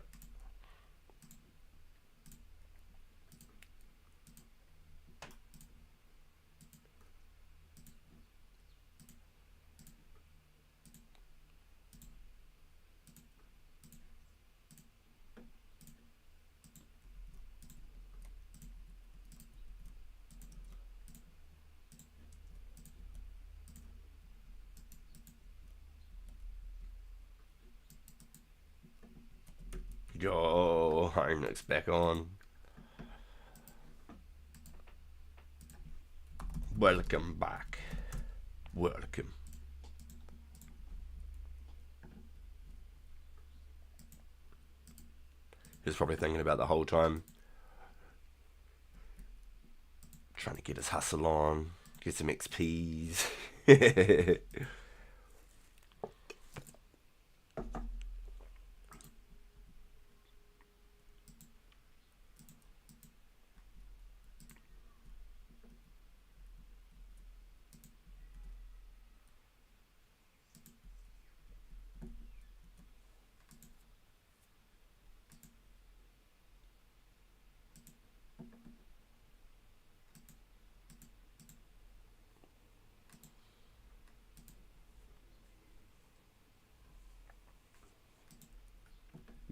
Yo, Harnack's back on. Welcome back. Welcome. He was probably thinking about the whole time. Trying to get his hustle on. Get some XPs.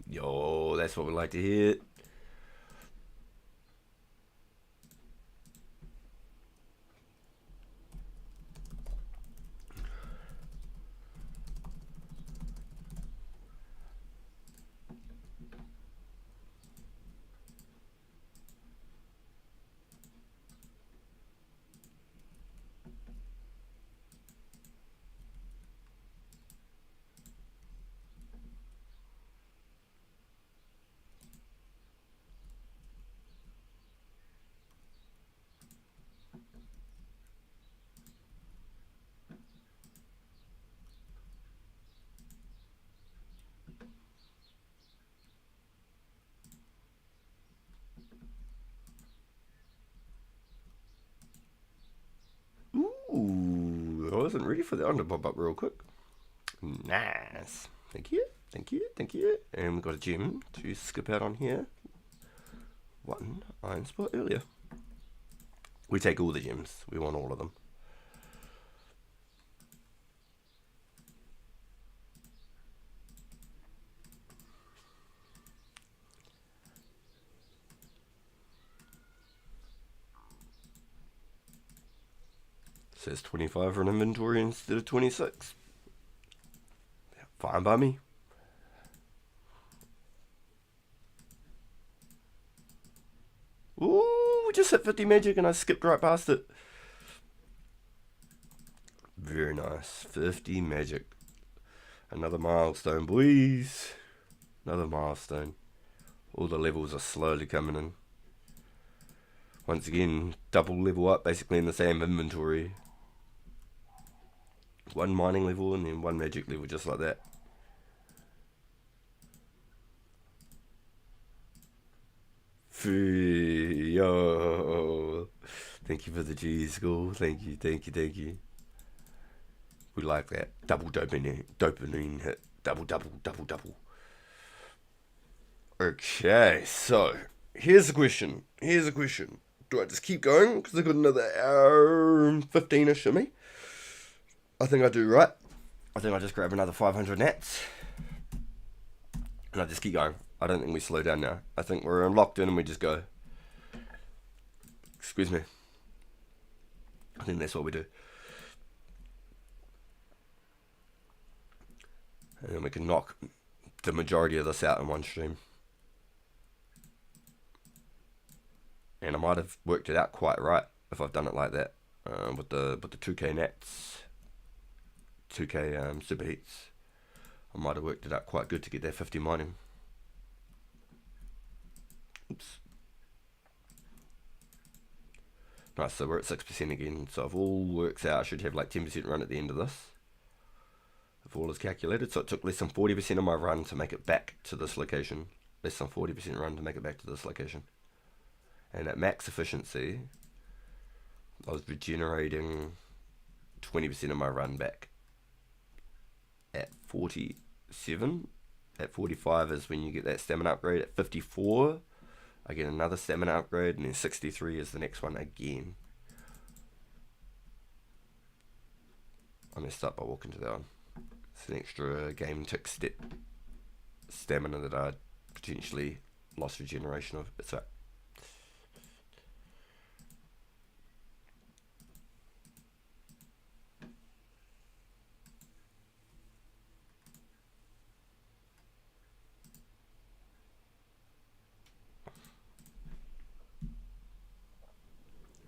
Yo, that's what we like to hear. Ooh, I wasn't ready for that one to pop up real quick. Nice. Thank you, thank you, thank you. And we've got a gem to skip out on here. One iron spot earlier. We take all the gems. We want all of them. Says 25 for an inventory instead of 26. Fine by me. Ooh, we just hit 50 magic and I skipped right past it. Very nice. 50 magic. Another milestone, boys. Another milestone. All the levels are slowly coming in. Once again, double level up basically in the same inventory. One mining level and then one magic level, just like that. Yo. Thank you for the G school. Thank you. We like that. Double dopamine hit. Double. Okay, so here's the question. Do I just keep going? Because I've got another hour and 15-ish of me. I think I do, right? I think I just grab another 500 nats. And I just keep going. I don't think we slow down now. I think we're locked in and we just go. Excuse me. I think that's what we do. And then we can knock the majority of this out in one stream. And I might have worked it out quite right if I've done it like that. With the 2k nats, 2k superheats. I might have worked it out quite good to get that 50 mining. Oops. Nice, so we're at 6% again. So if all works out, I should have like 10% run at the end of this. If all is calculated. So it took less than 40% of my run to make it back to this location. Less than 40% run to make it back to this location. And at max efficiency, I was regenerating 20% of my run back. At 47, at 45 is when you get that stamina upgrade. At 54, I get another stamina upgrade, and then 63 is the next one again. I messed up by walking to that one. It's an extra game tick step stamina that I potentially lost regeneration of. It's right.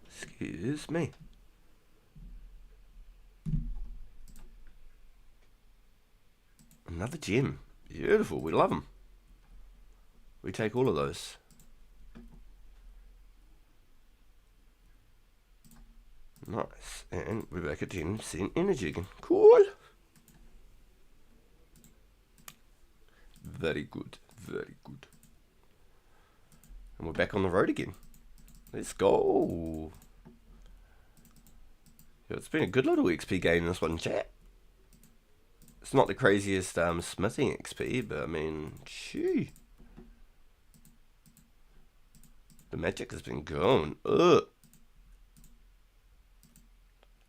Excuse me. Another gem. Beautiful. We love them. We take all of those. Nice. And we're back at 10% energy again. Cool. Very good. And we're back on the road again. Let's go. Yeah, it's been a good little XP gain in this one, chat. It's not the craziest smithing XP, but I mean, shoo. The magic has been going up.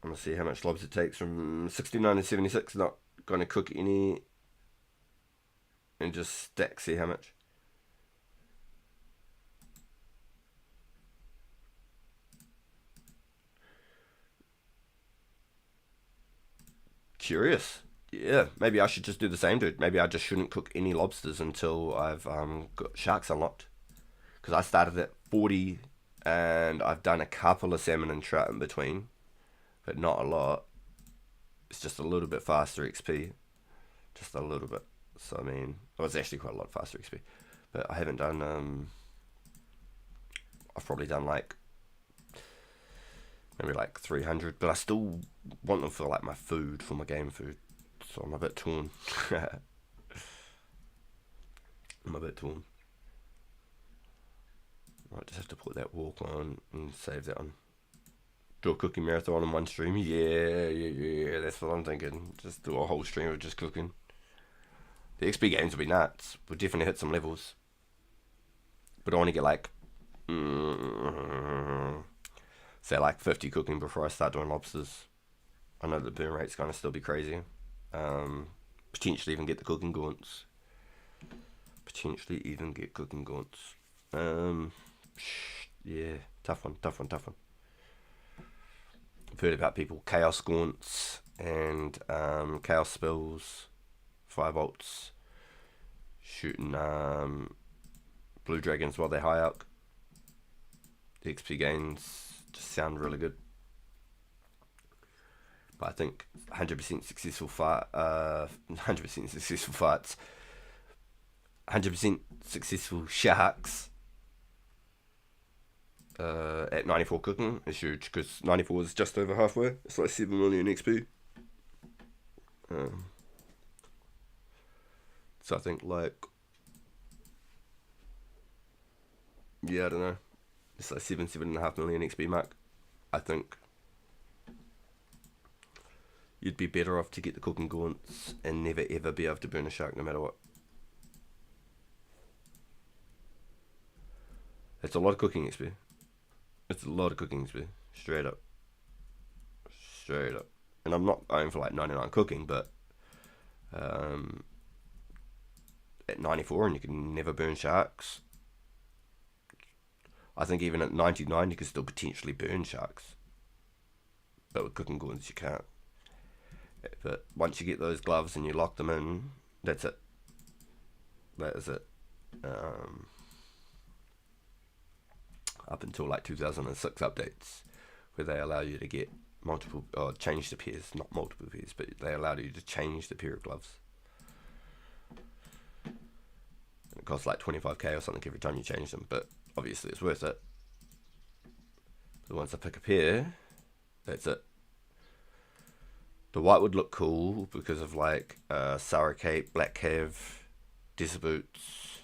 I'm going to see how much lobs it takes from 69 to 76. Not going to cook any. And just stack, see how much. Curious. Yeah, maybe I should just do the same, dude. Maybe I just shouldn't cook any lobsters until I've got sharks unlocked. Because I started at 40 and I've done a couple of salmon and trout in between. But not a lot. It's just a little bit faster XP. Just a little bit. So, I mean, well, it's actually quite a lot faster XP. But I haven't done, I've probably done like, maybe like 300. But I still want them for like my food, for my game food. So I'm a bit torn. Might just have to put that walk on and save that one. Do a cooking marathon in one stream. Yeah. That's what I'm thinking. Just do a whole stream of just cooking. The XP games will be nuts. We'll definitely hit some levels. But I want to get like, say like 50 cooking before I start doing lobsters. I know the burn rate's going to still be crazy. Potentially even get the cooking gaunts. Yeah, tough one. I've heard about people chaos gaunts and chaos spills, firebolts, shooting blue dragons while they're high up. The XP gains just sound really good. But I think 100% successful fight, 100% successful fights, 100% successful sharks at 94 cooking is huge, because 94 is just over halfway. It's like 7 million XP. So I think like Yeah, I don't know. It's like 7.5 million XP mark. I think you'd be better off to get the cooking gaunts and never ever be able to burn a shark no matter what. It's a lot of cooking XP. It's a lot of cooking XP. Straight up. Straight up. And I'm not going for like 99 cooking, but at 94 and you can never burn sharks. I think even at 99 you can still potentially burn sharks. But with cooking gaunts you can't. But once you get those gloves and you lock them in, that's it. That is it. Up until like 2006 updates, where they allow you to get multiple, or change the pairs, not multiple pairs, but they allow you to change the pair of gloves. And it costs like 25k or something every time you change them, but obviously it's worth it. So once I pick a pair, that's it. The white would look cool because of like Runescape, Black Cav, Desert Boots,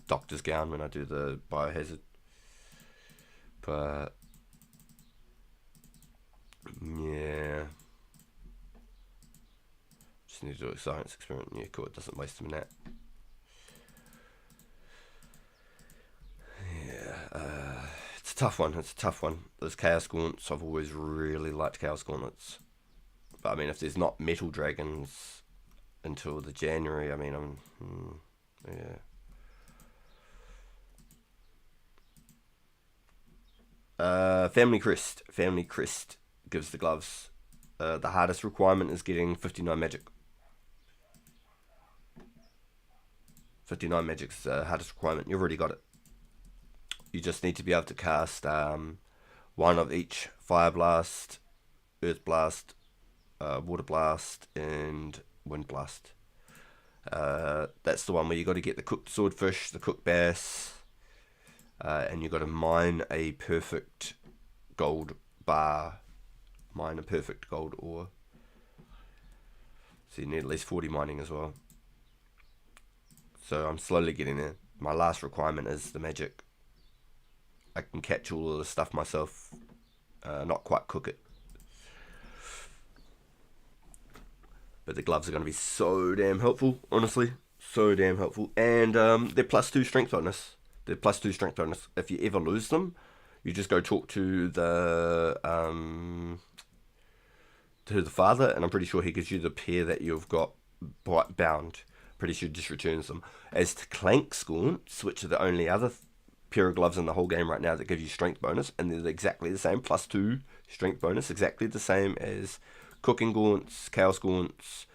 Doctor's Gown when I do the Biohazard. But yeah, just need to do a science experiment. Yeah, cool, it doesn't waste a minute. Yeah, it's a tough one. It's a tough one. Those Chaos Gaunts, I've always really liked Chaos Gauntlets. But I mean, if there's not Metal Dragons until the January, I mean, yeah. Family Crest. Family Crest gives the gloves. The hardest requirement is getting 59 magic. 59 magic's the hardest requirement. You've already got it. You just need to be able to cast one of each Fire Blast, Earth Blast, Water Blast, and Wind Blast. That's the one where you got to get the cooked swordfish, the cooked bass, and you got to mine a perfect gold bar, mine a perfect gold ore. So you need at least 40 mining as well. So I'm slowly getting there. My last requirement is the magic. I can catch all of the stuff myself, not quite cook it. But the gloves are going to be so damn helpful, honestly. So damn helpful. And they're +2 strength bonus. They're +2 strength bonus. If you ever lose them, you just go talk to the father, and I'm pretty sure he gives you the pair that you've got bound. Pretty sure just returns them. As to Clank Gaunts, which are the only other pair of gloves in the whole game right now that give you strength bonus, and they're exactly the same, +2 strength bonus, exactly the same as Cooking Gaunts, Chaos Gaunts.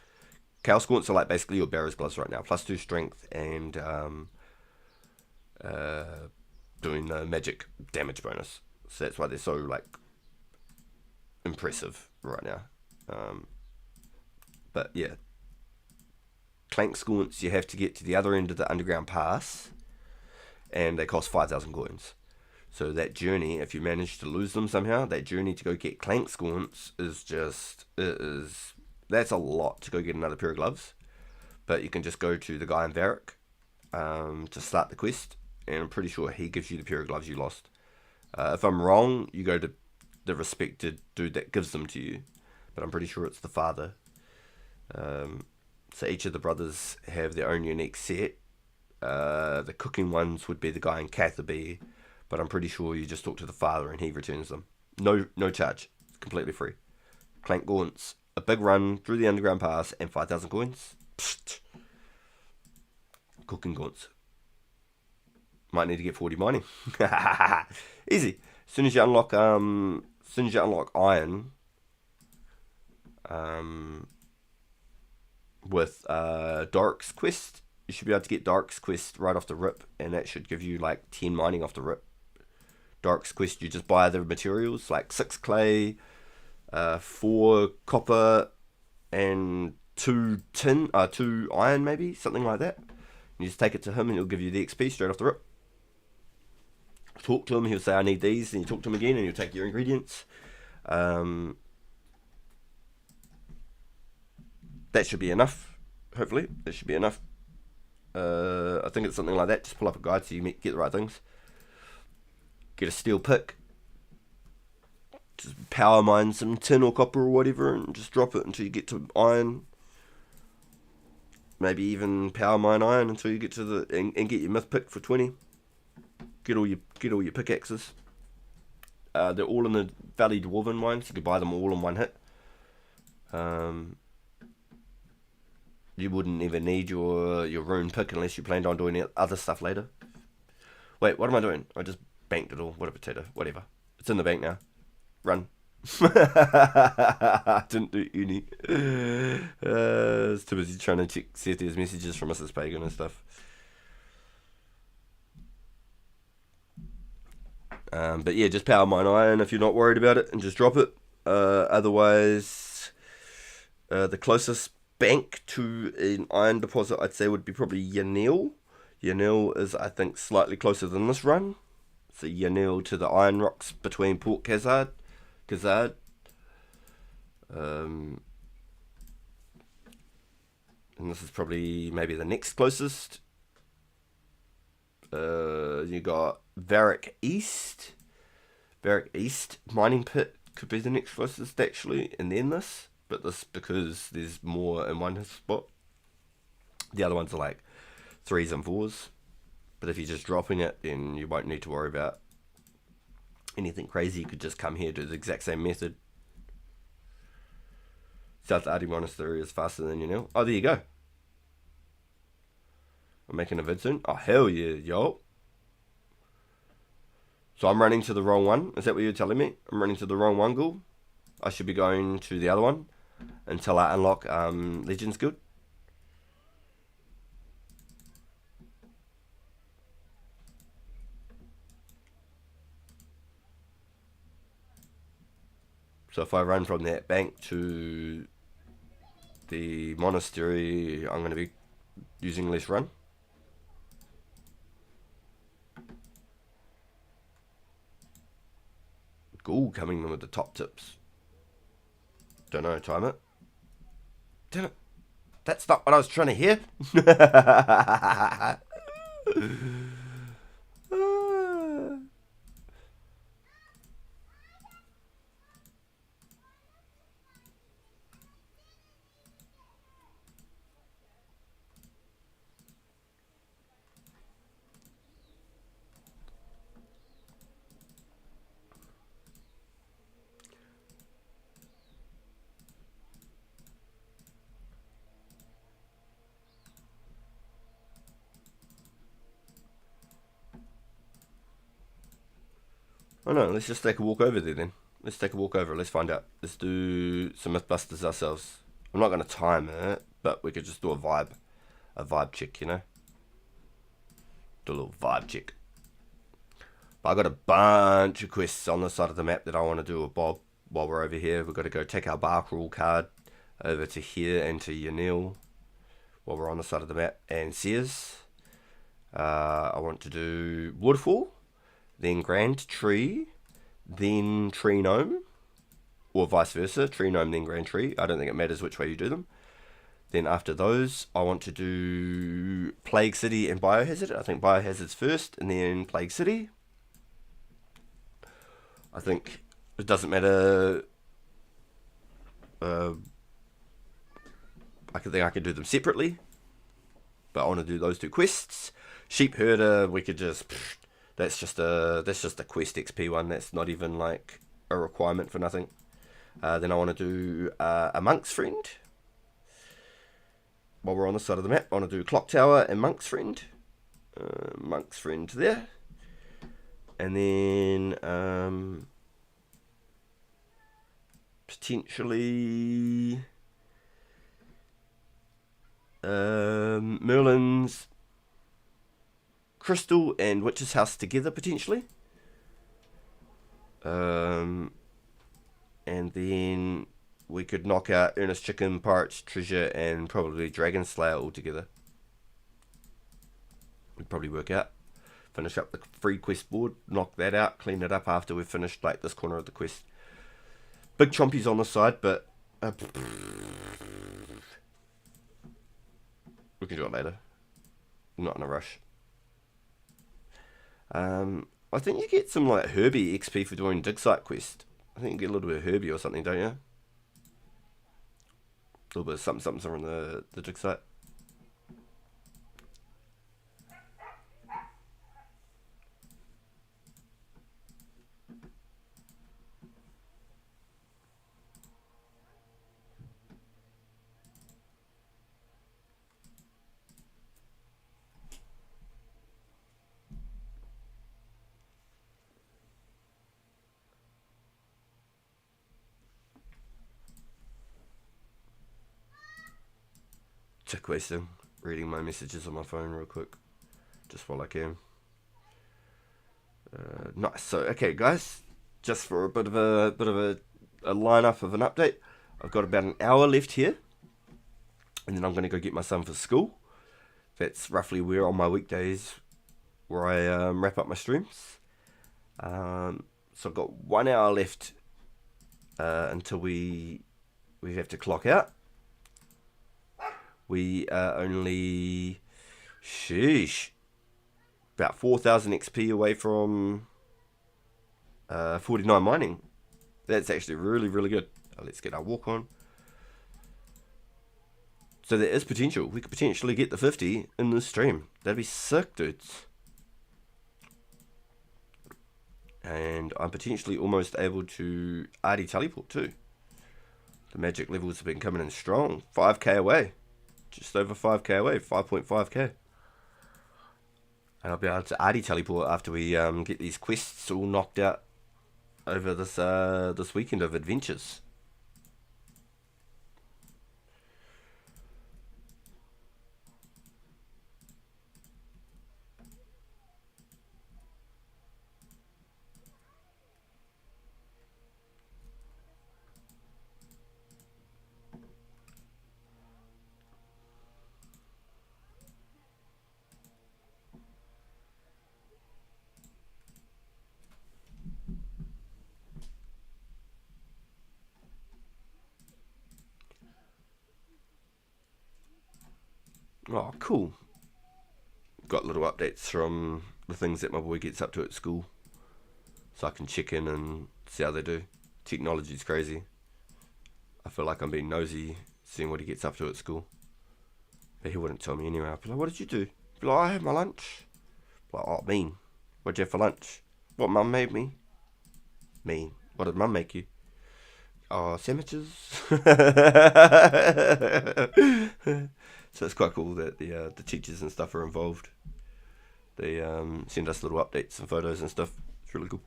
Chaos Gaunts are like basically your bearer's gloves right now, +2 strength and doing the magic damage bonus. So that's why they're so like impressive right now. But yeah, Clank Gaunts you have to get to the other end of the underground pass, and they cost 5,000 coins. So that journey, if you manage to lose them somehow, that journey to go get Clank Gaunts is just, that's a lot to go get another pair of gloves. But you can just go to the guy in Varric to start the quest, and I'm pretty sure he gives you the pair of gloves you lost. If I'm wrong, you go to the respected dude that gives them to you, but I'm pretty sure it's the father. So each of the brothers have their own unique set. The cooking ones would be the guy in Catherby, but I'm pretty sure you just talk to the father and he returns them. No charge. It's completely free. Clank Gaunts, a big run through the underground pass, and 5,000 coins. Psst. Cooking Gaunts. Might need to get 40 mining. Easy. As soon as you unlock iron, with Dark's quest, you should be able to get Dark's quest right off the rip, and that should give you like 10 mining off the rip. Dark's quest, you just buy the materials like 6 clay, 4 copper, and 2 iron, maybe something like that. You just take it to him, and he'll give you the XP straight off the rip. Talk to him, he'll say I need these, then you talk to him again, and he'll take your ingredients. That should be enough. Hopefully, that should be enough. I think it's something like that. Just pull up a guide so you get the right things. Get a steel pick. Just power mine some tin or copper or whatever and just drop it until you get to iron. Maybe even power mine iron until you get to the and get your myth pick for 20. Get all your pickaxes. They're all in the Valley Dwarven mines. You could buy them all in one hit. You wouldn't even need your rune pick unless you planned on doing other stuff later. Wait, what am I doing? I just banked it all. What a potato. Whatever. It's in the bank now. Run. I didn't do uni. I was too busy trying to see if there's messages from Mrs. Pagan and stuff. But yeah, just power mine iron if you're not worried about it and just drop it. Otherwise, the closest bank to an iron deposit I'd say would be probably Yanil. Yanil is, I think, slightly closer than this run. So Yanil to the iron rocks between Port Khazad. And this is probably maybe the next closest. You got Varric East. Varric East mining pit could be the next closest actually, and then this. But this because there's more in one spot. The other ones are like 3s and 4s. But if you're just dropping it, then you won't need to worry about anything crazy. You could just come here, do the exact same method. South Ardi Monastery is faster than you know. Oh, there you go. I'm making a vid soon. Oh, hell yeah, yo. So I'm running to the wrong one. Is that what you're telling me? I'm running to the wrong one, Ghoul? I should be going to the other one until I unlock Legends Guild. So if I run from that bank to the monastery, I'm going to be using less run. Ghoul coming in with the top tips. Don't know, time it. Damn it. That's not what I was trying to hear. Oh no, let's just take a walk over there then. Let's take a walk over. Let's find out. Let's do some Mythbusters ourselves. I'm not going to time it, but we could just do a vibe check, you know? Do a little vibe check. But I got a bunch of quests on the side of the map that I want to do with Bob while we're over here. We've got to go take our Bark Rule card over to here and to Yanil while we're on the side of the map. And Sears. I want to do Woodfall, then Grand Tree, then Tree Gnome, or vice versa, Tree Gnome, then Grand Tree. I don't think it matters which way you do them. Then after those, I want to do Plague City and Biohazard. I think Biohazard's first, and then Plague City. I think it doesn't matter. I think I can do them separately, but I want to do those two quests. Sheep Herder, we could just. That's just a quest XP one. That's not even like a requirement for nothing. Then I want to do a Monk's Friend. While we're on the side of the map, I want to do Clock Tower and Monk's Friend. Monk's Friend there. And then potentially Merlin's Crystal and Witch's House together, potentially. And then we could knock out Ernest Chicken, Pirate's Treasure, and probably Dragon Slayer all together. Would probably work out. Finish up the free quest board, knock that out, clean it up after we've finished like this corner of the quest. Big Chompy's on the side, but we can do it later. not in a rush. I think you get some like Herbie XP for doing dig site quest. I think you get a little bit of Herbie or something, don't you? A little bit of something from the dig site. Check wasting. Reading my messages on my phone real quick, just while I can. Nice. So okay, guys, just for a bit of a line-up of an update, I've got about an hour left here, and then I'm going to go get my son for school. That's roughly where on my weekdays where I wrap up my streams. So I've got 1 hour left until we have to clock out. We are only, about 4,000 XP away from 49 mining. That's actually really, really good. Let's get our walk on. So there is potential. We could potentially get the 50 in this stream. That'd be sick, dudes. And I'm potentially almost able to RD teleport too. The magic levels have been coming in strong. 5k away. Just over 5k away, 5.5k. And I'll be able to RD teleport after we get these quests all knocked out over this weekend of adventures. Oh, cool. Got little updates from the things that my boy gets up to at school. So I can check in and see how they do. Technology's crazy. I feel like I'm being nosy, seeing what he gets up to at school. But he wouldn't tell me anyway. I'd be like, what did you do? I'd be like, I had my lunch. I'd be like, oh, mean. What'd you have for lunch? What mum made me? Mean. What did mum make you? Oh, sandwiches. So it's quite cool that the teachers and stuff are involved. They send us little updates and photos and stuff. It's really cool.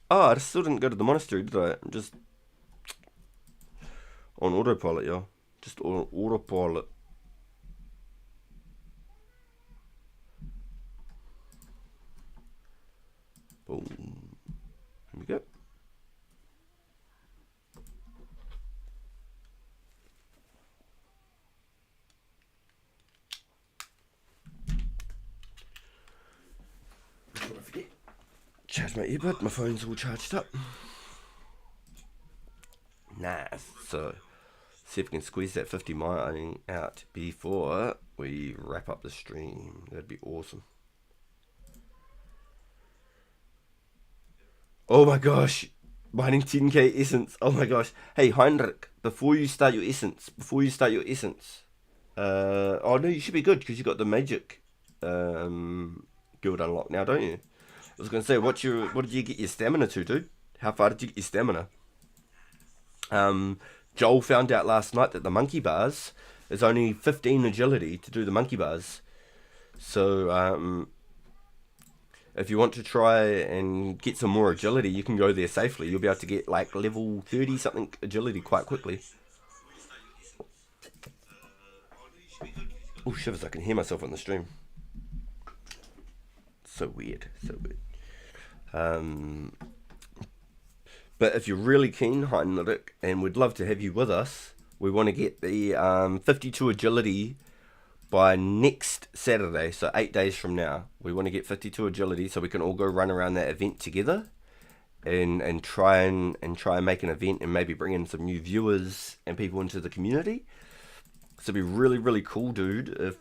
I still didn't go to the monastery, did I? I'm just on autopilot, y'all. Just on autopilot. Boom. Here we go. Before I forget, charge my earbud. My phone's all charged up. Nice. So, see if we can squeeze that 50 mining out before we wrap up the stream. That'd be awesome. Oh my gosh, mining 10k essence. Oh my gosh. Hey Heinrich, before you start your essence, oh no, you should be good because you got the magic guild unlocked now, don't you? I was gonna say, what did you get your stamina to, dude? How far did you get your stamina? Joel found out last night that the monkey bars is only 15 agility to do the monkey bars. So if you want to try and get some more agility, you can go there safely. You'll be able to get like level 30 something agility quite quickly. Oh shivers, I can hear myself on the stream. So weird, so weird. But if you're really keen, Heinrich, and we'd love to have you with us, we want to get the 52 agility by next Saturday, so 8 days from now, we want to get 52 agility so we can all go run around that event together and try and make an event and maybe bring in some new viewers and people into the community. So it'd be really, really cool, dude, if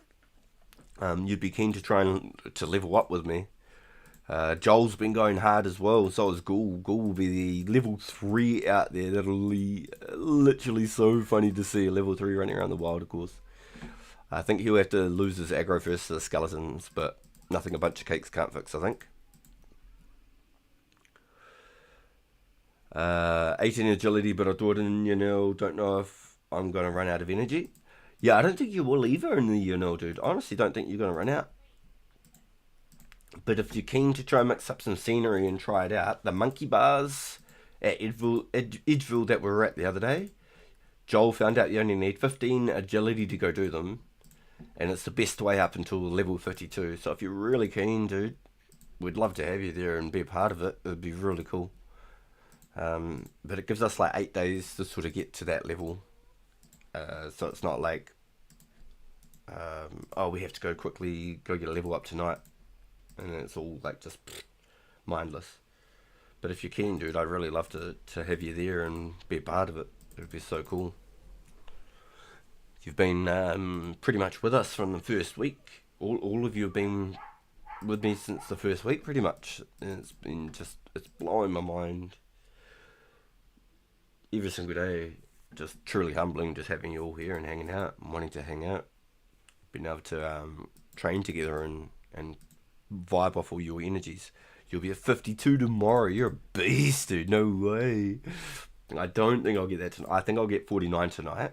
you'd be keen to try and to level up with me. Joel's been going hard as well, so is Ghoul. Ghoul will be the level 3 out there. That'll be literally so funny to see a level 3 running around the wild, of course. I think he'll have to lose his aggro first to the skeletons, but nothing a bunch of cakes can't fix, I think. 18 agility, but I thought don't know if I'm going to run out of energy. Yeah, I don't think you will either in the dude. Honestly, don't think you're going to run out. But if you're keen to try and mix up some scenery and try it out, the monkey bars at Edgeville that we were at the other day, Joel found out you only need 15 agility to go do them. And it's the best way up until level 52. So if you're really keen, dude, we'd love to have you there and be a part of it. It would be really cool. But it gives us like 8 days to sort of get to that level. So it's not like, we have to go quickly, go get a level up tonight. And it's all like just mindless. But if you're keen, dude, I'd really love to have you there and be a part of it. It would be so cool. You've been pretty much with us from the first week. All of you have been with me since the first week, pretty much. And it's blowing my mind. Every single day, just truly humbling, just having you all here and hanging out and wanting to hang out. Being able to train together and vibe off all your energies. You'll be at 52 tomorrow. You're a beast, dude. No way. I don't think I'll get that tonight. I think I'll get 49 tonight.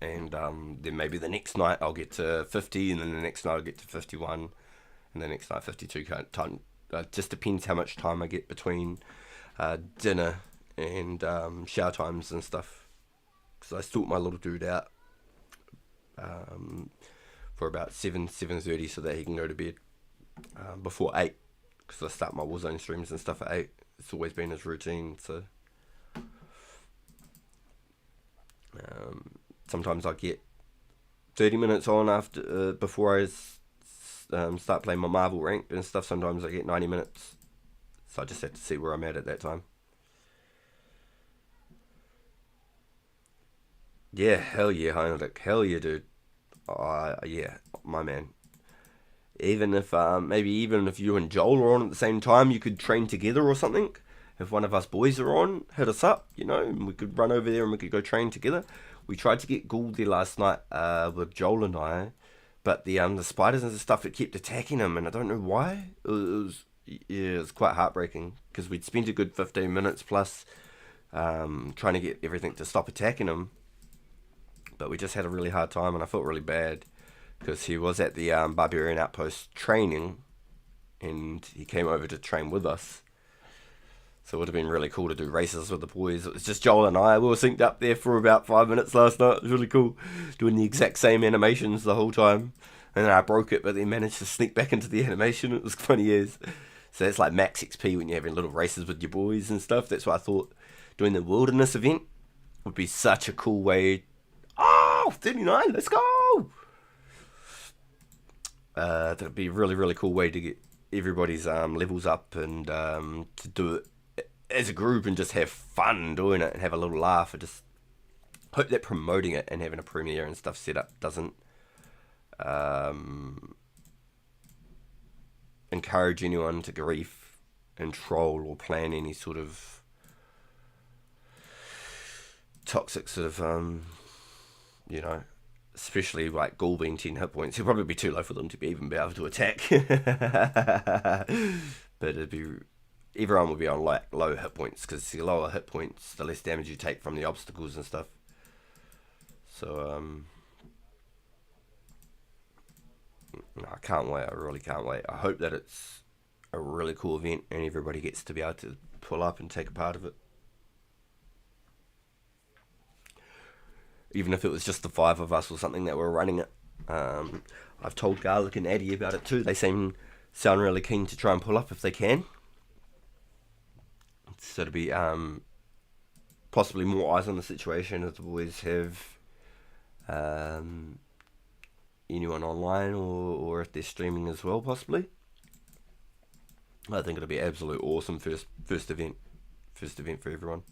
And then maybe the next night I'll get to 50, and then the next night I'll get to 51, and the next night 52. Just depends how much time I get between dinner and shower times and stuff. Because I sort my little dude out for about 7:30 so that he can go to bed before 8. Because I start my Warzone streams and stuff at 8. It's always been his routine, so... sometimes I get 30 minutes on after before I start playing my Marvel ranked and stuff. Sometimes I get 90 minutes. So I just have to see where I'm at that time. Yeah, hell yeah, Heinrich. Hell yeah, dude. Yeah, my man. Even if even if you and Joel are on at the same time, you could train together or something. If one of us boys are on, hit us up, and we could run over there and we could go train together. We tried to get Gould there last night with Joel and I, but the spiders and stuff, it kept attacking him, and I don't know why. It was quite heartbreaking, because we'd spent a good 15 minutes plus trying to get everything to stop attacking him, but we just had a really hard time, and I felt really bad, because he was at the Barbarian Outpost training, and he came over to train with us. So it would have been really cool to do races with the boys. It was just Joel and I. We were synced up there for about 5 minutes last night. It was really cool. Doing the exact same animations the whole time. And then I broke it, but then managed to sneak back into the animation. It was funny as. So that's like max XP when you're having little races with your boys and stuff. That's why I thought doing the wilderness event would be such a cool way. Oh, 39, let's go! That'd be a really, really cool way to get everybody's levels up and to do it as a group and just have fun doing it and have a little laugh. I just hope that promoting it and having a premiere and stuff set up doesn't encourage anyone to grief and troll or plan any sort of toxic sort of especially like Ghoul being 10 hit points. He'll probably be too low for them to even be able to attack. But everyone will be on like low hit points, because the lower hit points, the less damage you take from the obstacles and stuff. So I can't wait. I really can't wait. I hope that it's a really cool event and everybody gets to be able to pull up and take a part of it. Even if it was just the 5 of us or something that were running it. I've told Garlic and Addy about it too. They sound really keen to try and pull up if they can. So to be possibly more eyes on the situation, as the boys have anyone online, or if they're streaming as well, possibly. I think it'll be absolute awesome first event for everyone.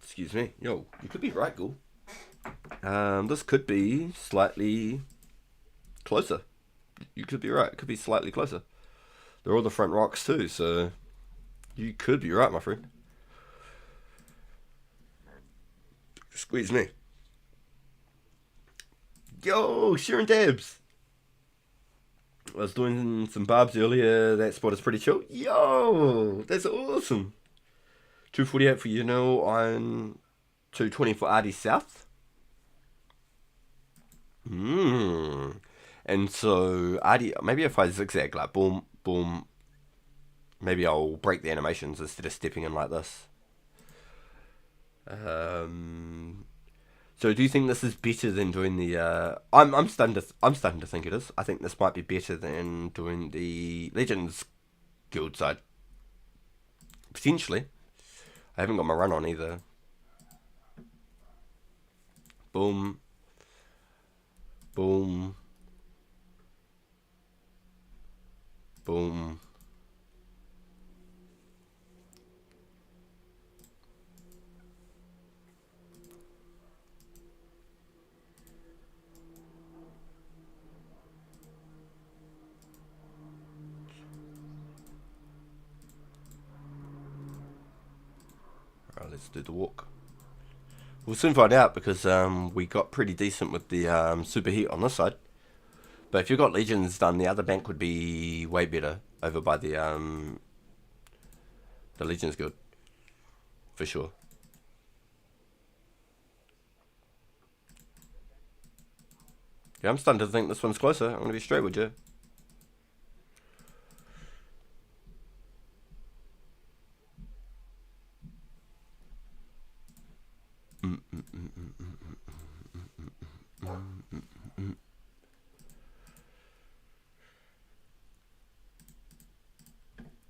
Excuse me. Yo, you could be right, Ghoul. This could be slightly closer. You could be right. It could be slightly closer. They're all the front rocks too, so you could be right, my friend. Squeeze me. Yo, Sharon Dabs. I was doing some barbs earlier. That spot is pretty chill. Yo, that's awesome. 248 for on 220 for RD South. And so RD, maybe if I zigzag like boom, boom, maybe I'll break the animations instead of stepping in like this. So do you think this is better than doing the? I'm starting to think it is. I think this might be better than doing the Legends Guild side. Potentially. I haven't got my run on either. Boom. Boom. Boom. Alright, let's do the walk. We'll soon find out because we got pretty decent with the superheat on this side. But if you've got Legends done, the other bank would be way better over by the Legends Guild. For sure. Yeah, I'm starting to think this one's closer. I'm going to be straight with you.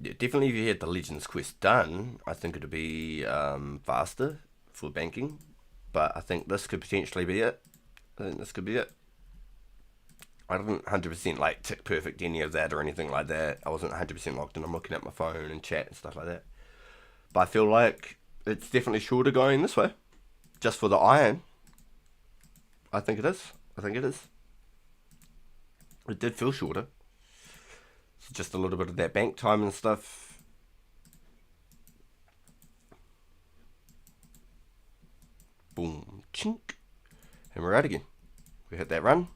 Yeah, definitely if you had the Legends quest done, I think it'd be faster for banking. But I think this could potentially be it. I think this could be it. I didn't 100% like tick perfect any of that or anything like that. I wasn't 100% logged in. I'm looking at my phone and chat and stuff like that. But I feel like it's definitely shorter going this way. Just for the iron. I think it is. I think it is. It did feel shorter. So just a little bit of that bank time and stuff. Boom. Chink. And we're out again. We hit that run.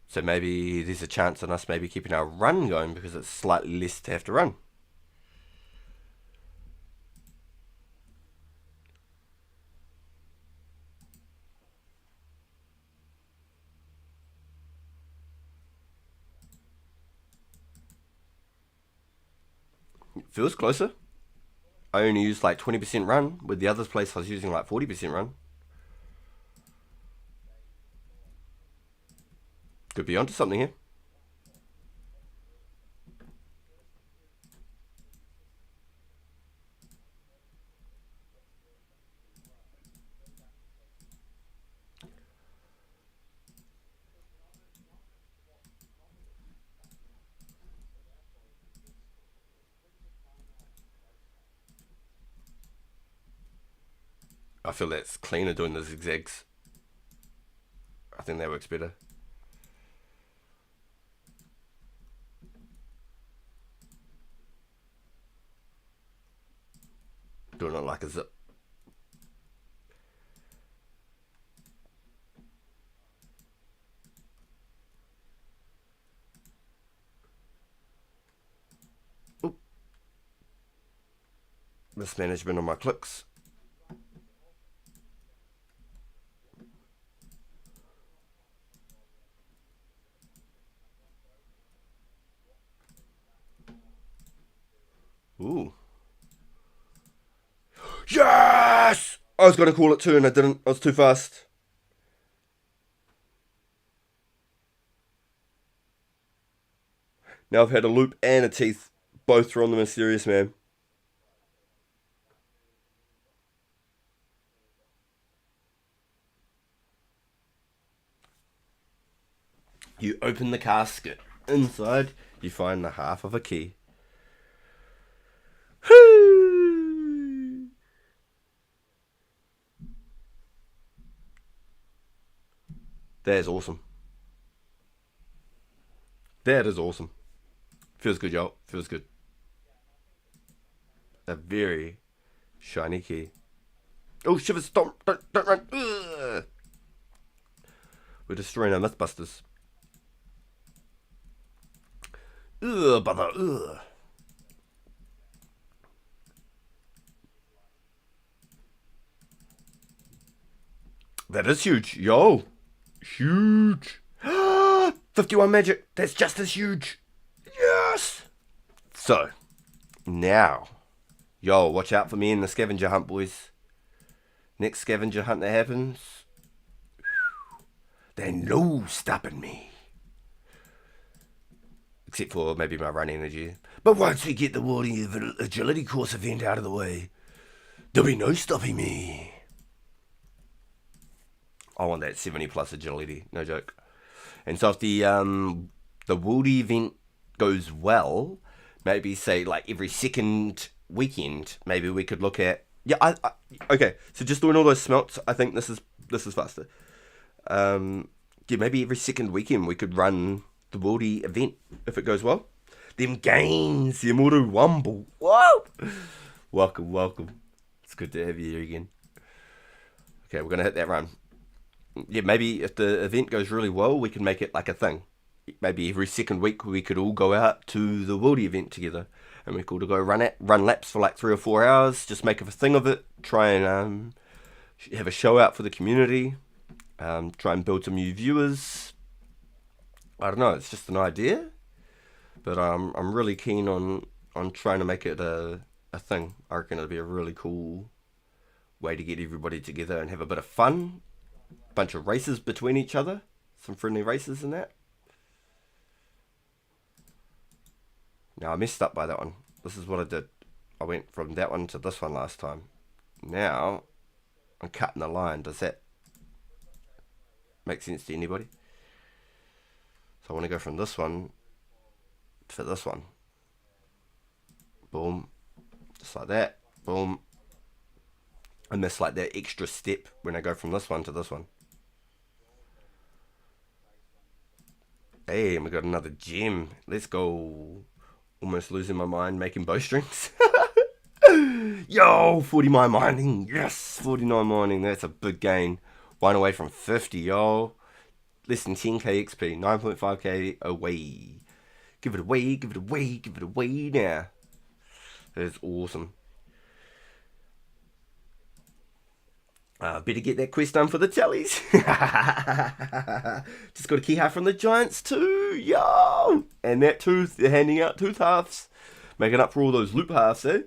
So maybe there's a chance on us maybe keeping our run going because it's slightly less to have to run. It feels closer. I only used like 20% run. With the other place I was using like 40% run. Could be onto something here. I feel that's cleaner doing the zigzags. I think that works better. Doing it like a zip. Oop. Mismanagement on my clicks. Ooh. Yes! I was going to call it too and I didn't. I was too fast. Now I've had a loop and a teeth. Both are on the mysterious man. You open the casket. Inside, you find the half of a key. That is awesome. That is awesome. Feels good, y'all. Feels good. A very shiny key. Oh, shivers! Don't run! Ugh. We're destroying our Mythbusters. Ugh, brother. Ugh. That is huge, yo. Huge. 51 magic. That's just as huge. Yes. So, now, yo, watch out for me in the scavenger hunt, boys. Next scavenger hunt that happens, there's no stopping me. Except for maybe my run energy. But once we get the Wardy Agility Course event out of the way, there'll be no stopping me. I want that 70 plus agility, no joke. And so if the Woody event goes well, maybe say like every second weekend, maybe we could look at okay. So just doing all those smelts, I think this is faster. Yeah, maybe every second weekend we could run the Woody event if it goes well. Them gains, the Immortal Wumble. Whoa! Welcome. It's good to have you here again. Okay, we're gonna hit that run. Yeah, maybe if the event goes really well, we can make it like a thing. Maybe every second week we could all go out to the Worldy event together, and we could go run laps for like 3 or 4 hours. Just make a thing of it. Try and have a show out for the community. Try and build some new viewers. I don't know. It's just an idea, but I'm really keen on trying to make it a thing. I reckon it'll be a really cool way to get everybody together and have a bit of fun. Bunch of races between each other, some friendly races and that. Now I messed up by that one. This is what I did. I went from that one to this one last time. Now I'm cutting the line. Does that make sense to anybody? So I want to go from this one to this one. Boom. Just like that. Boom. I miss like that extra step when I go from this one to this one. Hey, we got another gem. Let's go. Almost losing my mind making bowstrings. Yo, 49 mining. Yes, 49 mining. That's a big gain. One away from 50, yo. Less than 10k XP. 9.5k away. Give it away now. That is awesome. Better get that quest done for the tallies. Just got a key half from the Giants too, yo! And that tooth, they're handing out tooth halves. Making up for all those loop halves, eh?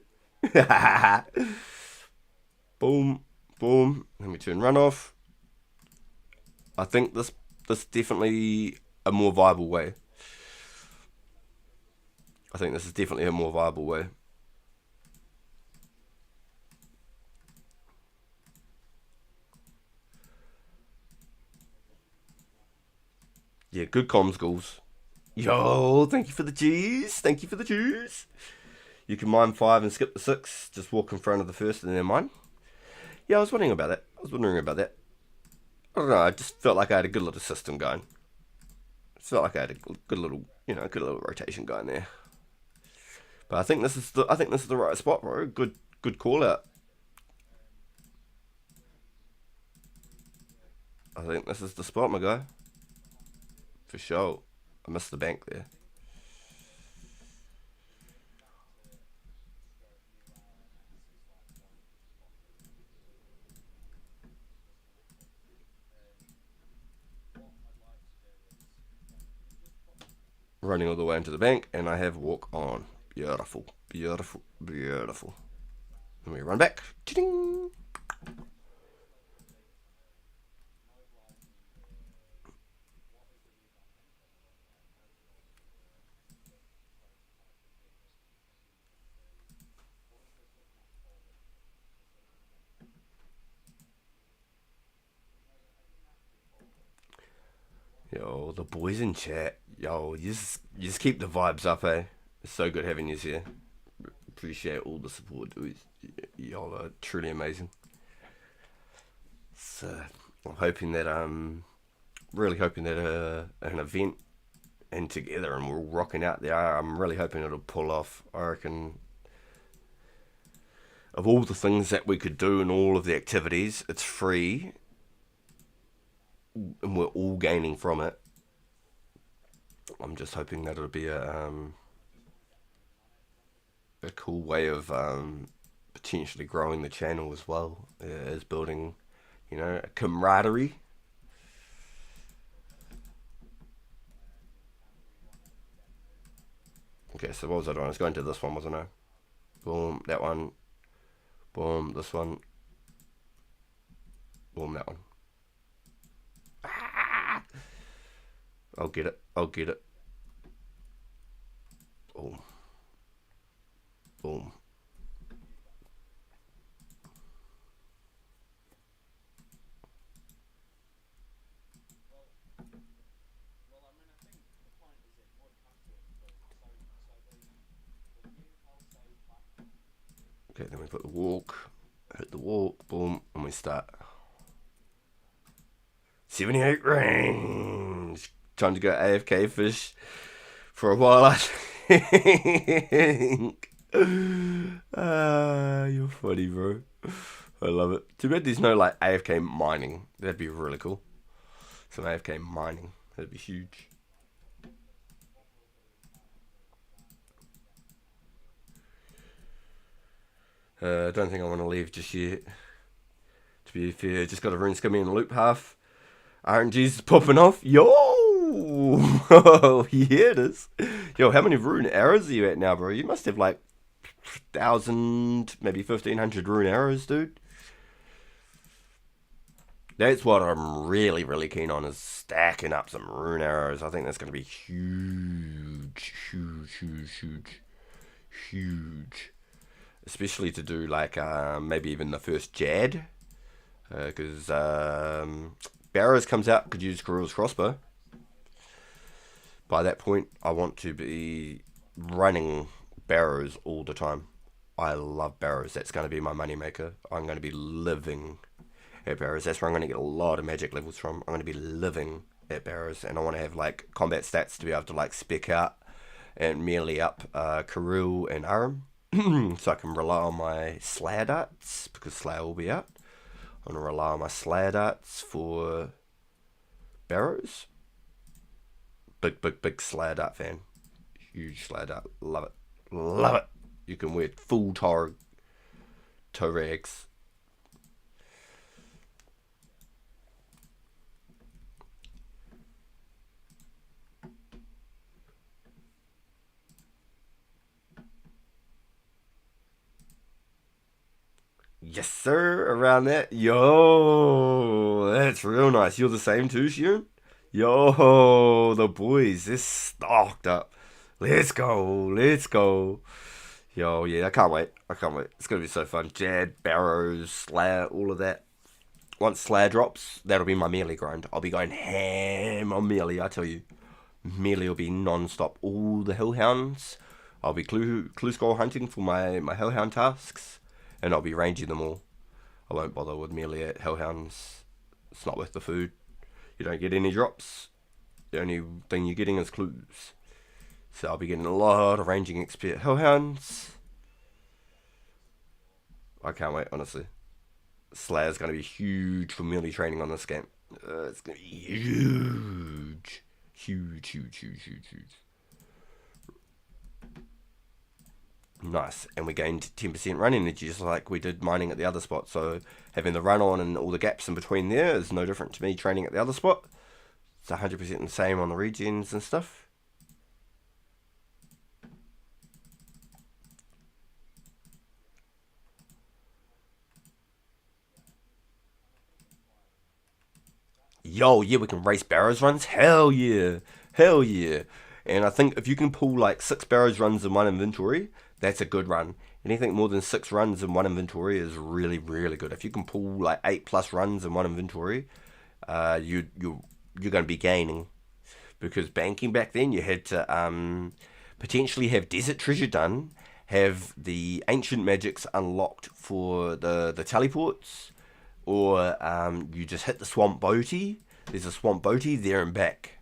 Boom, boom. Let me turn run off. I think this definitely a more viable way. I think this is definitely a more viable way. Yeah, good comms goals. Yo, thank you for the G's. Thank you for the G's. You can mine 5 and skip the 6. Just walk in front of the first and then mine. Yeah, I was wondering about that. I don't know, I just felt like I had a good little system going. Felt like I had a good little rotation going there. But I think this is the right spot, bro. Good call out. I think this is the spot, my guy. For sure. I missed the bank there. Running all the way into the bank, and I have walk on. Beautiful, beautiful, beautiful. And we run back. Ching. Yo, the boys in chat. Yo, you just keep the vibes up, eh? It's so good having you here. Appreciate all the support, dudes. Y'all are truly amazing. So I'm hoping that really hoping that an event and together and we're all rocking out there. I'm really hoping it'll pull off. I reckon of all the things that we could do and all of the activities, it's free and we're all gaining from it. I'm just hoping that it'll be a cool way of potentially growing the channel as well as building, a camaraderie. Okay, so what was I doing? I was going to this one, wasn't I? Boom, that one. Boom, this one. Boom, that one. Ah! I'll get it. I'll get it. Boom. Boom. Okay, then we put the walk, hit the walk, boom, and we start. 78 range. Time to go AFK fish for a while, I think. You're funny, bro. I love it. Too bad there's no like AFK mining. That'd be really cool. Some AFK mining. That'd be huge. I don't think I want to leave just yet. To be fair, just got a Runescape in loop half. RNG's popping off. Yo! Yeah, it is. Yo, how many rune arrows are you at now, bro? You must have like 1,000, maybe 1,500 rune arrows, dude. That's what I'm really, really keen on is stacking up some rune arrows. I think that's going to be huge, huge, huge, huge, huge. Especially to do like maybe even the first Jad. Because Barrows comes out, could use Gorill's crossbow. By that point, I want to be running Barrows all the time. I love Barrows. That's going to be my moneymaker. I'm going to be living at Barrows. That's where I'm going to get a lot of magic levels from. I'm going to be living at Barrows. And I want to have like combat stats to be able to like spec out and melee up Kirill and Aram. So I can rely on my Slayer darts, because Slayer will be out. I'm going to rely on my Slayer darts for Barrows. Big Slayer dart fan. Huge Slayer dart. Love it. Love it. You can wear full toe rags. Yes, sir. Around that. Yo, that's real nice. You're the same too, Sharon? Yo, the boys, they're stocked up. Let's go. Let's go. Yo, yeah, I can't wait. I can't wait. It's going to be so fun. Jad, Barrows, Slayer, all of that. Once Slayer drops, that'll be my melee grind. I'll be going ham on melee, I tell you. Melee will be non-stop. All the Hellhounds. I'll be clue scroll hunting for my Hellhound tasks. And I'll be ranging them all. I won't bother with melee at Hellhounds. It's not worth the food. You don't get any drops. The only thing you're getting is clues. So I'll be getting a lot of ranging XP at Hellhounds. I can't wait, honestly. Slayer's going to be huge for melee training on this game. It's going to be huge. Huge, huge, huge, huge, huge. Nice. And we gained 10% run energy just like we did mining at the other spot. So having the run on and all the gaps in between there is no different to me training at the other spot. It's 100% the same on the regens and stuff. yo, yeah, we can race Barrows runs. Hell yeah, hell yeah. And I think if you can pull like 6 Barrows runs in one inventory, that's a good run. Anything more than 6 runs in one inventory is really, really good. If you can pull like 8+ runs in one inventory, you're going to be gaining. Because banking back then, you had to potentially have Desert Treasure done, have the Ancient Magics unlocked for the teleports, or you just hit the Swamp Boaty. There's a Swamp Boaty there and back.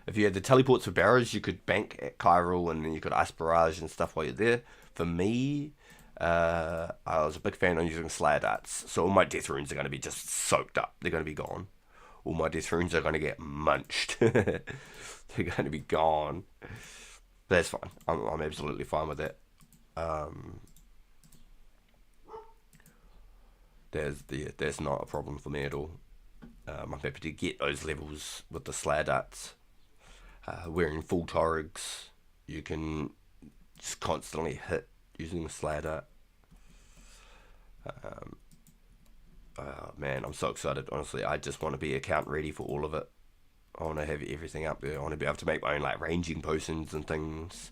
If you had the teleports for Barrows, you could bank at Chiral and then you could Ice Barrage and stuff while you're there. For me, I was a big fan of using Slayer Darts. So all my Death Runes are going to be just soaked up. They're going to be gone. All my Death Runes are going to get munched. They're going to be gone. That's fine. I'm absolutely fine with that. There's not a problem for me at all. I'm happy to get those levels with the Slayer Darts. Wearing full Torrigs, you can just constantly hit using the Slayer Dart. Oh man, I'm so excited. Honestly, I just want to be account ready for all of it. I want to have everything up there. I want to be able to make my own like ranging potions and things,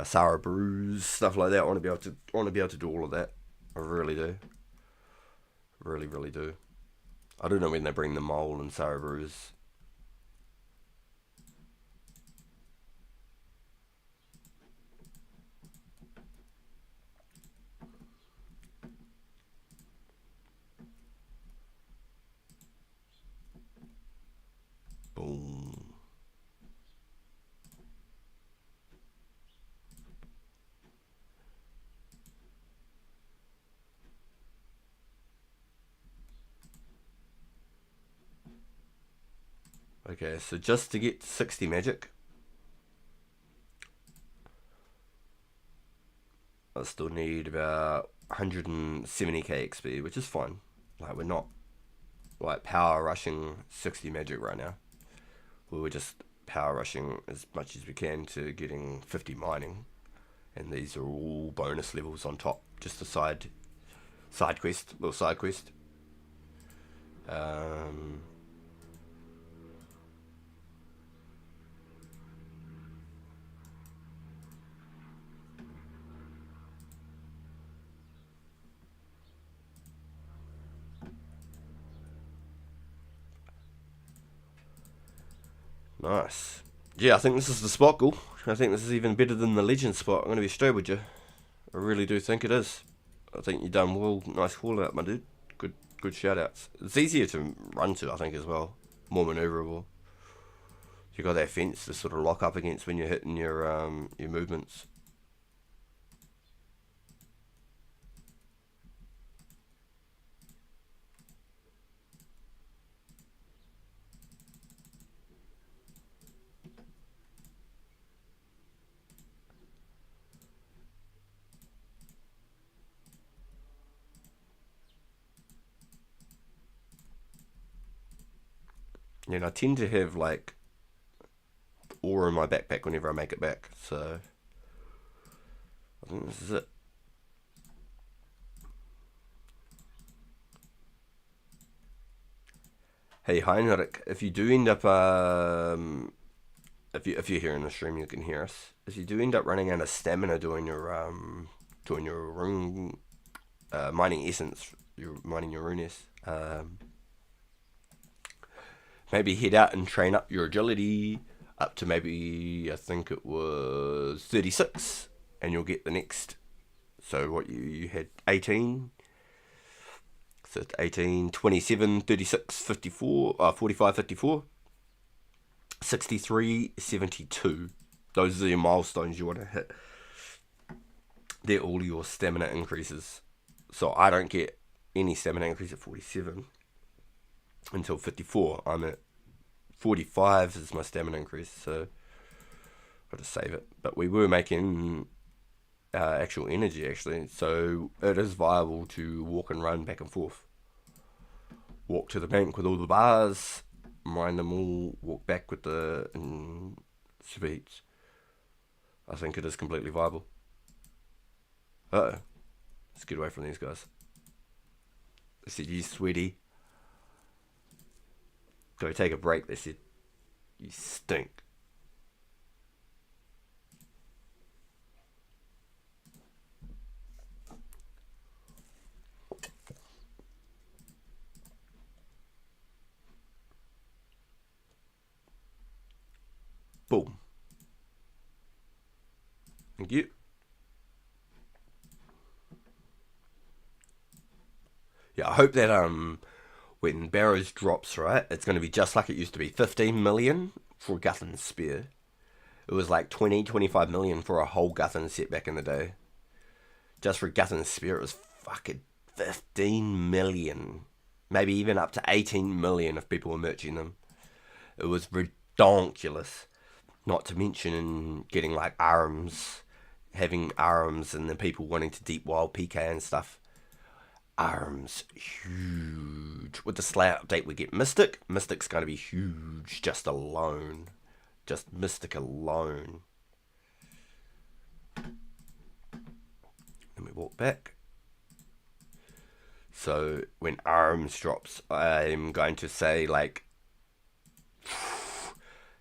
Sarah brews, stuff like that. I want to be able to do all of that. I really do. Really, really do. I don't know when they bring the mole and Sarah brews. Boom. Okay, so just to get 60 magic, I still need about 170k XP, which is fine. Like, we're not like power rushing 60 magic right now. We were just power rushing as much as we can to getting 50 mining, and these are all bonus levels on top. Just a side quest, little side quest. Nice. Yeah, I think this is the spot, Ghoul. I think this is even better than the legend spot. I'm going to be straight with you. I really do think it is. I think you've done well. Nice call out, my dude. Good shout outs. It's easier to run to, I think, as well. More manoeuvrable. You got that fence to sort of lock up against when you're hitting your movements. And I tend to have like ore in my backpack whenever I make it back, so I think this is it. Hey Heinrich, if you do end up if you're here in the stream, you can hear us. If you do end up running out of stamina doing your rune mining essence, you're mining your runes, maybe head out and train up your agility up to maybe, I think it was 36, and you'll get the next. So what you had 18, so it's 18, 27, 36, 54, 45, 54, 63, 72. Those are your milestones you want to hit. They're all your stamina increases. So I don't get any stamina increase at 47 until 54. I'm at 45 is my stamina increase, so I'll just save it. But we were making actual energy, actually, so it is viable to walk and run back and forth. Walk to the bank with all the bars, mine them all, walk back with the speeds. I think it is completely viable. Uh-oh. Let's get away from these guys. I said, you sweetie. Go take a break, they said. You stink. Boom. Thank you. Yeah, I hope that when Barrows drops, right, it's going to be just like it used to be. 15 million for Guthan's Spear. It was like 20, 25 million for a whole Guthan set back in the day. Just for Guthan's Spear, it was fucking 15 million. Maybe even up to 18 million if people were merching them. It was ridiculous. Not to mention getting like arms, having arms, and then people wanting to deep wild PK and stuff. Arms, huge. With the Slayer update, we get Mystic. Mystic's going to be huge just alone. Just Mystic alone. Then we walk back. So when Arms drops, I'm going to say like,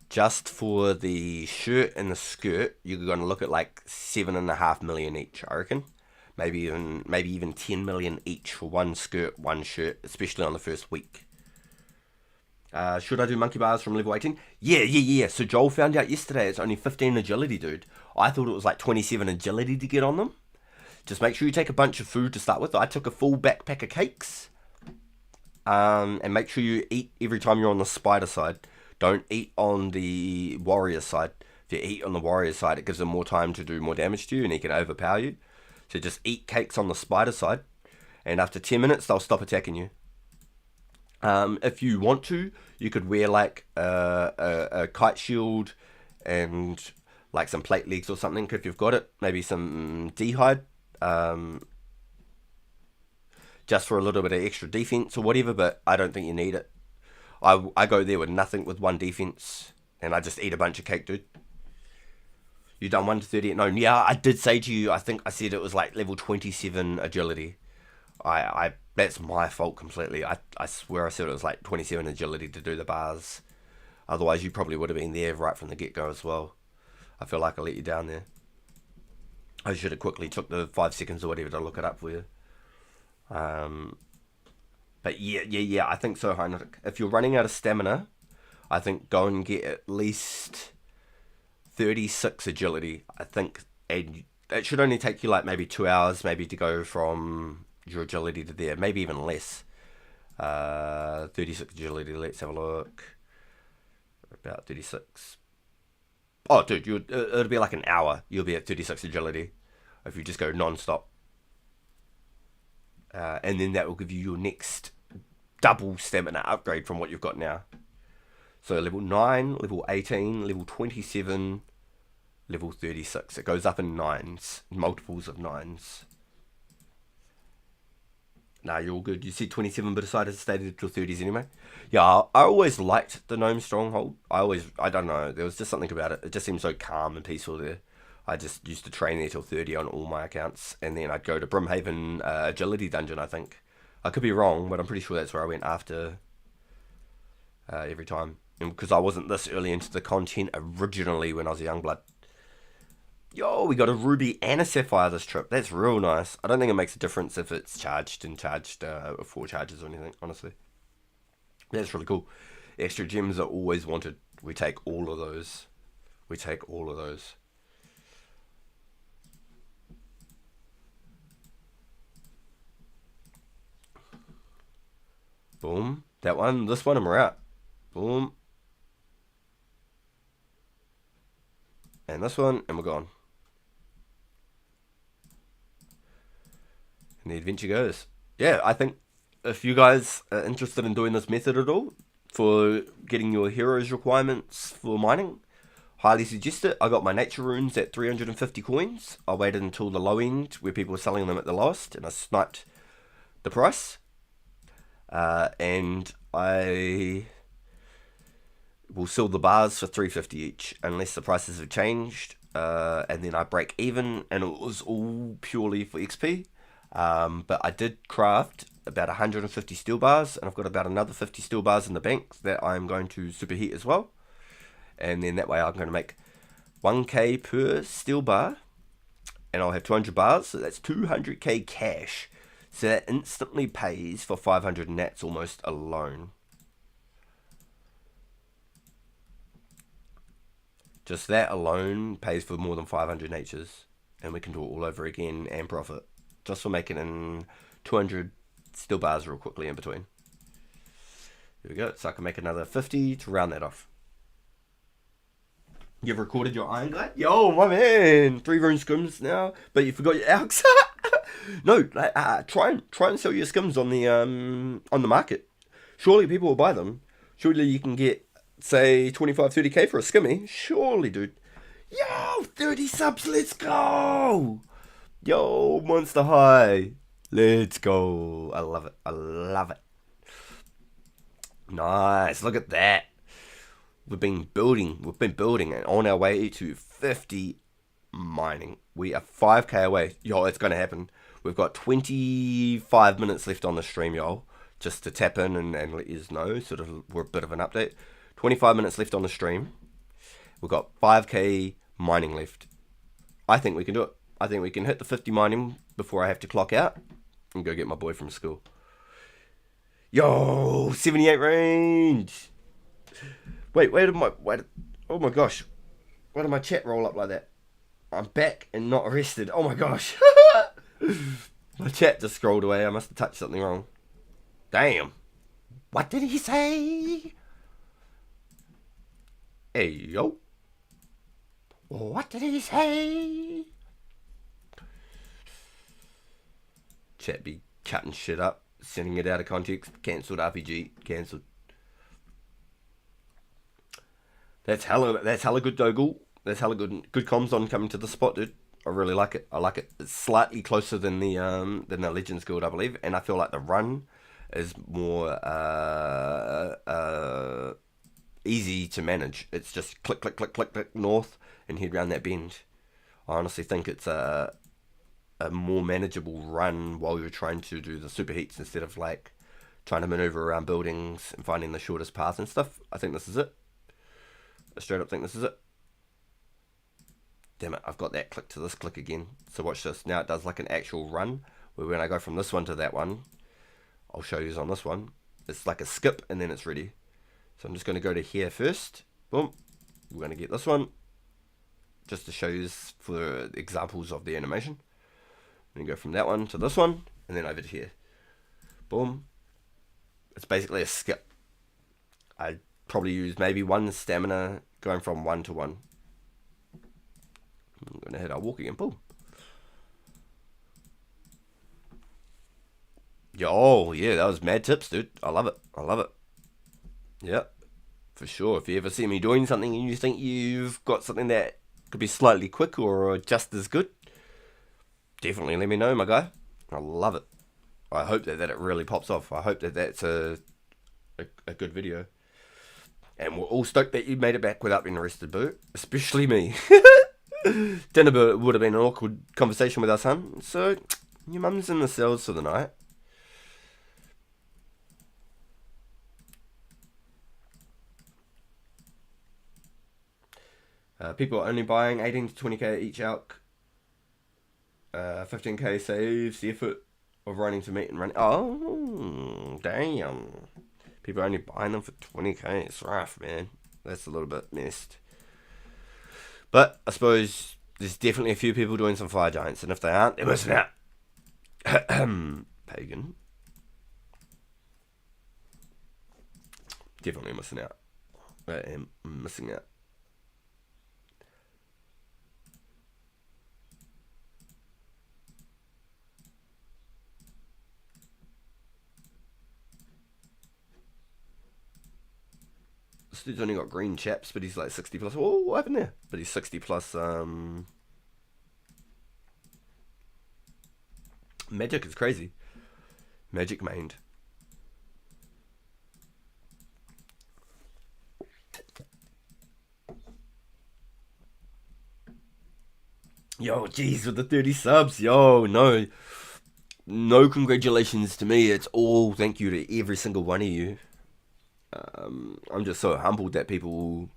just for the shirt and the skirt, you're going to look at like 7.5 million each, I reckon. Maybe even 10 million each for one skirt, one shirt, especially on the first week. Should I do monkey bars from level 18? Yeah. So Joel found out yesterday it's only 15 agility, dude. I thought it was like 27 agility to get on them. Just make sure you take a bunch of food to start with. I took a full backpack of cakes. And make sure you eat every time you're on the spider side. Don't eat on the warrior side. If you eat on the warrior side, it gives them more time to do more damage to you and he can overpower you. So just eat cakes on the spider side, and after 10 minutes, they'll stop attacking you. If you want to, you could wear like a kite shield and like some plate legs or something if you've got it. Maybe some d'hide, just for a little bit of extra defense or whatever, but I don't think you need it. I go there with nothing, with one defense, and I just eat a bunch of cake, dude. You done 1 to 30? No, yeah, I did say to you, I think I said it was like level 27 agility. I that's my fault completely. I swear I said it was like 27 agility to do the bars. Otherwise, you probably would have been there right from the get-go as well. I feel like I let you down there. I should have quickly took the 5 seconds or whatever to look it up for you. But yeah, I think so, Heinrich. If you're running out of stamina, I think go and get at least 36 agility, I think, and it should only take you like maybe 2 hours maybe to go from your agility to there, maybe even less. 36 agility, let's have a look. About 36. Oh, dude, it'll be like an hour. You'll be at 36 agility if you just go non-stop. And then that will give you your next double stamina upgrade from what you've got now. So level 9, level 18, level 27, level 36. It goes up in 9s, multiples of 9s. Nah, you're all good. You said 27, but decided to stay until 30s anyway. Yeah, I always liked the Gnome Stronghold. I don't know, there was just something about it. It just seemed so calm and peaceful there. I just used to train there till 30 on all my accounts. And then I'd go to Brimhaven Agility Dungeon, I think. I could be wrong, but I'm pretty sure that's where I went after every time. And because I wasn't this early into the content originally when I was a young blood. Yo, we got a ruby and a sapphire this trip. That's real nice. I don't think it makes a difference if it's charged with 4 charges or anything, honestly. That's really cool. Extra gems are always wanted. We take all of those. Boom. That one. This one, and we're out. Boom. And this one, and we're gone. And the adventure goes. Yeah, I think if you guys are interested in doing this method at all, for getting your heroes requirements for mining, highly suggest it. I got my nature runes at 350 coins. I waited until the low end where people were selling them at the lowest, and I sniped the price. And I will sell the bars for 350 each, unless the prices have changed. And then I break even, and it was all purely for XP. But I did craft about 150 steel bars, and I've got about another 50 steel bars in the bank that I'm going to superheat as well. And then that way I'm going to make 1k per steel bar, and I'll have 200 bars, so that's 200k cash. So that instantly pays for 500 nats almost alone. Just that alone pays for more than 500 natures, and we can do it all over again and profit. Just for making in 200 steel bars real quickly in between. Here we go, so I can make another 50 to round that off. You've recorded your iron glad? Yo, my man! 3 rune skims now, but you forgot your alks. No, try and sell your skims on the market. Surely people will buy them. Surely you can get, say, 25-30k for a skimmy. Surely, dude. Yo, 30 subs, let's go! Yo, Monster High. Let's go. I love it. I love it. Nice, look at that. We've been building, and on our way to 50 mining. We are 5k away. Yo, it's going to happen. We've got 25 minutes left on the stream, y'all. Just to tap in and let you know, sort of, we're a bit of an update. 25 minutes left on the stream. We've got 5k mining left. I think we can do it. I think we can hit the 50 mining before I have to clock out and go get my boy from school. Yo, 78 range. Wait, oh my gosh. Why did my chat roll up like that? I'm back and not arrested. Oh my gosh. My chat just scrolled away. I must have touched something wrong. Damn. What did he say? Hey, yo. What did he say? Chat be cutting shit up, sending it out of context. Cancelled RPG. Cancelled. That's hella good, Dogle. That's hella good. Good comms on coming to the spot, dude. I really like it. I like it. It's slightly closer than the Legends Guild, I believe, and I feel like the run is more easy to manage. It's just click, click, click, click, click north and head round that bend. I honestly think it's a more manageable run while you're trying to do the superheats instead of like trying to maneuver around buildings and finding the shortest path and stuff. I think this is it. I straight up think this is it. Damn it, I've got that click to this click again. So watch this. Now it does like an actual run, where when I go from this one to that one, I'll show you on this one, it's like a skip and then it's ready. So I'm just going to go to here first. Boom. We're going to get this one, just to show you for examples of the animation. Then go from that one to this one, and then over to here. Boom. It's basically a skip. I probably use maybe 1 stamina going from 1 to 1. I'm going to hit our walk again. Boom. Yo, yeah, that was mad tips, dude. I love it. I love it. Yeah, for sure. If you ever see me doing something and you think you've got something that could be slightly quick or just as good, definitely let me know, my guy. I love it. I hope that it really pops off. I hope that that's a good video. And we're all stoked that you made it back without being arrested, boo. Especially me. Dinner would have been an awkward conversation with our son. So, your mum's in the cells for the night. People are only buying 18 to 20k each elk. 15k saves the effort of running to meet and running. Oh, damn. People are only buying them for 20k. It's rough, man. That's a little bit missed. But I suppose there's definitely a few people doing some fire giants, and if they aren't, they're missing out. Pagan. Definitely missing out. I am missing out. This dude's only got green chaps, but he's like 60 plus. Oh, what happened there? But he's 60 plus. Magic is crazy. Magic mained. Yo, jeez, with the 30 subs. Yo, no. no congratulations to me. It's all thank you to every single one of you. I'm just so humbled that people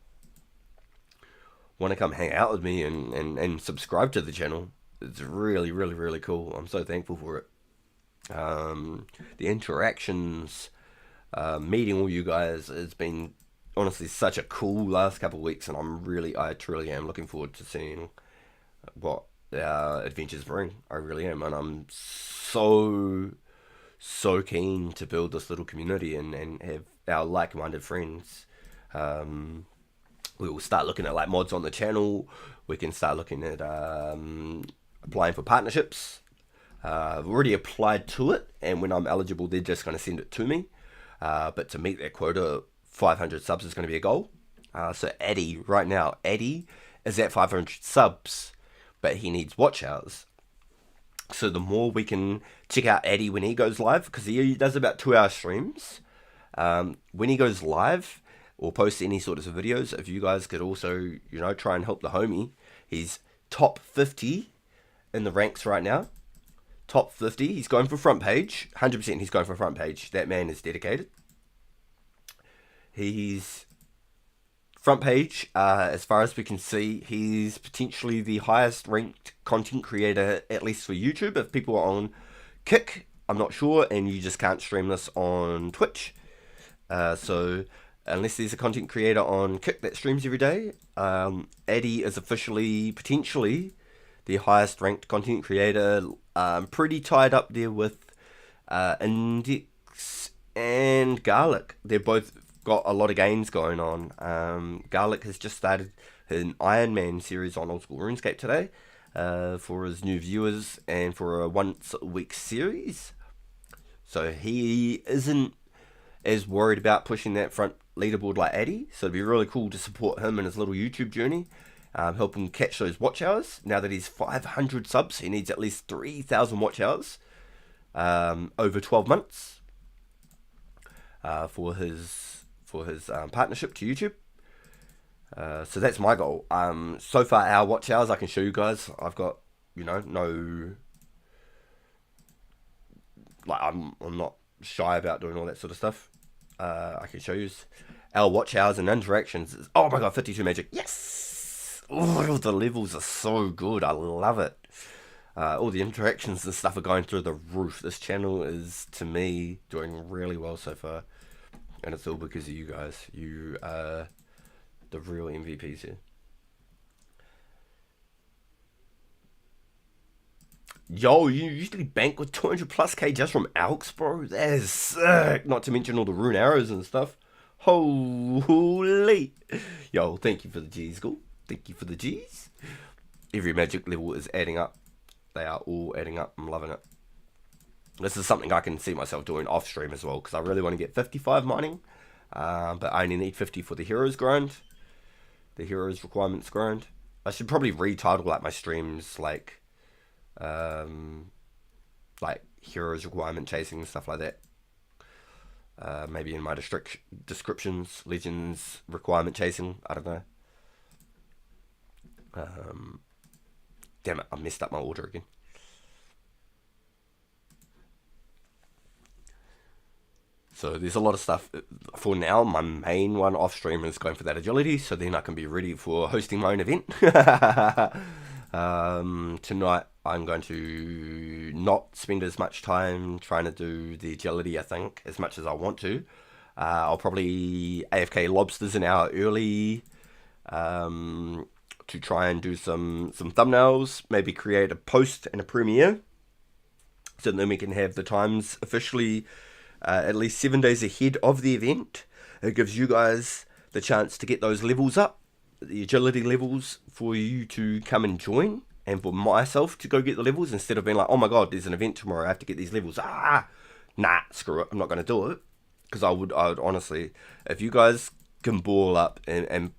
want to come hang out with me and subscribe to the channel. It's really, really, really cool. I'm so thankful for it. The interactions, meeting all you guys has been honestly such a cool last couple of weeks, and I truly am looking forward to seeing what our adventures bring. I really am, and I'm so keen to build this little community and have our like-minded friends. We will start looking at like mods on the channel. We can start looking at applying for partnerships. I've already applied to it, and when I'm eligible, they're just going to send it to me. But to meet that quota, 500 subs is going to be a goal. So Eddie, right now, Eddie is at 500 subs, but he needs watch hours. So the more we can check out Eddie when he goes live, because he does about 2-hour streams. When he goes live or posts any sort of videos, if you guys could also, try and help the homie. He's top 50 in the ranks right now. Top 50. He's going for front page. 100% he's going for front page. That man is dedicated. He's front page. As far as we can see, he's potentially the highest ranked content creator, at least for YouTube. If people are on Kick, I'm not sure, and you just can't stream this on Twitch. So unless there's a content creator on Kick that streams every day, Eddie is officially, potentially, the highest ranked content creator. Pretty tied up there with Index and Garlic. They've both got a lot of gains going on. Garlic has just started an Iron Man series on Old School RuneScape today for his new viewers and for a once-a-week series. So he isn't as worried about pushing that front leaderboard like Eddie. So it'd be really cool to support him in his little YouTube journey. Help him catch those watch hours. Now that he's 500 subs, he needs at least 3,000 watch hours over 12 months for his partnership to YouTube. So that's my goal. So far, our watch hours, I can show you guys. I've got, no, like I'm not shy about doing all that sort of stuff. I can show you our watch hours and interactions. Oh my god, 52 magic. Yes. Oh, the levels are so good. I love it. All the interactions and stuff are going through the roof. This channel is, to me, doing really well so far. And it's all because of you guys. You are the real MVPs here. Yo, you usually bank with 200 plus K just from Alks, bro? That is sick. Not to mention all the rune arrows and stuff. Holy. Yo, thank you for the G's, Ghoul. Thank you for the G's. Every magic level is adding up. They are all adding up. I'm loving it. This is something I can see myself doing off stream as well, because I really want to get 55 mining. But I only need 50 for the heroes grind. The heroes requirements grind. I should probably retitle like my streams like heroes requirement chasing and stuff like that. Maybe in my descriptions, legends requirement chasing. I don't know. Damn it, I messed up my order again. So there's a lot of stuff. For now, my main one off stream is going for that agility, so then I can be ready for hosting my own event. Tonight, I'm going to not spend as much time trying to do the agility, I think, as much as I want to. I'll probably AFK lobsters an hour early to try and do some thumbnails, maybe create a post and a premiere, so then we can have the times officially at least 7 days ahead of the event. It gives you guys the chance to get those levels up, the agility levels, for you to come and join, and for myself to go get the levels, instead of being like, oh my god, there's an event tomorrow, I have to get these levels. Nah, screw it, I'm not going to do it. Because I would honestly, if you guys can ball up and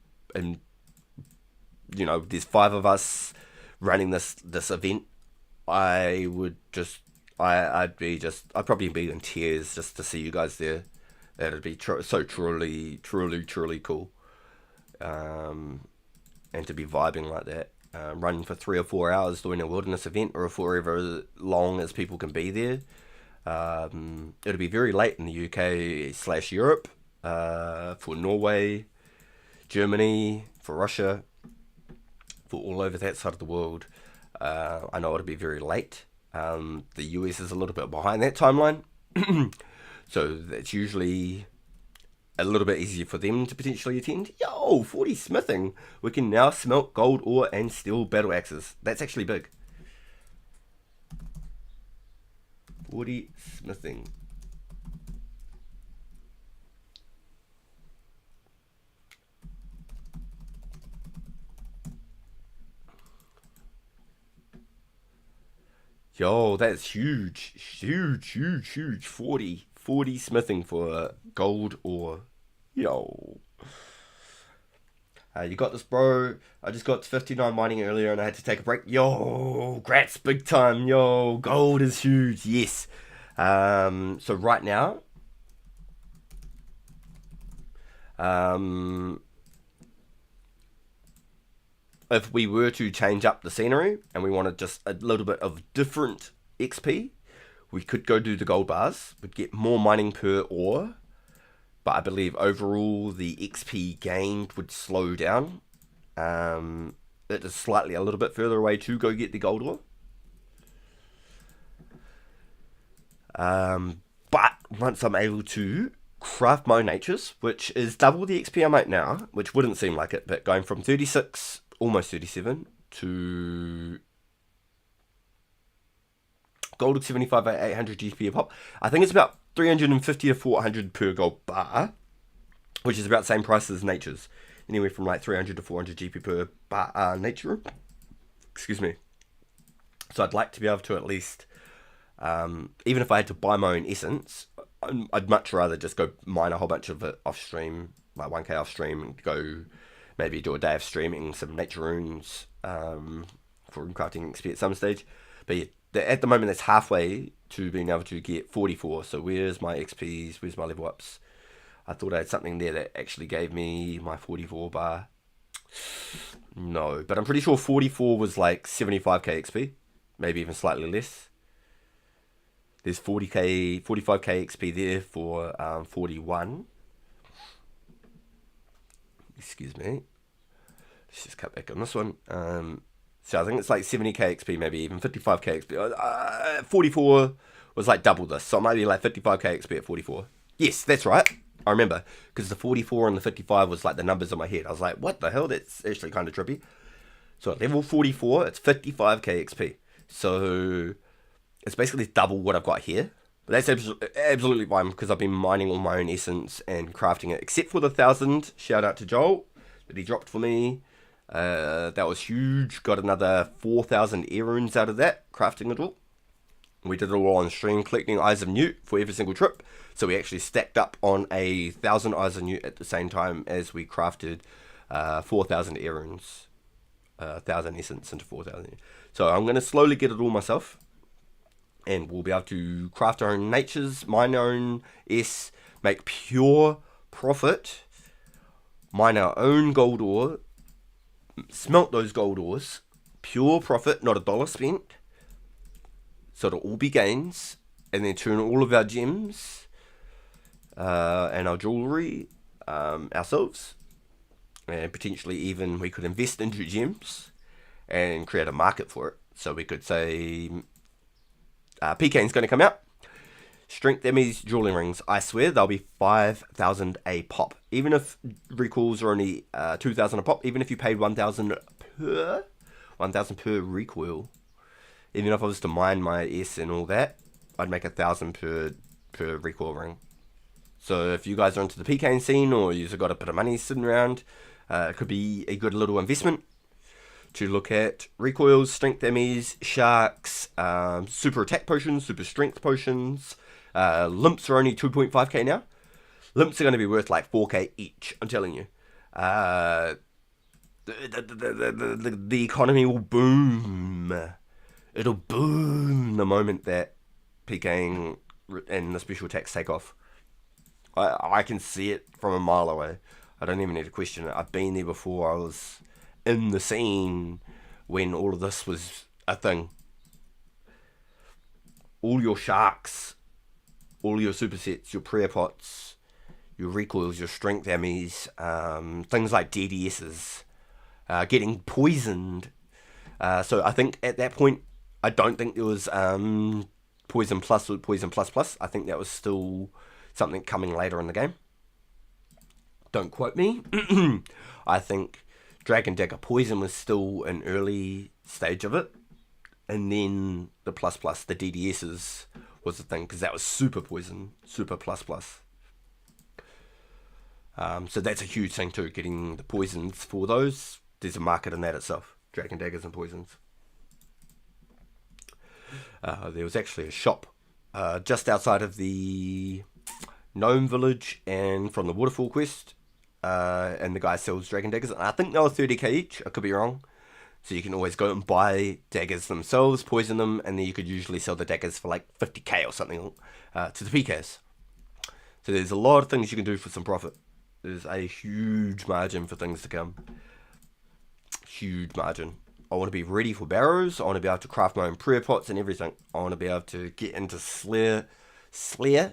there's 5 of us running this event, I'd probably be in tears just to see you guys there. That'd be so truly cool. And to be vibing like that. run for 3 or 4 hours doing a wilderness event, or forever long as people can be there. It'll be very late in the UK/Europe, for Norway, Germany, for Russia, for all over that side of the world. I know it'll be very late. The US is a little bit behind that timeline, so that's usually a little bit easier for them to potentially attend. Yo, 40 smithing. We can now smelt gold ore and steel battle axes. That's actually big. 40 smithing. Yo, that's huge. Huge. 40 smithing for gold ore. Yo. You got this, bro. I just got to 59 mining earlier and I had to take a break. Yo, grats, big time. Yo, gold is huge. Yes. So right now, if we were to change up the scenery and we wanted just a little bit of different XP, we could go do the gold bars. We'd get more mining per ore, but I believe overall the XP gained would slow down. It is slightly a little bit further away to go get the gold ore. But once I'm able to craft my own natures, which is double the XP I'm at now, which wouldn't seem like it, but going from 36, almost 37, to gold at 75 at 800 GP a pop. I think it's about 350 to 400 per gold bar, which is about the same price as natures. Anywhere from like 300 to 400 GP per bar nature. Excuse me. So I'd like to be able to at least, even if I had to buy my own essence, I'd much rather just go mine a whole bunch of it off stream, like 1k off stream, and go maybe do a day of streaming some nature runes for rune crafting XP at some stage. But yeah, at the moment that's halfway to being able to get 44. So where's my XPs? Where's my level ups? I thought I had something there that actually gave me my 44 bar. No, but I'm pretty sure 44 was like 75k XP, maybe even slightly less. There's 45k XP there for 41. Excuse me. Let's just cut back on this one. So I think it's like 70k XP, maybe even 55k XP. 44 was like double this, so it might be like 55k XP at 44. Yes, that's right. I remember, because the 44 and the 55 was like the numbers in my head. I was like, what the hell? That's actually kind of trippy. So at level 44, it's 55k XP. So it's basically double what I've got here. But that's absolutely fine, because I've been mining all my own essence and crafting it, except for the 1,000. Shout out to Joel that he dropped for me. That was huge. Got another 4,000 air runes out of that, crafting it all. We did it all on stream, collecting Eyes of Newt for every single trip. So we actually stacked up on 1,000 Eyes of Newt at the same time as we crafted 4,000 air runes. 1,000 essence into 4,000. So I'm going to slowly get it all myself. And we'll be able to craft our own natures, mine our own S, make pure profit, mine our own gold ore, smelt those gold ores, pure profit, not a dollar spent. So it'll all be gains, and then turn all of our gems and our jewellery ourselves. And potentially even we could invest into gems and create a market for it. So we could say PK's going to come out. Strength Emmys jewelry rings. I swear they'll be 5,000 a pop. Even if recoils are only 2,000 a pop. Even if you paid 1,000 per recoil. Even if I was to mine my S and all that, I'd make 1,000 per recoil ring. So if you guys are into the PK scene, or you've got a bit of money sitting around, it could be a good little investment to look at recoils, strength Emmys, sharks, super attack potions, super strength potions. Limps are only 2.5k now. Limps are going to be worth like 4k each, I'm telling you. The economy will boom. It'll boom the moment that PKing and the special attacks take off. I can see it from a mile away. I don't even need to question it. I've been there before. I was in the scene when all of this was a thing. All your sharks, all your supersets, your prayer pots, your recoils, your strength ammies, things like DDSs, getting poisoned. So I think at that point, I don't think there was Poison Plus or Poison Plus Plus. I think that was still something coming later in the game. Don't quote me. I think Dragon Dagger Poison was still an early stage of it. And then the Plus Plus, the DDSs, was the thing, because that was Super Poison, Super Plus Plus. So that's a huge thing too, getting the poisons for those. There's a market in that itself, Dragon Daggers and poisons. There was actually a shop just outside of the Gnome Village and from the Waterfall quest, and the guy sells Dragon Daggers. I think they were 30k each, I could be wrong. So you can always go and buy daggers themselves, poison them, and then you could usually sell the daggers for like 50k or something to the PKs. So there's a lot of things you can do for some profit. There's a huge margin for things to come. Huge margin. I want to be ready for barrows. I want to be able to craft my own prayer pots and everything. I want to be able to get into Slayer. I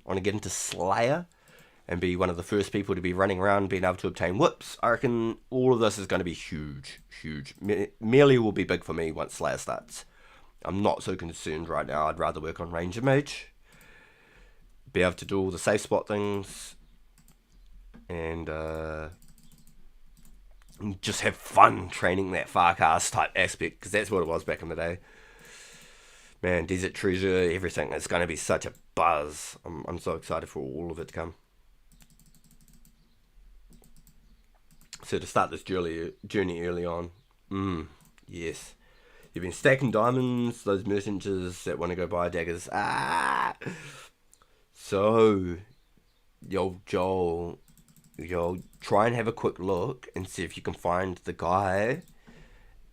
want to get into Slayer and be one of the first people to be running around being able to obtain whips. I reckon all of this is going to be huge, huge. Melee will be big for me once Slayer starts. I'm not so concerned right now. I'd rather work on Ranger Mage. Be able to do all the safe spot things. And just have fun training that Farcast type aspect, because that's what it was back in the day. Man, Desert Treasure, everything. It's going to be such a buzz. I'm so excited for all of it to come. So to start this journey early on, yes. You've been stacking diamonds, those merchants that want to go buy daggers. So, Joel, try and have a quick look and see if you can find the guy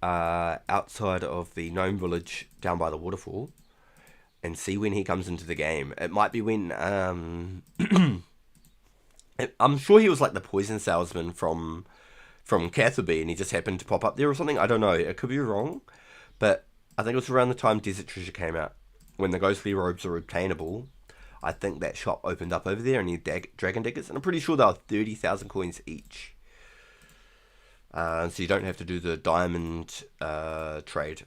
outside of the Gnome Village down by the waterfall, and see when he comes into the game. It might be when I'm sure he was like the poison salesman from Catherby, and he just happened to pop up there or something. I don't know, it could be wrong, but I think it was around the time Desert Treasure came out, when the ghostly robes are obtainable. I think that shop opened up over there, and you Dragon Daggers, and I'm pretty sure they were 30,000 coins each. So you don't have to do the diamond trade.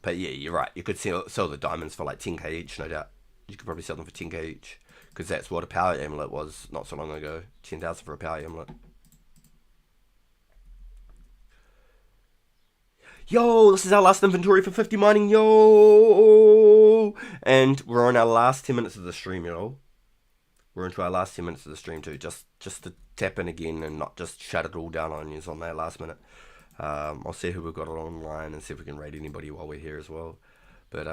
But yeah, you're right. You could sell the diamonds for like 10k each, no doubt. You could probably sell them for 10k each, because that's what a power amulet was not so long ago. 10,000 for a power amulet. Yo, this is our last inventory for 50 mining, yo! And we're on our last 10 minutes of the stream, yo. We're into our last 10 minutes of the stream too, just to tap in again and not just shut it all down on you on that last minute. I'll see who we've got online and see if we can raid anybody while we're here as well. But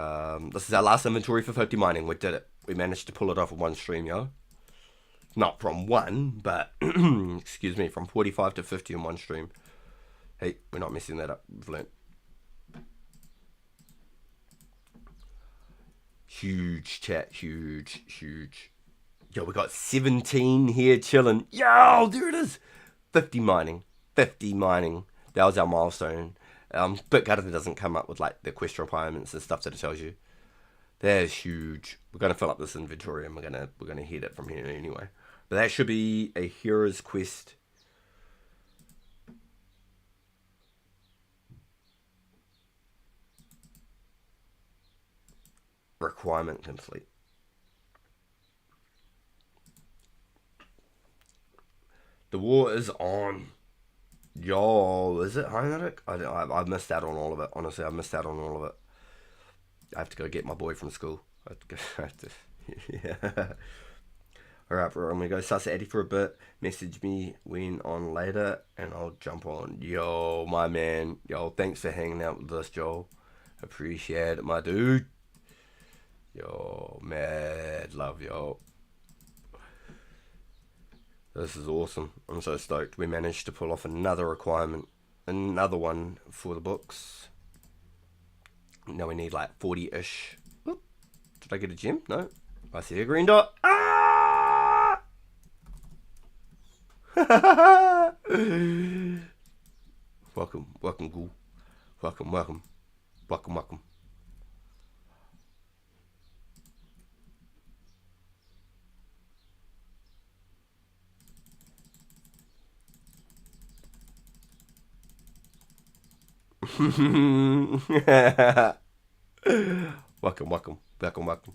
this is our last inventory for 50 mining. We did it. We managed to pull it off in one stream, yo. Not from one, but, excuse me, from 45 to 50 in one stream. Hey, we're not messing that up. We've learnt. Huge chat, huge. Yo, we got 17 here chilling. Yo, there it is. 50 mining. That was our milestone. Bit gutted it doesn't come up with like the quest requirements and stuff that it tells you. That is huge. We're gonna fill up this inventory and we're gonna head it from here anyway. But that should be a hero's quest. Requirement complete. The war is on. Yo, is it Heinrich? I missed out on all of it. Honestly, I missed out on all of it. I have to go get my boy from school. Yeah. Alright, bro, I'm gonna go suss Addy for a bit. Message me when on later, and I'll jump on. Yo, my man. Yo, thanks for hanging out with us, Joel. Appreciate it, my dude. Yo, mad love, yo. This is awesome. I'm so stoked. We managed to pull off another requirement. Another one for the books. Now we need like 40-ish. Did I get a gem? No. I see a green dot. Ah! Welcome, welcome, ghoul. Welcome, welcome. Welcome, welcome. Welcome, welcome, welcome, welcome.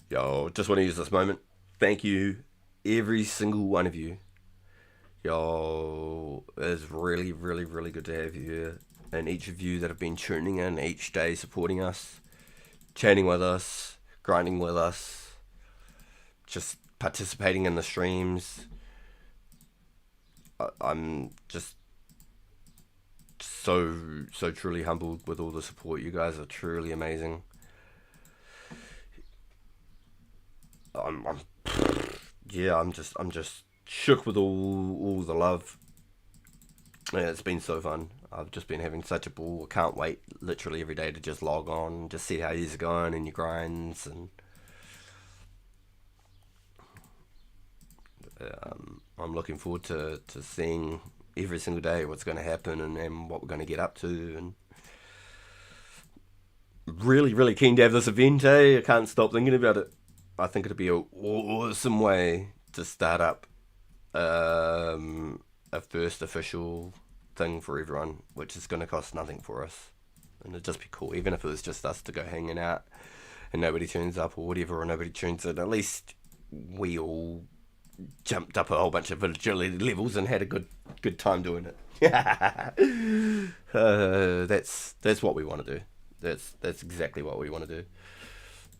Yo, just want to use this moment. Thank you, every single one of you. Yo, it's really, really, really good to have you here. And each of you that have been tuning in each day, supporting us, chatting with us, grinding with us, just participating in the streams. I'm just so truly humbled with all the support. You guys are truly amazing. I'm just shook with all the love. Yeah, it's been so fun. I've just been having such a ball. I can't wait literally every day to just log on and just see how you're going and your grinds, and I'm looking forward to seeing every single day what's going to happen and what we're going to get up to, and really keen to have this event. I can't stop thinking about it. I think it'd be an awesome way to start up a first official thing for everyone, which is going to cost nothing for us, and it'd just be cool. Even if it was just us to go hanging out and nobody turns up or whatever, or nobody tunes in, at least we all jumped up a whole bunch of agility levels and had a good time doing it. That's what we want to do. That's exactly what we want to do.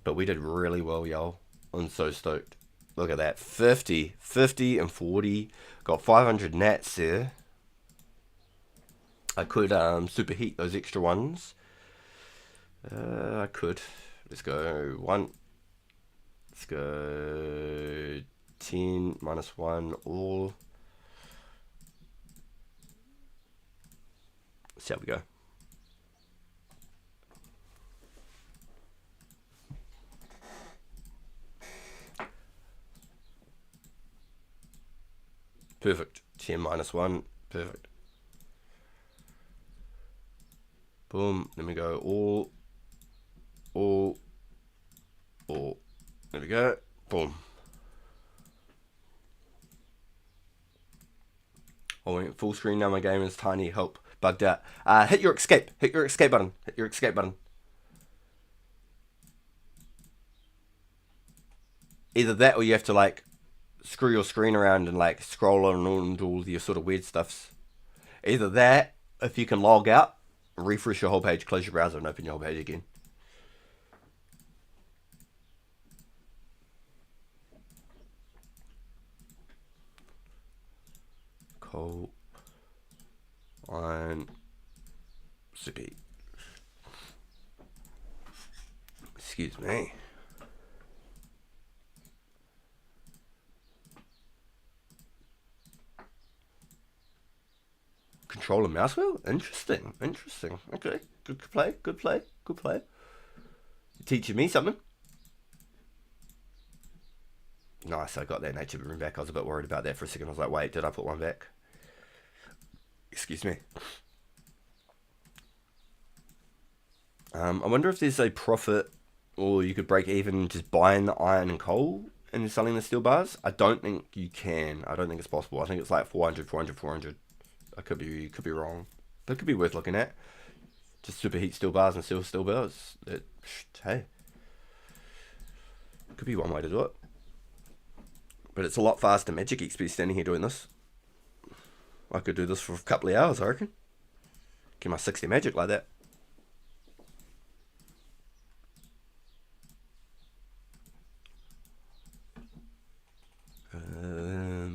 But we did really well, y'all. I'm so stoked. Look at that. 50 and 40. Got 500 nats there. I could superheat those extra ones. I could. Let's go 1. Let's go 10 minus 1 all. See how we go. Perfect. 10 minus 1. Perfect. Boom. Then we go all. There we go. Boom. I went full screen now. My game is tiny. Help. Bugged out. Hit your escape. Hit your escape button. Hit your escape button. Either that or you have to like screw your screen around and like scroll on and all your sort of weird stuffs. Either that, if you can log out, refresh your whole page, close your browser and open your whole page again. Cool. On Sippy. Excuse me. Control a mouse wheel? Interesting. Okay. Good play. You're teaching me something. Nice, I got that nature room back. I was a bit worried about that for a second. I was like, wait, did I put one back? Excuse me. I wonder if there's a profit, or you could break even just buying the iron and coal and selling the steel bars. I don't think you can. I don't think it's possible. I think it's like 400. I could be wrong, but it could be worth looking at. Just superheat steel bars and sell steel bars. Hey, could be one way to do it. But it's a lot faster Magic XP standing here doing this. I could do this for a couple of hours, I reckon. Get my 60 magic like that.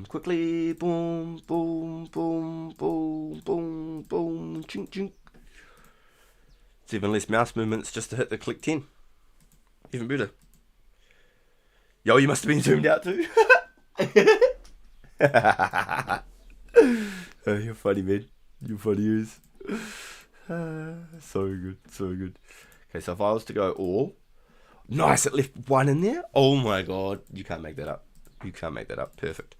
Quickly, boom, chink, chink. It's even less mouse movements just to hit the click 10. Even better. Yo, you must have been zoomed out too. Oh, you're funny, man. You're funny as. So good. Okay, so if I was to go all. Nice, it left one in there. Oh my god. You can't make that up. Perfect.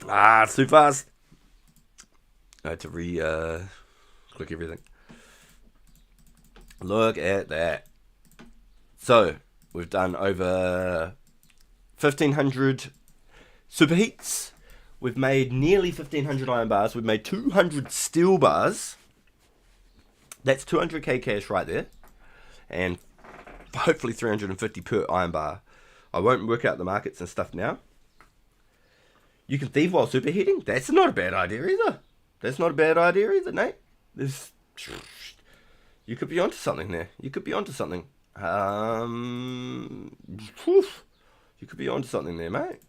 Ah, it's too fast. I had to click everything. Look at that. So, we've done over 1,500 superheats. We've made nearly 1,500 iron bars. We've made 200 steel bars. That's 200k cash right there. And hopefully 350 per iron bar. I won't work out the markets and stuff now. You can thieve while superheating? That's not a bad idea either. That's not a bad idea either, Nate. You could be onto something there. You could be onto something. You could be onto something there, mate.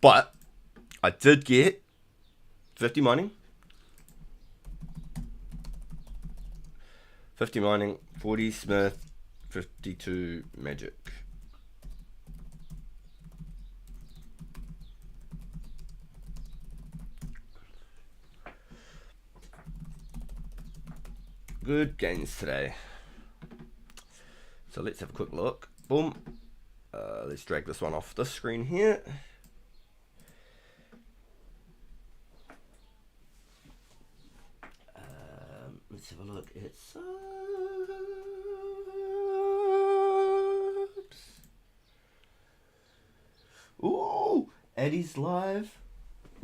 But I did get 50 mining. 50 mining, 40 smith, 52 magic. Good gains today. So let's have a quick look. Boom. Let's drag this one off the screen here. Let's have a look at subs. Ooh, Eddie's live.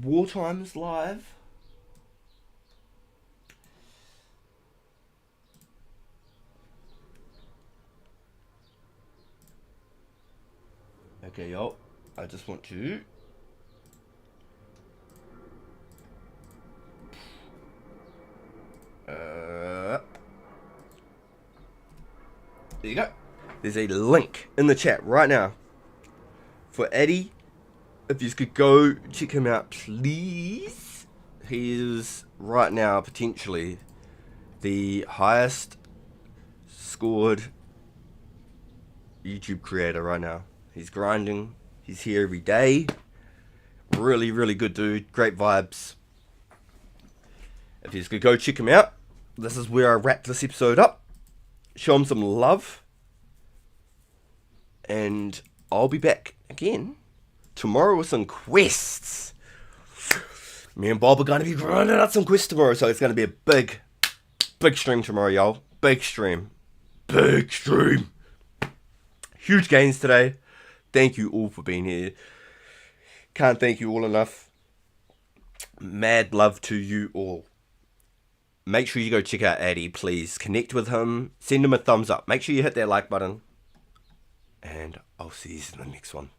Wartime's live. Okay, y'all. I just want to there you go. There's a link in the chat right now for Eddie. If you could go check him out, please. He is right now potentially the highest scored YouTube creator right now. He's grinding. He's here every day. Really, really good dude. Great vibes. If you could go check him out, this is where I wrap this episode up. Show him some love. And I'll be back again tomorrow with some quests. Me and Bob are going to be grinding out some quests tomorrow. So it's going to be a big stream tomorrow, y'all. Big stream. Big stream. Huge gains today. Thank you all for being here. Can't thank you all enough. Mad love to you all. Make sure you go check out Addy, please. Connect with him. Send him a thumbs up. Make sure you hit that like button. And I'll see you in the next one.